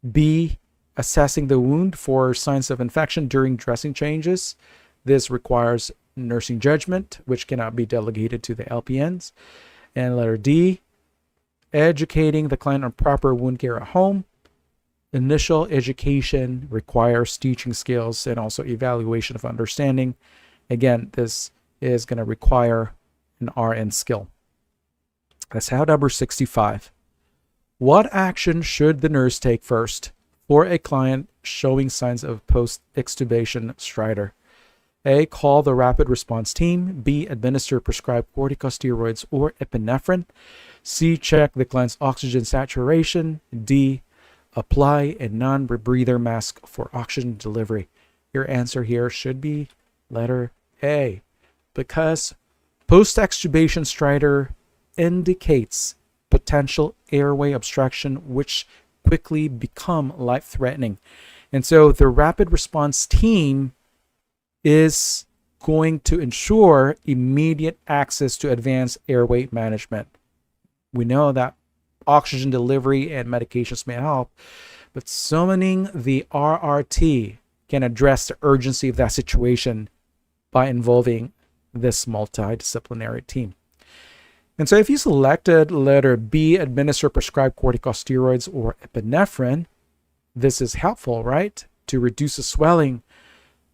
B, assessing the wound for signs of infection during dressing changes. This requires nursing judgment, which cannot be delegated to the LPNs. And letter D, educating the client on proper wound care at home. Initial education requires teaching skills and also evaluation of understanding. Again, this is going to require an RN skill. That's how number 65. What action should the nurse take first for a client showing signs of post-extubation stridor? A. Call the rapid response team. B. Administer prescribed corticosteroids or epinephrine. C. Check the client's oxygen saturation. D. Apply a non-rebreather mask for oxygen delivery. Your answer here should be letter A, because post-extubation stridor indicates potential airway obstruction, which quickly become life-threatening. And so the rapid response team is going to ensure immediate access to advanced airway management. We know that oxygen delivery and medications may help, but summoning the RRT can address the urgency of that situation by involving this multidisciplinary team. And so if you selected letter B, administer prescribed corticosteroids or epinephrine, this is helpful, right? to reduce the swelling,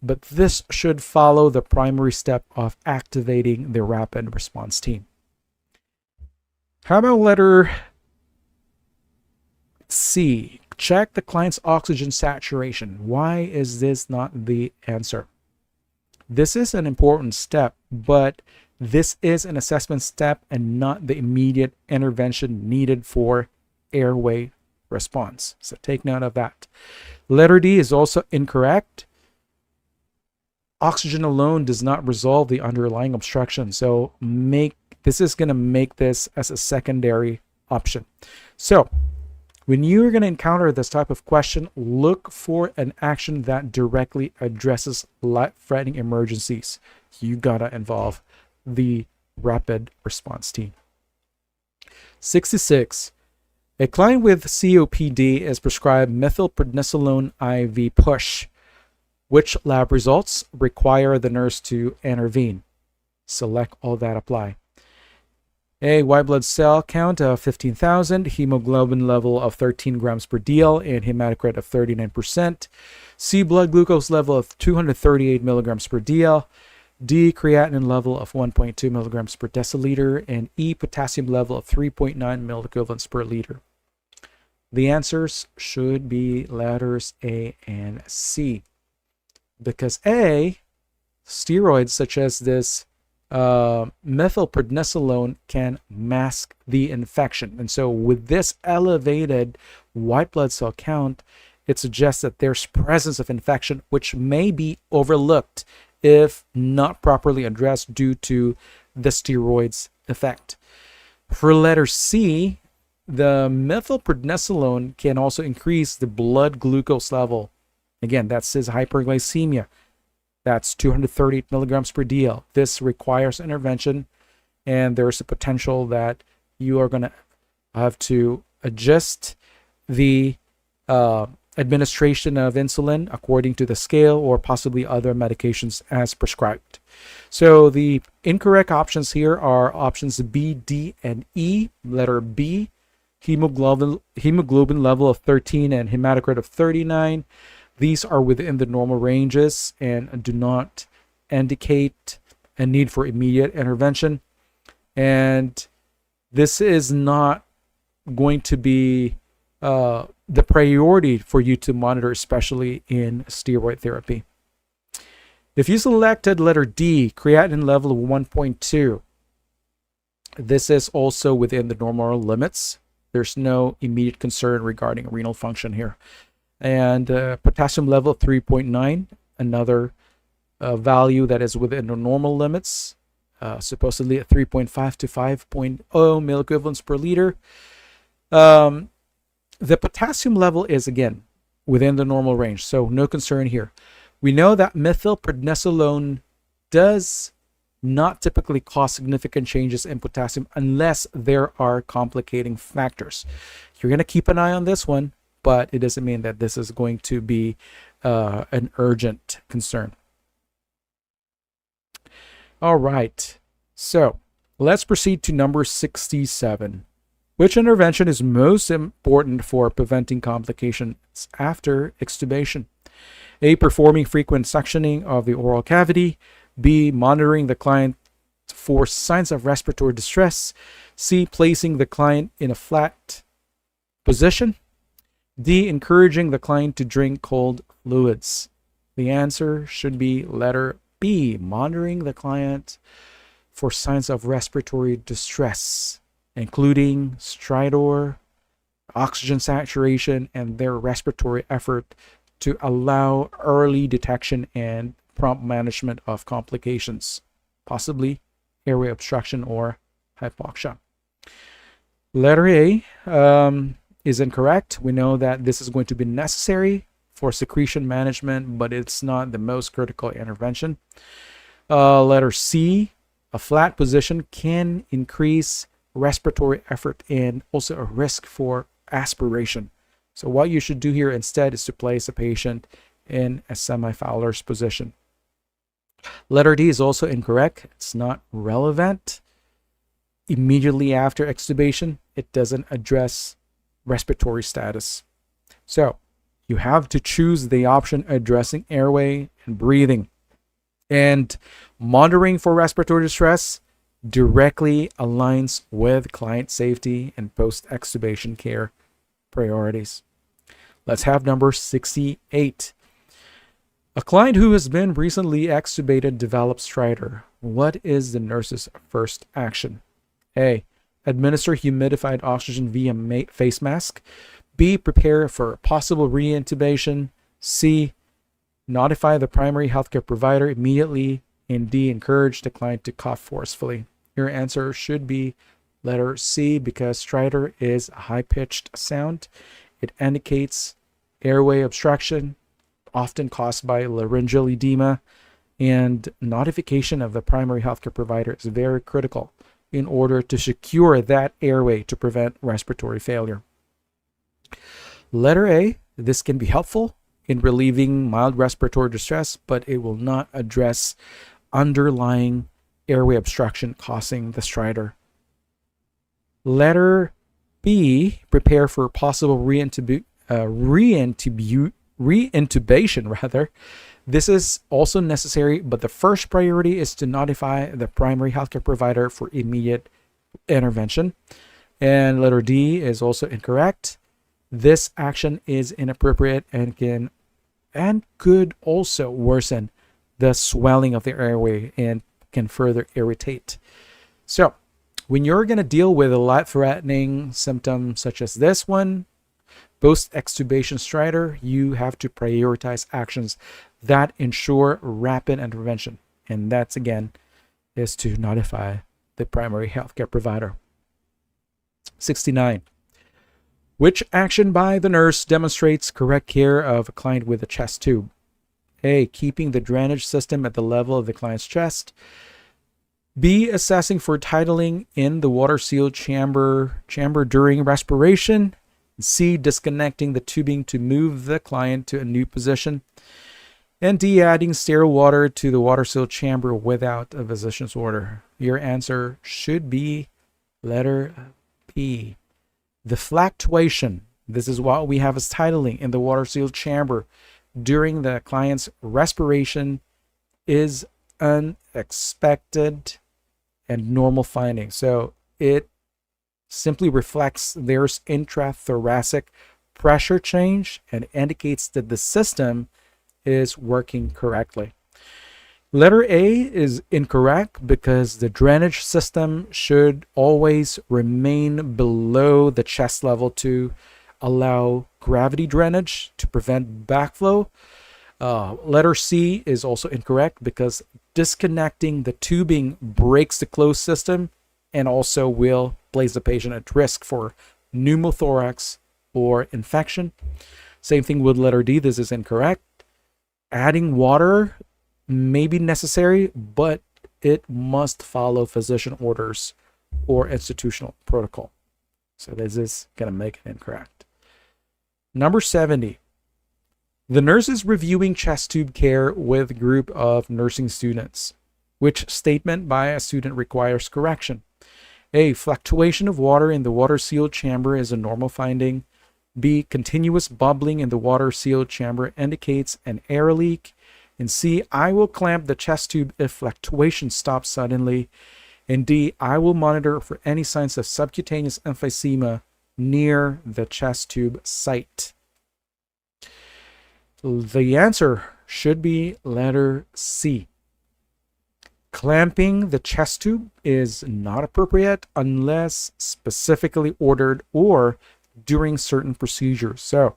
but this should follow the primary step of activating the rapid response team. How about letter C? Check the client's oxygen saturation. Why is this not the answer? This is an important step, but this is an assessment step and not the immediate intervention needed for airway response. So take note of that. Letter D is also incorrect. Oxygen alone does not resolve the underlying obstruction. So this is going to make this as a secondary option. So when you're going to encounter this type of question, look for an action that directly addresses life-threatening emergencies. You got to involve the rapid response team. 66. A client with COPD is prescribed methylprednisolone IV push. Which lab results require the nurse to intervene? Select all that apply. A, white blood cell count of 15,000, hemoglobin level of 13 grams per dl, and hematocrit of 39%. C, blood glucose level of 238 milligrams per dl. D, creatinine level of 1.2 milligrams per deciliter. And E, potassium level of 3.9 milliequivalents per liter. The answers should be letters A and C. Because A, steroids such as this methylprednisolone can mask the infection. And so with this elevated white blood cell count, it suggests that there's presence of infection, which may be overlooked if not properly addressed due to the steroids effect. For letter C, the methylprednisolone can also increase the blood glucose level. Again, that says hyperglycemia. That's 238 milligrams per dl. This requires intervention, and there's a potential that you are going to have to adjust the administration of insulin according to the scale, or possibly other medications as prescribed. So the incorrect options here are options B, D, and E. Letter B, hemoglobin level of 13 and hematocrit of 39. These are within the normal ranges and do not indicate a need for immediate intervention. And this is not going to be the priority for you to monitor, especially in steroid therapy. If you selected letter D, creatinine level of 1.2, this is also within the normal limits. There's no immediate concern regarding renal function here. And potassium level of 3.9, another value that is within the normal limits, supposedly at 3.5 to 5.0 milliequivalents per liter. The potassium level is, again, within the normal range, so no concern here. We know that methylprednisolone does not typically cause significant changes in potassium unless there are complicating factors. You're going to keep an eye on this one, but it doesn't mean that this is going to be an urgent concern. All right, so let's proceed to number 67. Which intervention is most important for preventing complications after extubation? A, performing frequent suctioning of the oral cavity. B, monitoring the client for signs of respiratory distress. C, placing the client in a flat position. D, encouraging the client to drink cold fluids. The answer should be letter B, monitoring the client for signs of respiratory distress, including stridor, oxygen saturation, and their respiratory effort to allow early detection and prompt management of complications, possibly airway obstruction or hypoxia. Letter A is incorrect. We know that this is going to be necessary for secretion management, but it's not the most critical intervention. Letter C, a flat position can increase respiratory effort and also a risk for aspiration. So what you should do here instead is to place a patient in a semi-Fowler's position. Letter D is also incorrect. It's not relevant. Immediately after extubation, it doesn't address respiratory status. So You have to choose the option addressing airway and breathing. And monitoring for respiratory distress directly aligns with client safety and post-extubation care priorities. Let's have number 68. A client who has been recently extubated develops stridor. What is the nurse's first action? A. Administer humidified oxygen via face mask. B. Prepare for possible reintubation. C. Notify the primary healthcare provider immediately. And D. Encourage the client to cough forcefully. Your answer should be letter C, because stridor is a high-pitched sound. It indicates airway obstruction, often caused by laryngeal edema, and notification of the primary healthcare provider is very critical in order to secure that airway to prevent respiratory failure. Letter A, this can be helpful in relieving mild respiratory distress, but it will not address underlying airway obstruction causing the stridor. Letter B, prepare for possible reintubation. This is also necessary, but the first priority is to notify the primary healthcare provider for immediate intervention. And letter D is also incorrect. This action is inappropriate and could also worsen the swelling of the airway and can further irritate. So when you're going to deal with a life-threatening symptom such as this one, post-extubation stridor, you have to prioritize actions that ensure rapid intervention. And that's, again, is to notify the primary healthcare provider. 69. Which action by the nurse demonstrates correct care of a client with a chest tube? A. Keeping the drainage system at the level of the client's chest. B. Assessing for titling in the water-sealed chamber during respiration. C. Disconnecting the tubing to move the client to a new position. And D. Adding sterile water to the water-sealed chamber without a physician's order. Your answer should be letter P. The fluctuation, this is what we have as titling in the water-sealed chamber during the client's respiration, is unexpected and normal finding. So it simply reflects there's intrathoracic pressure change and indicates that the system is working correctly. Letter A is incorrect because the drainage system should always remain below the chest level to allow gravity drainage to prevent backflow. Letter C is also incorrect because disconnecting the tubing breaks the closed system and also will place the patient at risk for pneumothorax or infection. Same thing with letter D. This is incorrect. Adding water may be necessary, but it must follow physician orders or institutional protocol. So this is going to make it incorrect. Number 70. The nurse is reviewing chest tube care with a group of nursing students. Which statement by a student requires correction? A. Fluctuation of water in the water-sealed chamber is a normal finding. B. Continuous bubbling in the water-sealed chamber indicates an air leak. And C. I will clamp the chest tube if fluctuation stops suddenly. And D. I will monitor for any signs of subcutaneous emphysema near the chest tube site. The answer should be letter C. Clamping the chest tube is not appropriate unless specifically ordered or during certain procedures. So,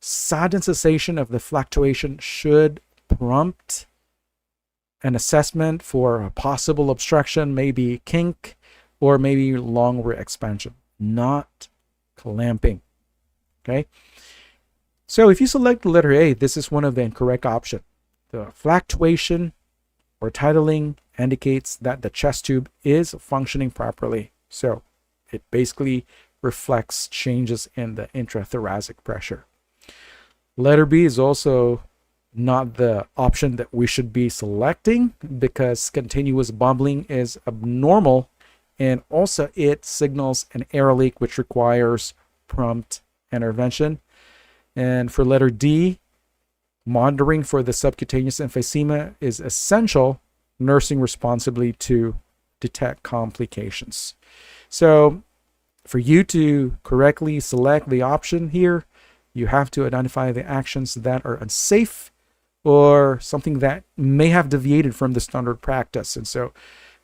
sudden cessation of the fluctuation should prompt an assessment for a possible obstruction, maybe kink, or maybe long expansion, not clamping. Okay. So if you select the letter A, this is one of the incorrect options. The fluctuation or titling indicates that the chest tube is functioning properly. So it basically reflects changes in the intrathoracic pressure. Letter B is also not the option that we should be selecting because continuous bubbling is abnormal, and also it signals an air leak which requires prompt intervention. And for letter D, monitoring for the subcutaneous emphysema is essential, nursing responsibly to detect complications. So for you to correctly select the option here, you have to identify the actions that are unsafe or something that may have deviated from the standard practice. And so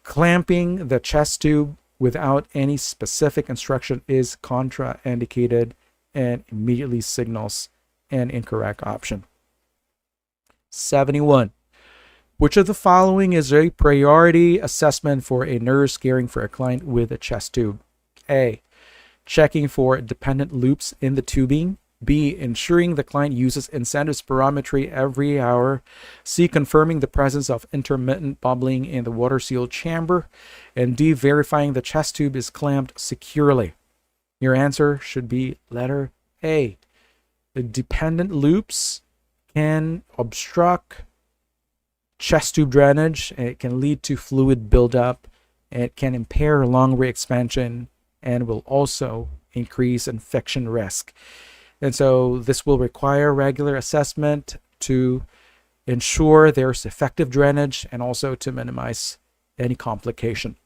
clamping the chest tube without any specific instruction is contraindicated and immediately signals an incorrect option. 71. Which of the following is a priority assessment for a nurse caring for a client with a chest tube? A. Checking for dependent loops in the tubing. B. Ensuring the client uses incentive spirometry every hour. C. Confirming the presence of intermittent bubbling in the water-sealed chamber. And D. Verifying the chest tube is clamped securely. Your answer should be letter A. The dependent loops can obstruct chest tube drainage. It can lead to fluid buildup. It can impair lung re-expansion and will also increase infection risk. And so this will require regular assessment to ensure there's effective drainage and also to minimize any complication.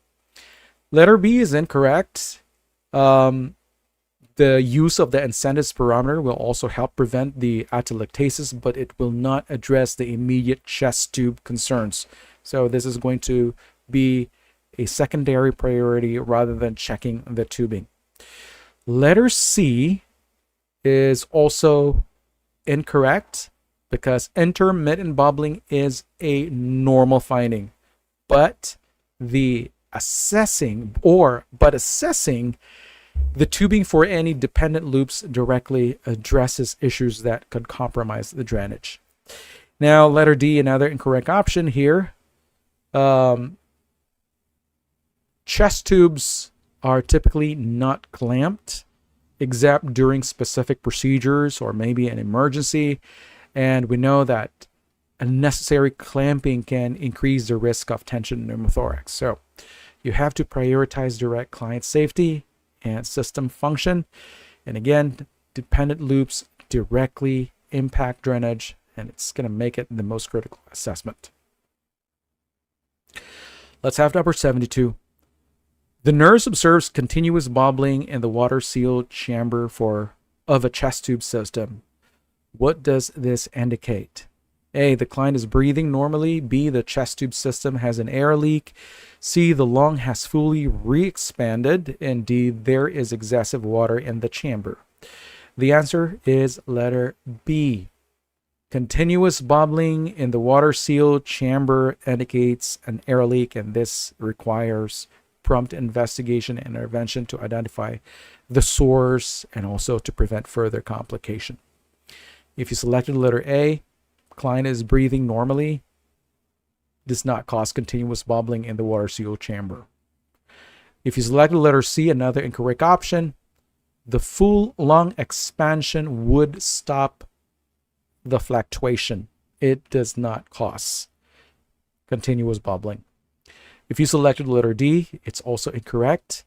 Letter B is incorrect. The use of the incentive spirometer will also help prevent the atelectasis, but it will not address the immediate chest tube concerns. So this is going to be a secondary priority rather than checking the tubing. Letter C is also incorrect because intermittent bubbling is a normal finding, but assessing the tubing for any dependent loops directly addresses issues that could compromise the drainage. Now, letter D, another incorrect option here. Chest tubes are typically not clamped except during specific procedures or maybe an emergency. And we know that unnecessary clamping can increase the risk of tension pneumothorax. So you have to prioritize direct client safety and system function. And again, dependent loops directly impact drainage, and it's going to make it the most critical assessment. Let's have number 72. The nurse observes continuous bubbling in the water-sealed chamber of a chest tube system. What does this indicate? A. The client is breathing normally. B. The chest tube system has an air leak. C. The lung has fully re-expanded. And D. There is excessive water in the chamber. The answer is letter B. Continuous bubbling in the water-sealed chamber indicates an air leak, and this requires prompt investigation and intervention to identify the source and also to prevent further complication. If you selected letter A, client is breathing normally, does not cause continuous bubbling in the water-sealed chamber. If you selected letter C, another incorrect option, the full lung expansion would stop the fluctuation. It does not cause continuous bubbling. If you selected letter D, it's also incorrect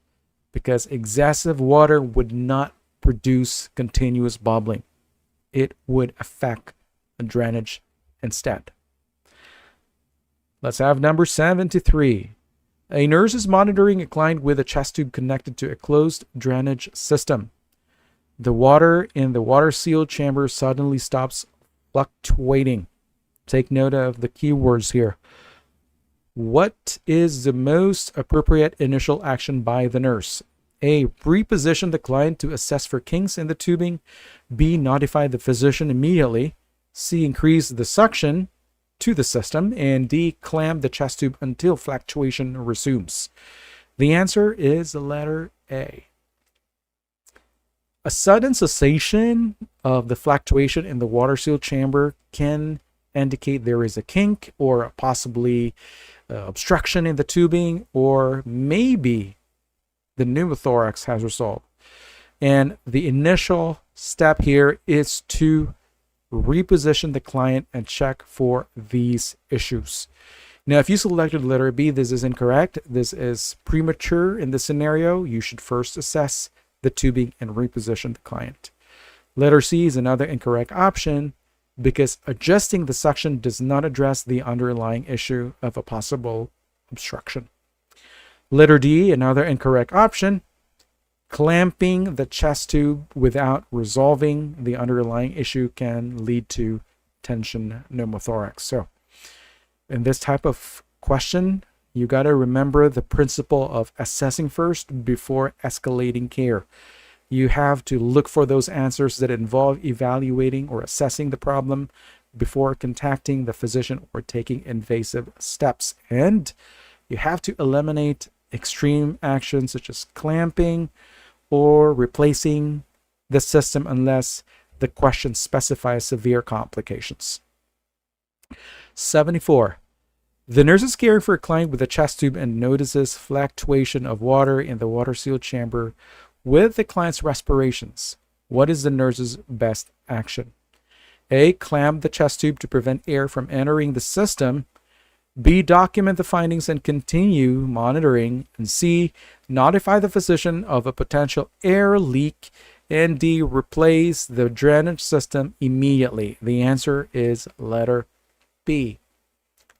because excessive water would not produce continuous bubbling. It would affect drainage instead. Let's have number 73. A nurse is monitoring a client with a chest tube connected to a closed drainage system. The water in the water-sealed chamber suddenly stops fluctuating. Take note of the keywords here. What is the most appropriate initial action by the nurse? A. Reposition the client to assess for kinks in the tubing. B. Notify the physician immediately. C. Increase the suction to the system. And D. Clamp the chest tube until fluctuation resumes. The answer is the letter A. A sudden cessation of the fluctuation in the water-sealed chamber can indicate there is a kink or possibly obstruction in the tubing, or maybe the pneumothorax has resolved. And the initial step here is to reposition the client and check for these issues. Now, if you selected letter B, this is incorrect. This is premature in this scenario. You should first assess the tubing and reposition the client. Letter C is another incorrect option because adjusting the suction does not address the underlying issue of a possible obstruction. Letter D, another incorrect option. Clamping the chest tube without resolving the underlying issue can lead to tension pneumothorax. So in this type of question, you got to remember the principle of assessing first before escalating care. You have to look for those answers that involve evaluating or assessing the problem before contacting the physician or taking invasive steps. And you have to eliminate extreme actions such as clamping or replacing the system unless the question specifies severe complications. 74. The nurse is caring for a client with a chest tube and notices fluctuation of water in the water-sealed chamber with the client's respirations. What is the nurse's best action? A. Clamp the chest tube to prevent air from entering the system. B. Document the findings and continue monitoring. And C. Notify the physician of a potential air leak. And D. Replace the drainage system immediately. The answer is letter B.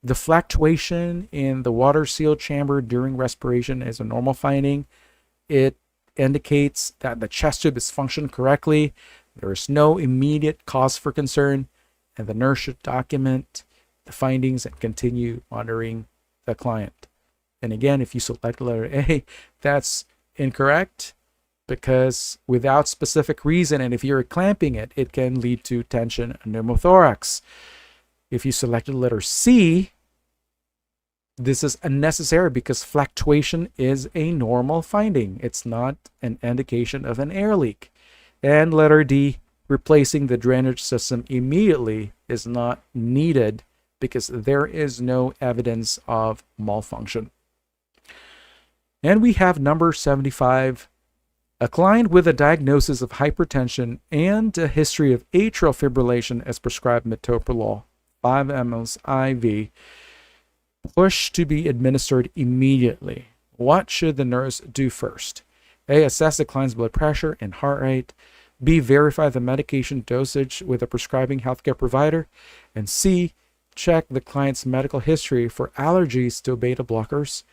The fluctuation in the water-sealed chamber during respiration is a normal finding. It indicates that the chest tube is functioning correctly. There is no immediate cause for concern, and the nurse should document the findings and continue monitoring the client. And again, if you select letter A, that's incorrect because without specific reason, and if you're clamping it, it can lead to tension pneumothorax. If you selected letter C, this is unnecessary because fluctuation is a normal finding. It's not an indication of an air leak. And letter D, replacing the drainage system immediately is not needed because there is no evidence of malfunction. And we have number 75. A client with a diagnosis of hypertension and a history of atrial fibrillation as prescribed metoprolol 5 mL IV, push to be administered immediately. What should the nurse do first? A. Assess the client's blood pressure and heart rate. B. Verify the medication dosage with a prescribing healthcare provider. And C. Check the client's medical history for allergies to beta blockers.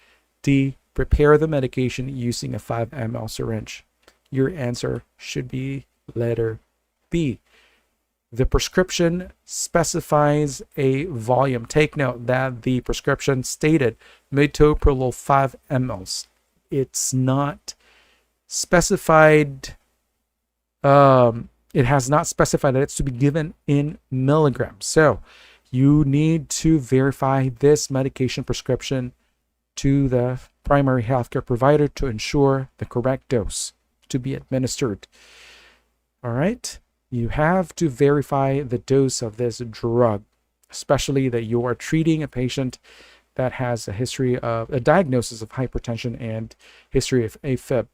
D. Prepare the medication using a 5 mL syringe. Your answer should be letter B. The prescription specifies a volume. Take note that the prescription stated metoprolol 5 mL. It's not specified, it has not specified that it's to be given in milligrams. So you need to verify this medication prescription to the primary healthcare provider to ensure the correct dose to be administered. All right. You have to verify the dose of this drug, especially that you are treating a patient that has a history of a diagnosis of hypertension and history of AFib.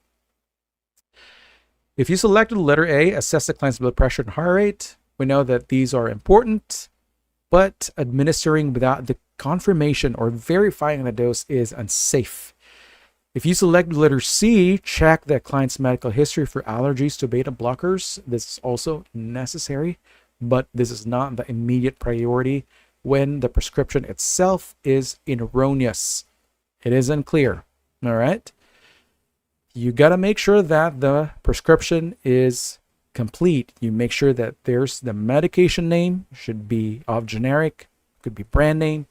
If you selected letter A, assess the client's blood pressure and heart rate, we know that these are important, but administering without the confirmation or verifying the dose is unsafe. If you select letter C, check the client's medical history for allergies to beta blockers. This is also necessary, but this is not the immediate priority when the prescription itself is erroneous. It is unclear. All right. You got to make sure that the prescription is complete. You make sure that there's the medication name, should be of generic, could be brand name,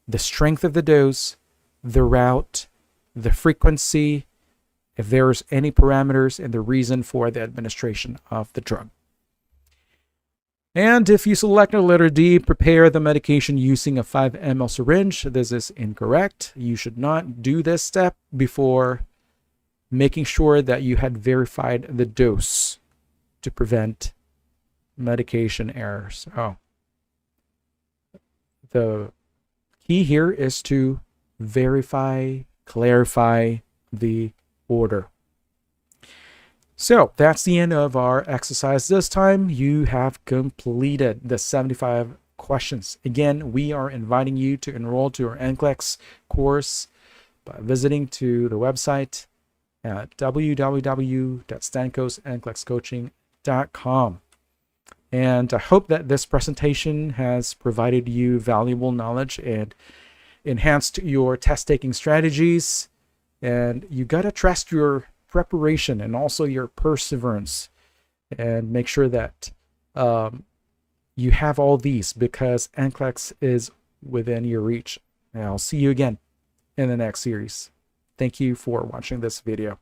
the strength of the dose, the route, the frequency, if there's any parameters, and the reason for the administration of the drug. And if you select a letter D, prepare the medication using a 5 mL syringe. This is incorrect. You should not do this step before making sure that you had verified the dose to prevent medication errors. The key here is to verify, clarify the order. So that's the end of our exercise. This time you have completed the 75 questions. Again, we are inviting you to enroll to our NCLEX course by visiting to the website at www.stankosnclexcoaching.com. And I hope that this presentation has provided you valuable knowledge and enhanced your test-taking strategies. And you got to trust your preparation and also your perseverance, and make sure that you have all these, because NCLEX is within your reach. And I'll see you again in the next series. Thank you for watching this video.